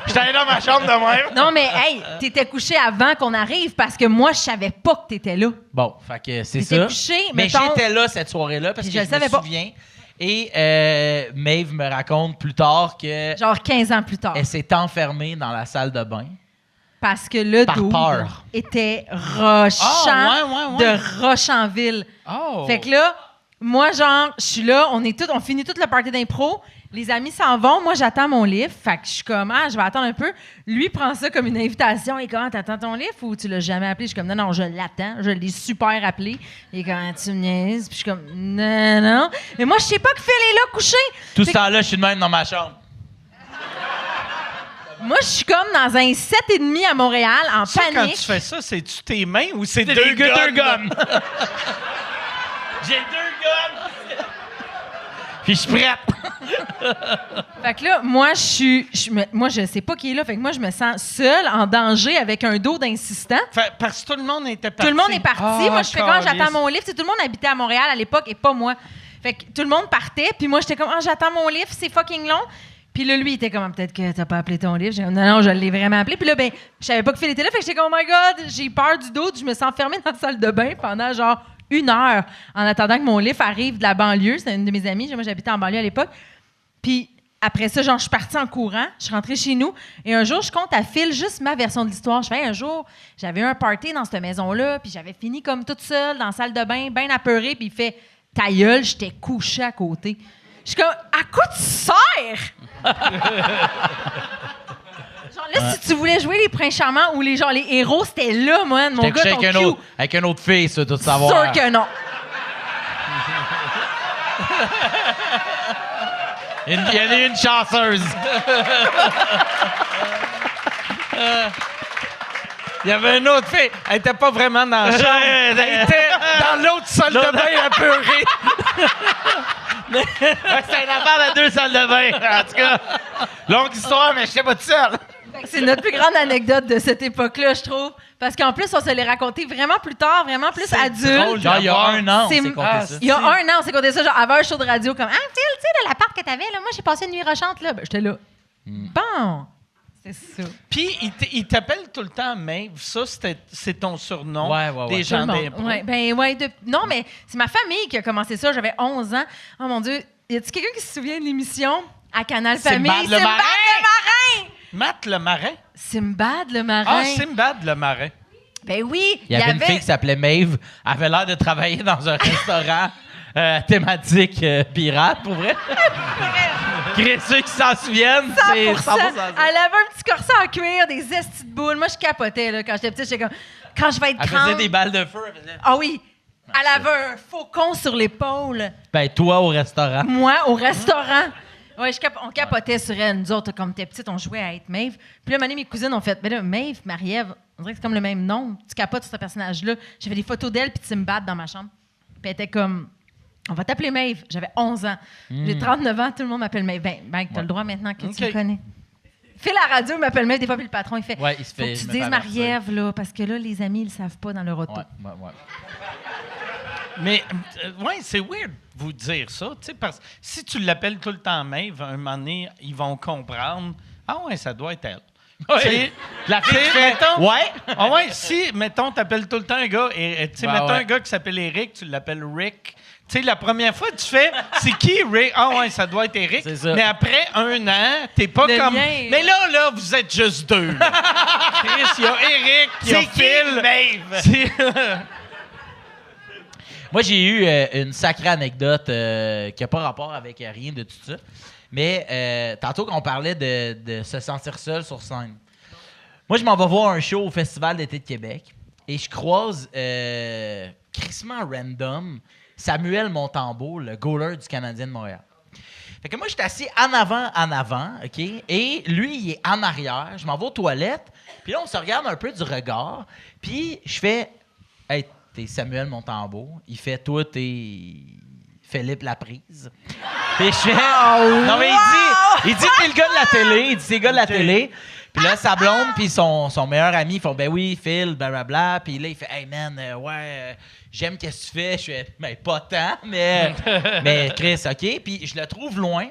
J'étais allé dans ma chambre de même. Non, mais hey, t'étais couché avant qu'on arrive parce que moi, je savais pas que t'étais là. Bon, fait que c'est T'étais ça. couché, mais mettons- j'étais là cette soirée-là parce Puis que je je le savais me pas. souviens. Et Maeve me raconte plus tard que Genre 15 ans plus tard. elle s'est enfermée dans la salle de bain. Parce que le Par dude peur. était rochant Ah, ouais. de Rochanville. Oh. Fait que là, moi, genre, je suis là, on finit tout le party d'impro. Les amis s'en vont. Moi, j'attends mon livre. Fait que je suis comme, je vais attendre un peu. Lui prend ça comme une invitation. Il est comme, t'attends ton livre ou tu l'as jamais appelé? Je suis comme, non, je l'attends. Je l'ai super appelé. Il est comme, tu me niaises. Puis je suis comme, non. Mais moi, je sais pas que Phil est là couché. Tout Fait ce temps-là, je suis de même dans ma chambre. Moi, je suis comme dans un 7,5 à Montréal, en Ça, quand panique. tu fais ça, c'est-tu tes mains ou c'est Deux deux guns? guns. J'ai 2 guns. Puis je suis prête. Fait que là, moi, je sais pas qui est là. Fait que moi, je me sens seule, en danger, avec un dos d'insistant. Parce que tout le monde était parti. Tout le monde est parti. Ah, Moi, je fais quand câlisse. j'attends mon livre. Tu sais, tout le monde habitait à Montréal à l'époque et pas moi. Fait que tout le monde partait. Puis moi, j'étais comme, j'attends mon livre, c'est fucking long. Puis là, lui, il était comme, peut-être que t'as pas appelé ton livre. J'ai dit, non, je l'ai vraiment appelé. Puis là, ben, je savais pas que Phil était là. Fait que j'étais comme, oh my God, j'ai peur du doute. Je me suis enfermée dans la salle de bain pendant genre 1 heure en attendant que mon livre arrive de la banlieue. C'était une de mes amies. Moi, j'habitais en banlieue à l'époque. Puis après ça, genre, je suis partie en courant. Je suis rentrée chez nous. Et un jour, je compte à Phil juste ma version de l'histoire. Je fais, un jour, j'avais eu un party dans cette maison-là. Puis j'avais fini comme toute seule dans la salle de bain, bien apeurée. Puis il fait, ta gueule, j'étais couchée à côté. Je suis comme, à quoi tu sers? Genre là, si tu voulais jouer les princes charmants ou les héros, c'était là, man. Mon J'étais gars, couché ton avec une autre fille, ça, tout savoir. Sûr que non. Il y en a une chanceuse. Il y avait une autre fille. Elle était pas vraiment dans la chambre. Elle était dans l'autre salle de bain apeurée. C'est une affaire de 2 salles de bain, en tout cas. Longue histoire, mais je sais pas tout seul. Fait que c'est notre plus grande anecdote de cette époque-là, je trouve. Parce qu'en plus, on se l'est raconté vraiment plus tard, vraiment plus adulte. Genre, il y a 1 an, on s'est compté ça. Il y a 1 an, on s'est compté ça, genre, avant un show de radio, comme, Phil, tu sais, de l'appart que t'avais, là, moi, j'ai passé une nuit rochante, là. Ben, j'étais là. Bon. C'est ça. Puis, il t'appelle tout le temps Maeve. Ça, c'est ton surnom. Ouais. Des Tout le gens monde. d'impro. Non, mais c'est ma famille qui a commencé ça. J'avais 11 ans. Oh mon Dieu. Y a-t-il quelqu'un qui se souvient de l'émission à Canal Famille? Simbad le marin! Matt le marin. Simbad le marin. Ah, Simbad le marin. Ben oui. Il y avait une fille qui s'appelait Maeve. Elle avait l'air de travailler dans un restaurant thématique pirate, pour vrai. Ceux qui s'en souviennent, 100%. c'est 100% ça. Elle avait un petit corset en cuir, des estis de boules. Moi, je capotais là, quand j'étais petite. J'étais comme, quand je vais être Elle grande... faisait des balles de feu. Elle faisait... Ah oui. Elle avait un faucon sur l'épaule. Ben, toi, au restaurant. Moi, au restaurant. Ouais, on capotait sur elle. Nous autres, comme t'es petite, on jouait à être Maeve. Puis là, mes cousines ont fait, mais là, Maeve, Marie-Ève, on dirait que c'est comme le même nom. Tu capotes sur ce personnage-là. J'avais des photos d'elle puis de Simbad dans ma chambre. Puis elle était comme, on va t'appeler Maeve. J'avais 11 ans. J'ai 39 ans, tout le monde m'appelle Maeve. Ben, t'as le droit maintenant que tu me connais. Fais la radio, il m'appelle Maeve. Des fois, puis le patron, il fait, Ouais, il se fait. faut que tu dises Marie-Ève, là, parce que là, les amis, ils le savent pas dans leur auto. Ouais. Mais, ouais, c'est weird vous dire ça, tu sais, parce que si tu l'appelles tout le temps Maeve, un moment donné, ils vont comprendre. Ah ouais, ça doit être elle. Ouais. Tu sais, La fille tu sais, fait, mettons- ouais. Ah ouais, si, mettons, t'appelles tout le temps un gars, et tu sais, Ouais, mettons ouais. un gars qui s'appelle Eric, tu l'appelles Rick. Tu sais, la première fois, tu fais, c'est qui Rick? Ah ouais, ça doit être Eric. C'est ça. Mais après 1 an, t'es pas Le comme. lien. Mais là, vous êtes juste 2. là. Chris, il y a Eric, il y a C'est qui, Phil. Maeve? C'est- Moi, j'ai eu une sacrée anecdote qui n'a pas rapport avec rien de tout ça. Mais tantôt qu'on parlait de se sentir seul sur scène. Moi, je m'en vais voir un show au Festival d'été de Québec et je croise crissement random Samuel Montembeault, le goaler du Canadien de Montréal. Fait que moi, je suis assis en avant, OK? Et lui, il est en arrière. Je m'en vais aux toilettes. Puis là, on se regarde un peu du regard. Puis je fais « Hey, t'es Samuel Montembeault. » Il fait « Toi, t'es Philippe Laprise. » Puis je fais « Non, mais il dit t'es le gars de la télé. Il dit c'est le gars de la télé. » Puis là, sa blonde puis son meilleur ami, ils font « Ben oui, Phil, blablabla. » Puis là, il fait « Hey, man, j'aime qu'est-ce que tu fais. » Je fais « Ben, pas tant, mais Chris, OK. » Puis je le trouve loin.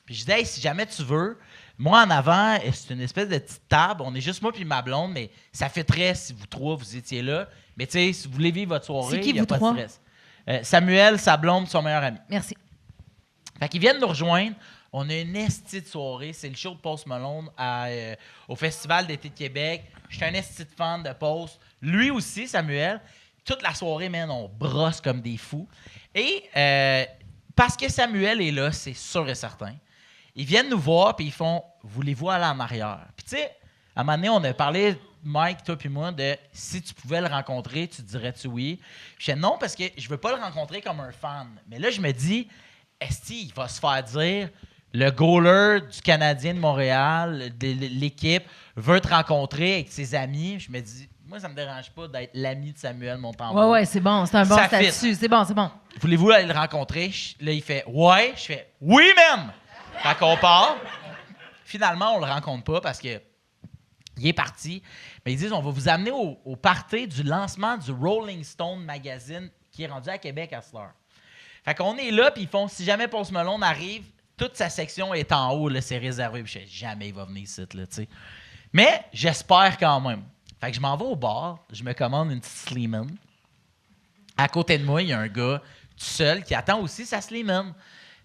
Puis je dis « Hey, si jamais tu veux, moi, en avant, c'est une espèce de petite table. On est juste moi puis ma blonde, mais ça fait très si vous trois, vous étiez là. Mais tu sais, si vous voulez vivre votre soirée, C'est qui, il n'y a vous pas trois? de stress. Samuel, sa blonde, son meilleur ami. Merci. Fait qu'ils viennent nous rejoindre. On a une esti de soirée. C'est le show de Post Malone au Festival d'été de Québec. Je suis un esti de fan de Post. Lui aussi, Samuel. Toute la soirée, man, on brosse comme des fous. Et parce que Samuel est là, c'est sûr et certain. Ils viennent nous voir puis ils font « Voulez-vous aller en arrière? » Puis tu sais, à un moment donné, on a parlé, Mike, toi puis moi, de si tu pouvais le rencontrer, tu dirais-tu oui? Puis je dis non, parce que je veux pas le rencontrer comme un fan. Mais là, je me dis, esti, il va se faire dire, le goaler du Canadien de Montréal, de l'équipe, veut te rencontrer avec ses amis. Je me dis, moi, ça me dérange pas d'être l'ami de Samuel Montembeau. Ouais, c'est bon. C'est un bon Ça fit. statut. C'est bon. Voulez-vous aller le rencontrer? Là, il fait « Ouais ». Je fais « Oui, man! » Fait qu'on part. Finalement, on le rencontre pas parce que il est parti. Mais ils disent « On va vous amener au party du lancement du Rolling Stone magazine qui est rendu à Québec à cette heure. » Fait qu'on est là, puis ils font « Si jamais Post Malone arrive, toute sa section est en haut, là, c'est réservé. » Puis je fais « Jamais il va venir ici, là, tu sais. » Mais j'espère quand même. Fait que je m'en vais au bar, je me commande une petite Sleeman. À côté de moi, il y a un gars tout seul qui attend aussi sa Sleeman.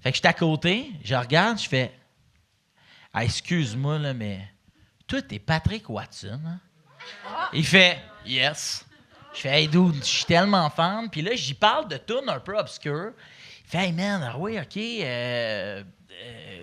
Fait que je suis à côté, je regarde, je fais ah, excuse-moi, là, mais toi, t'es Patrick Watson. Hein? Il fait yes. Je fais hey, dude, je suis tellement fan. Puis là, j'y parle de tunes un peu obscures. Il fait hey, man, ah oui, OK.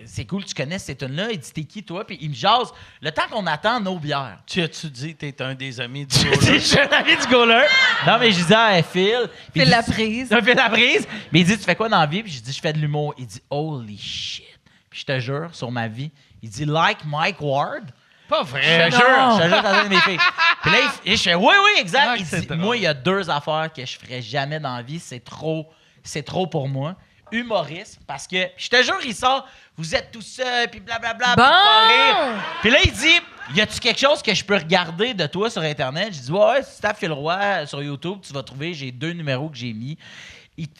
C'est cool, tu connais ces tunes-là. Il dit t'es qui, toi? Puis il me jase le temps qu'on attend nos bières. Tu as-tu dit que t'es un des amis du Je goaler? suis un ami du goaler. Non, mais je dis à Phil. Puis Phil il la dit, prise. Phil la prise. Mais il dit, tu fais quoi dans la vie? Puis je dis, je fais de l'humour. Il dit, holy shit. Puis je te jure, sur ma vie, il dit, like Mike Ward. Pas Je vrai. te jure, ça donne mes filles. Puis là, je fais, oui, exact. Ah, Il c'est dit, drôle. moi, il y a 2 affaires que je ferais jamais dans la vie. C'est trop pour moi. Humoriste, parce que, je te jure, il sort, vous êtes tout seul, puis blablabla, puis Bon! puis là, il dit, y a-tu quelque chose que je peux regarder de toi sur Internet? Je dis, ouais, si tu tapes Phil Roy sur YouTube, tu vas trouver, j'ai 2 numéros que j'ai mis.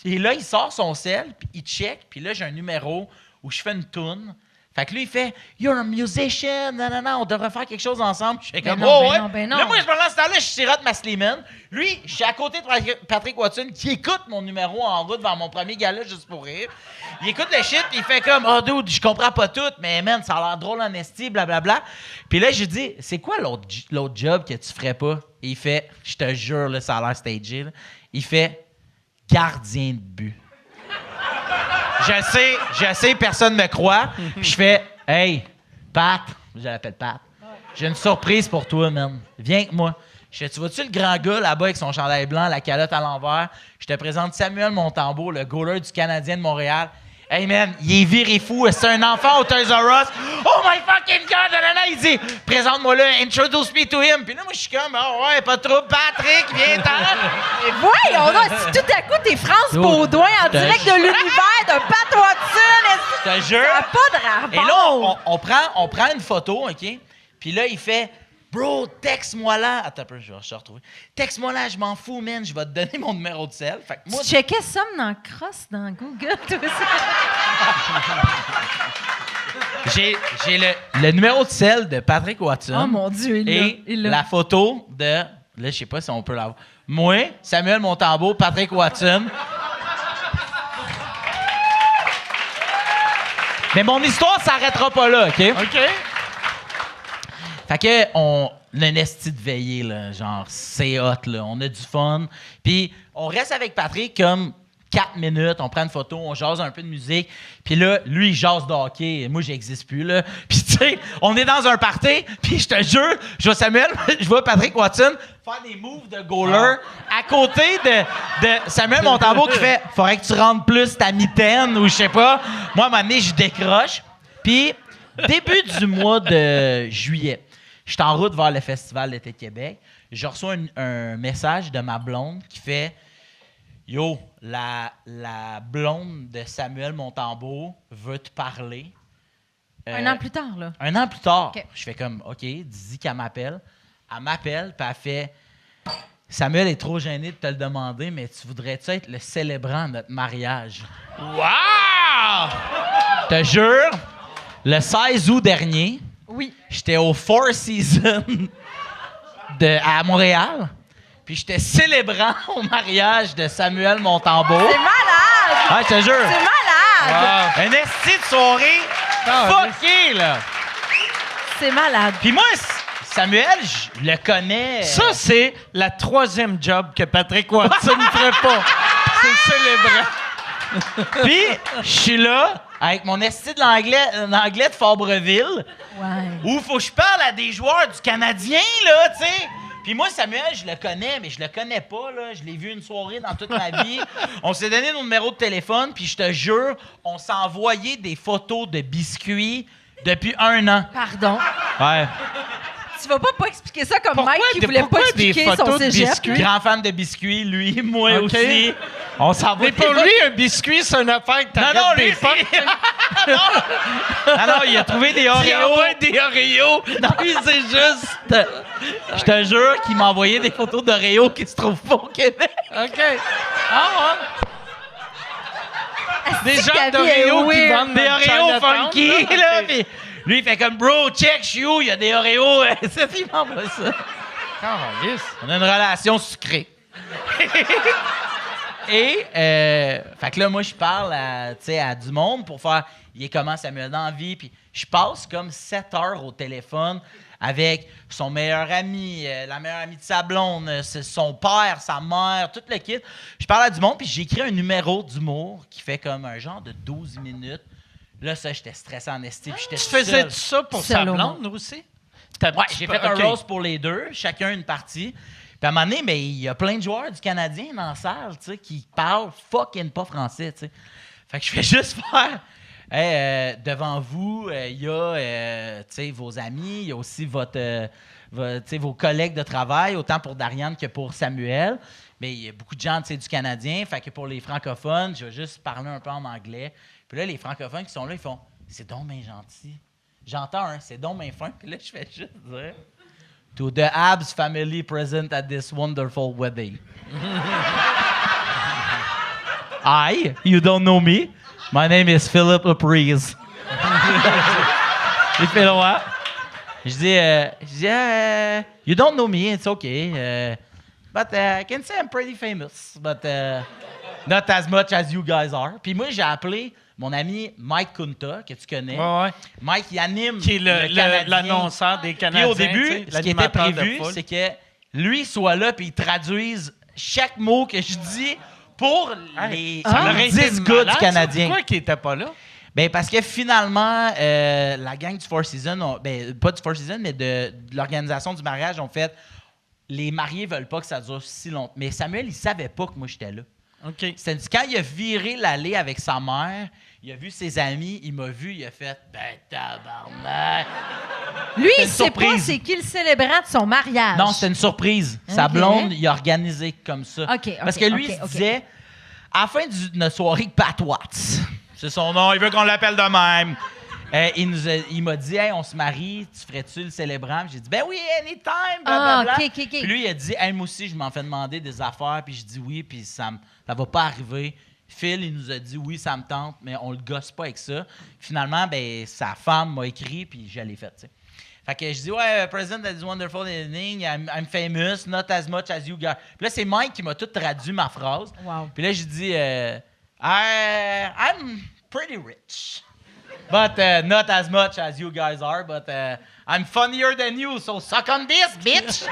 Et là, il sort son sel, puis il check, puis là, j'ai un numéro où je fais une toune. Fait que lui, il fait « You're a musician, non, on devrait faire quelque chose ensemble. » Je fais comme « Oh, ouais! » Là, moi, je me lance dans là, je sirote ma Slimane. Lui, je suis à côté de Patrick Watson qui écoute mon numéro en route vers mon premier gala juste pour rire. Il écoute le shit, puis il fait comme « Oh, dude, je comprends pas tout, mais man, ça a l'air drôle en esti, blablabla. » Puis là, je lui dis « C'est quoi l'autre job que tu ferais pas? » Et il fait « Je te jure, là, ça a l'air stagé. » Il fait « Gardien de but. » Je sais, personne me croit. Puis je fais « Hey, Pat, je l'appelle Pat, j'ai une surprise pour toi, man. Viens avec moi. » Je fais « Tu vois-tu le grand gars là-bas avec son chandail blanc, la calotte à l'envers? Je te présente Samuel Montembeau, le goaler du Canadien de Montréal. Hey, man, il est viré fou. C'est un enfant au Toys R Us. Oh my fucking God! Il dit « Présente-moi là, introduce me to him. » Puis là, moi, je suis comme « Oh ouais, pas trop. Patrick, viens-t'en. » Voyons donc, si tout à coup, t'es France Baudouin en direct de l'univers de Pat Watson. Je te jure. Ça n'a pas de rapport. Et là, on prend une photo, OK? Puis là, il fait « Bro, texte-moi là. » Attends un peu, je vais retrouver. « Texte-moi là, je m'en fous, man. Je vais te donner mon numéro de sel. » Fait que moi, Tu checkais ça dans Cross dans Google, toi aussi. j'ai le numéro de sel de Patrick Watson. Oh mon Dieu, Et il l'a. la photo de... Là, je sais pas si on peut l'avoir. Moi, Samuel Montembeau, Patrick Watson. Mais mon histoire s'arrêtera pas là, OK? OK. Fait que on a une esti de veillée, là, genre c'est hot, là. On a du fun. Puis on reste avec Patrick comme 4 minutes, on prend une photo, on jase un peu de musique. Puis là, lui, il jase de hockey. Moi, j'existe plus, là. Puis tu sais, on est dans un party, puis je te jure, je vois Samuel, je vois Patrick Watson faire des moves de goaler à côté de Samuel Montembeau qui fait « Faudrait que tu rentres plus ta mitaine » ou je sais pas. Moi, à un moment donné, je décroche. Puis début du mois de juillet, je suis en route vers le Festival d'été de Québec. Je reçois un message de ma blonde qui fait « Yo, la blonde de Samuel Montembeau veut te parler. » Un an plus tard, là. Un an plus tard. OK. Je fais comme « OK, dis qu'elle m'appelle. » Elle m'appelle, puis elle fait « Samuel est trop gêné de te le demander, mais tu voudrais-tu être le célébrant de notre mariage? » Wow! Je te jure, le 16 août dernier, Oui. j'étais au Four Seasons à Montréal, puis j'étais célébrant au mariage de Samuel Montembeau. C'est malade! Ah, je te jure. C'est malade! Un esti de soirée fucké, là. C'est malade. Puis moi, Samuel, je le connais. Ça, c'est la 3e job que Patrick Watson ne ferait pas. C'est célébrant. Puis, je suis là, avec mon esti de l'anglais de Fabreville, Ouais. où faut que je parle à des joueurs du Canadien, là, tu sais. Puis moi, Samuel, je le connais, mais je le connais pas, là. Je l'ai vu une soirée dans toute ma vie. On s'est donné nos numéros de téléphone, puis je te jure, on s'est envoyé des photos de biscuits depuis 1 an. Pardon. Ouais. Tu vas pas expliquer ça comme Pourquoi Mike qui des- voulait pas pourquoi des expliquer son photos de cégep. biscuits? là. Grand fan de biscuits, lui, moi Ok. aussi. On s'en va. Mais pour lui, un biscuit, c'est une affaire que t'arrêtes non, des lui, potes. Ah non, il a trouvé des Il Oreos. envoie des Oreos. Non, lui, c'est juste... Je te jure qu'il m'a envoyé des photos d'Oreos qui se trouvent pas au Québec. OK. Ah ouais. Des gens ta vie d'Oreos est qui weird. vendent Des dans Oreos Chinatown, funky, là. là. OK. Puis lui, il fait comme, bro, check, je suis où? Il y a des Oreos. Ça, il m'envoie ça. Calisse. On a une relation sucrée. Et, fait que là, moi, je parle à, tu sais, à du monde pour faire, il est comment Samuel dans la vie, puis je passe comme 7 heures au téléphone avec son meilleur ami, la meilleure amie de sa blonde, son père, sa mère, tout le kit. Je parle à du monde, puis j'ai écrit un numéro d'humour qui fait comme un genre de 12 minutes. Là, ça, j'étais stressé en esti, puis j'étais Tu seul. faisais ça pour sa Seul au blonde aussi? Ouais, j'ai fait un OK. roast pour les deux, chacun une partie. Puis à un moment donné, mais il y a plein de joueurs du Canadien dans la salle, tu sais, qui parlent fucking pas français, tu sais. Fait que je fais juste faire... Hey, devant vous, il y a tu sais, vos amis, il y a aussi tu sais, vos collègues de travail, autant pour Dariane que pour Samuel. Mais il y a beaucoup de gens, tu sais, du Canadien. Fait que pour les francophones, je vais juste parler un peu en anglais. Puis là, les francophones qui sont là, ils font « C'est donc bien gentil. » J'entends un « C'est donc bien fin. » Puis là, je fais juste dire « To the Habs family present at this wonderful wedding. » Hi, you don't know me. My name is Philip Laprise. Il fait what? Je dis, you don't know me, it's okay. But I can say I'm pretty famous, but not as much as you guys are. Puis moi, j'ai appelé mon ami Mike Kunta, que tu connais. Ouais, ouais. Mike, il anime Qui est Canadien. l'annonceur des Puis Canadiens. au début, tu sais, ce qui était l'animateur de prévu, foule. c'est que lui soit là puis il traduise chaque mot que je dis pour les Ça aurait été 10 gars malade, du ça. Canadien. Pourquoi qu'il était pas là? Ben parce que finalement, la gang du Four Seasons, pas du Four Seasons, mais de l'organisation du mariage ont fait les mariés veulent pas que ça dure si longtemps. Mais Samuel, il savait pas que moi j'étais là. OK. C'est quand il a viré l'allée avec sa mère, il a vu ses amis, il m'a vu, il a fait ben tabarnak. Lui, C'est il une sait pas surprise. c'est qui le célébrant de son mariage. Non, c'était une surprise. Sa Ok. blonde, il a organisé comme ça. OK, Parce que lui, il se disait, à la fin de notre soirée, Pat Watts, c'est son nom, il veut qu'on l'appelle de même. Il m'a dit, hey, on se marie, tu ferais-tu le célébrant? J'ai dit, ben oui, anytime, blablabla. OK. Puis lui, il a dit, hey, moi aussi, je m'en fais demander des affaires, puis je dis oui, puis ça va pas arriver. Phil, il nous a dit, oui, ça me tente, mais on le gosse pas avec ça. Finalement, ben, sa femme m'a écrit, puis je l'ai fait, tu sais. Fait que je dis, ouais, present at this wonderful evening, I'm famous, not as much as you guys. Puis là, c'est Mike qui m'a tout traduit ma phrase. Wow. Puis là, je dis, I'm pretty rich. But not as much as you guys are, but I'm funnier than you, so suck on this, bitch!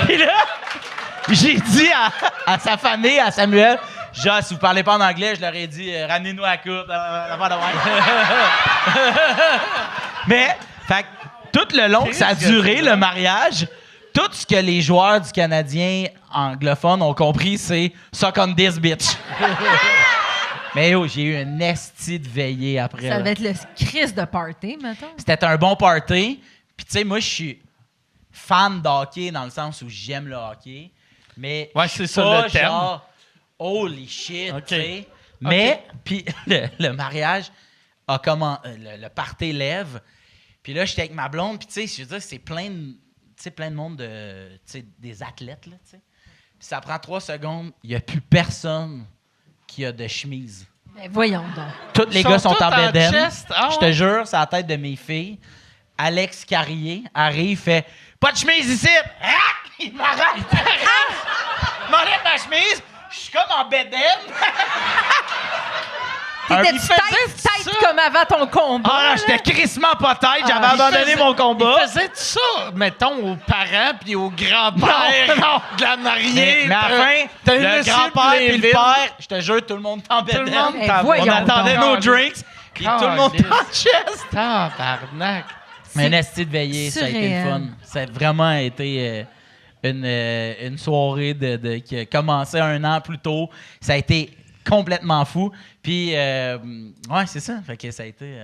Puis là, j'ai dit à sa famille, à Samuel, genre, si vous parlez pas en anglais, je leur ai dit, ramenez-nous à la coupe. Mais, fait que tout le long que ça a duré, le mariage, tout ce que les joueurs du Canadien anglophones ont compris, c'est « suck on this, bitch ». Mais yo, j'ai eu un esti de veillée après. Ça là. devait être le Chris de party, mettons. C'était un bon party. Puis tu sais, moi, je suis fan de hockey dans le sens où j'aime le hockey. Mais Ouais, je suis c'est ça, pas le terme. genre holy shit, OK. tu sais. Mais, puis le mariage a comment le party lève. Puis là, j'étais avec ma blonde. Puis tu sais, je veux dire, c'est plein de monde de, tu sais, des athlètes, là, tu sais. Puis ça prend 3 secondes. Il n'y a plus personne qui a de chemise. Ben, voyons donc. Tous les Ils gars sont sont en tous en bedaine. chest. Ah Je ouais? te jure, c'est la tête de mes filles. Alex Carrier arrive, fait « Pas de chemise ici! » Ah! Il m'arrête! Il m'enlève ma chemise. Je suis comme en bedaine. T'étais-tu il faisait tête ça? comme avant ton combat? Ah, là? j'étais crissement pas tête. J'avais Il abandonné faisait- mon combat. Il faisait ça, mettons, aux parents puis aux grands-pères Non. de la mariée. Mais à la fin, t'as une le lessive grand-père et le Blainville. père, je te jure, tout le monde en Tout le bedaine. monde Eh, t'en- voyons On attendait donc. nos drinks. Puis tout le monde Caliste. en chest. Tabarnak. Mais un esti de veillée, ça a été le surréel. fun. Ça a vraiment été une soirée qui a commencé 1 an plus tôt. Ça a été complètement fou. Puis, ouais, c'est ça. Fait que ça a été...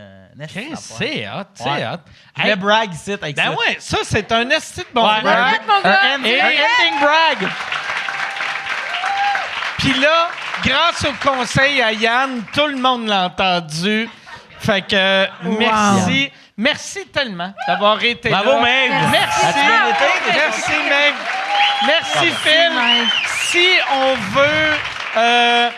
C'est hot, c'est Ouais. hot. Je voulais brag ici avec Ben ça. ouais, ça, c'est un esti de bon Ouais. brag. Arrête, mon gars! Un ending brag. Puis là, grâce au conseil à Yann, tout le monde l'a entendu. Fait que merci. Merci tellement d'avoir été Bravo, là. Maeve. Merci. As-tu bien été? Merci, Maeve. Merci, Phil. Mike. Si on veut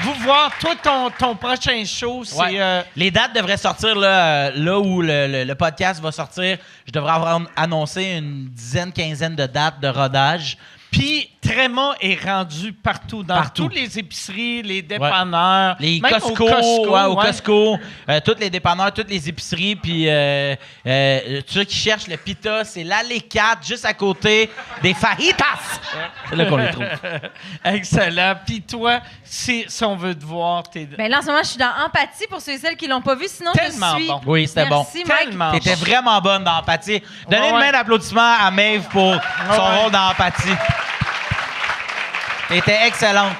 vous voir, toi, ton prochain show, c'est... Ouais. Les dates devraient sortir là où le podcast va sortir. Je devrais avoir annoncé une quinzaine de dates de rodage. Puis Tréma est rendu partout, dans Partout. toutes les épiceries, les dépanneurs, Les même Costco, au Costco, toutes les dépanneurs, toutes les épiceries, puis tous ceux qui cherchent le pita, c'est l'allée 4, juste à côté des fajitas. C'est là qu'on les trouve. Excellent. Puis toi, si on veut te voir, t'es Ben là, en ce moment, je suis dans Empathie pour ceux et celles qui l'ont pas vu. Sinon, Tellement je suis... bon. Oui, c'était bon. Merci, Mike. tellement T'étais bon. vraiment bonne dans Empathie. Donnez Ouais, une main ouais. d'applaudissement à Maeve pour son Ouais. rôle dans Empathie. T'étais excellente.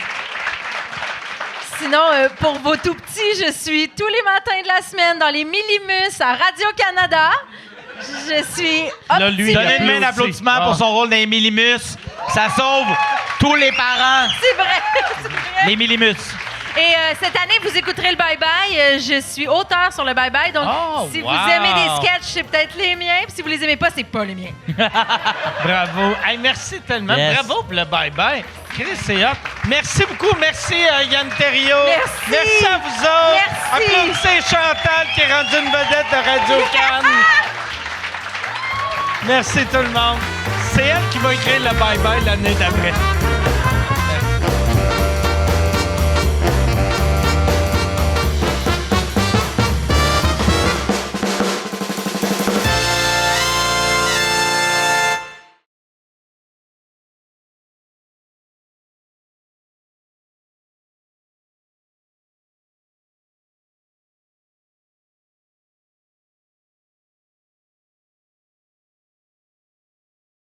Sinon, pour vos tout-petits, je suis tous les matins de la semaine dans les Millimus à Radio-Canada. Je suis Là, lui, optimiste. Donnez une main d'applaudissement Ah. pour son rôle dans les Millimus. Ça sauve tous les parents. C'est vrai, c'est vrai. Les Millimus. Et cette année, vous écouterez le Bye Bye. Je suis auteur sur le Bye Bye. Donc, Oh, si wow. vous aimez des sketchs, c'est peut-être les miens. Puis si vous les aimez pas, c'est pas les miens. Bravo. Hey, merci tellement. Yes. Bravo pour le bye-bye. Chris, c'est hot. Merci beaucoup. Merci Yann Terriot. Merci. à vous autres. Merci. Applaudissez Chantal qui est rendue une vedette de Radio-Can. Merci tout le monde. C'est elle qui va écrire le bye-bye l'année d'après.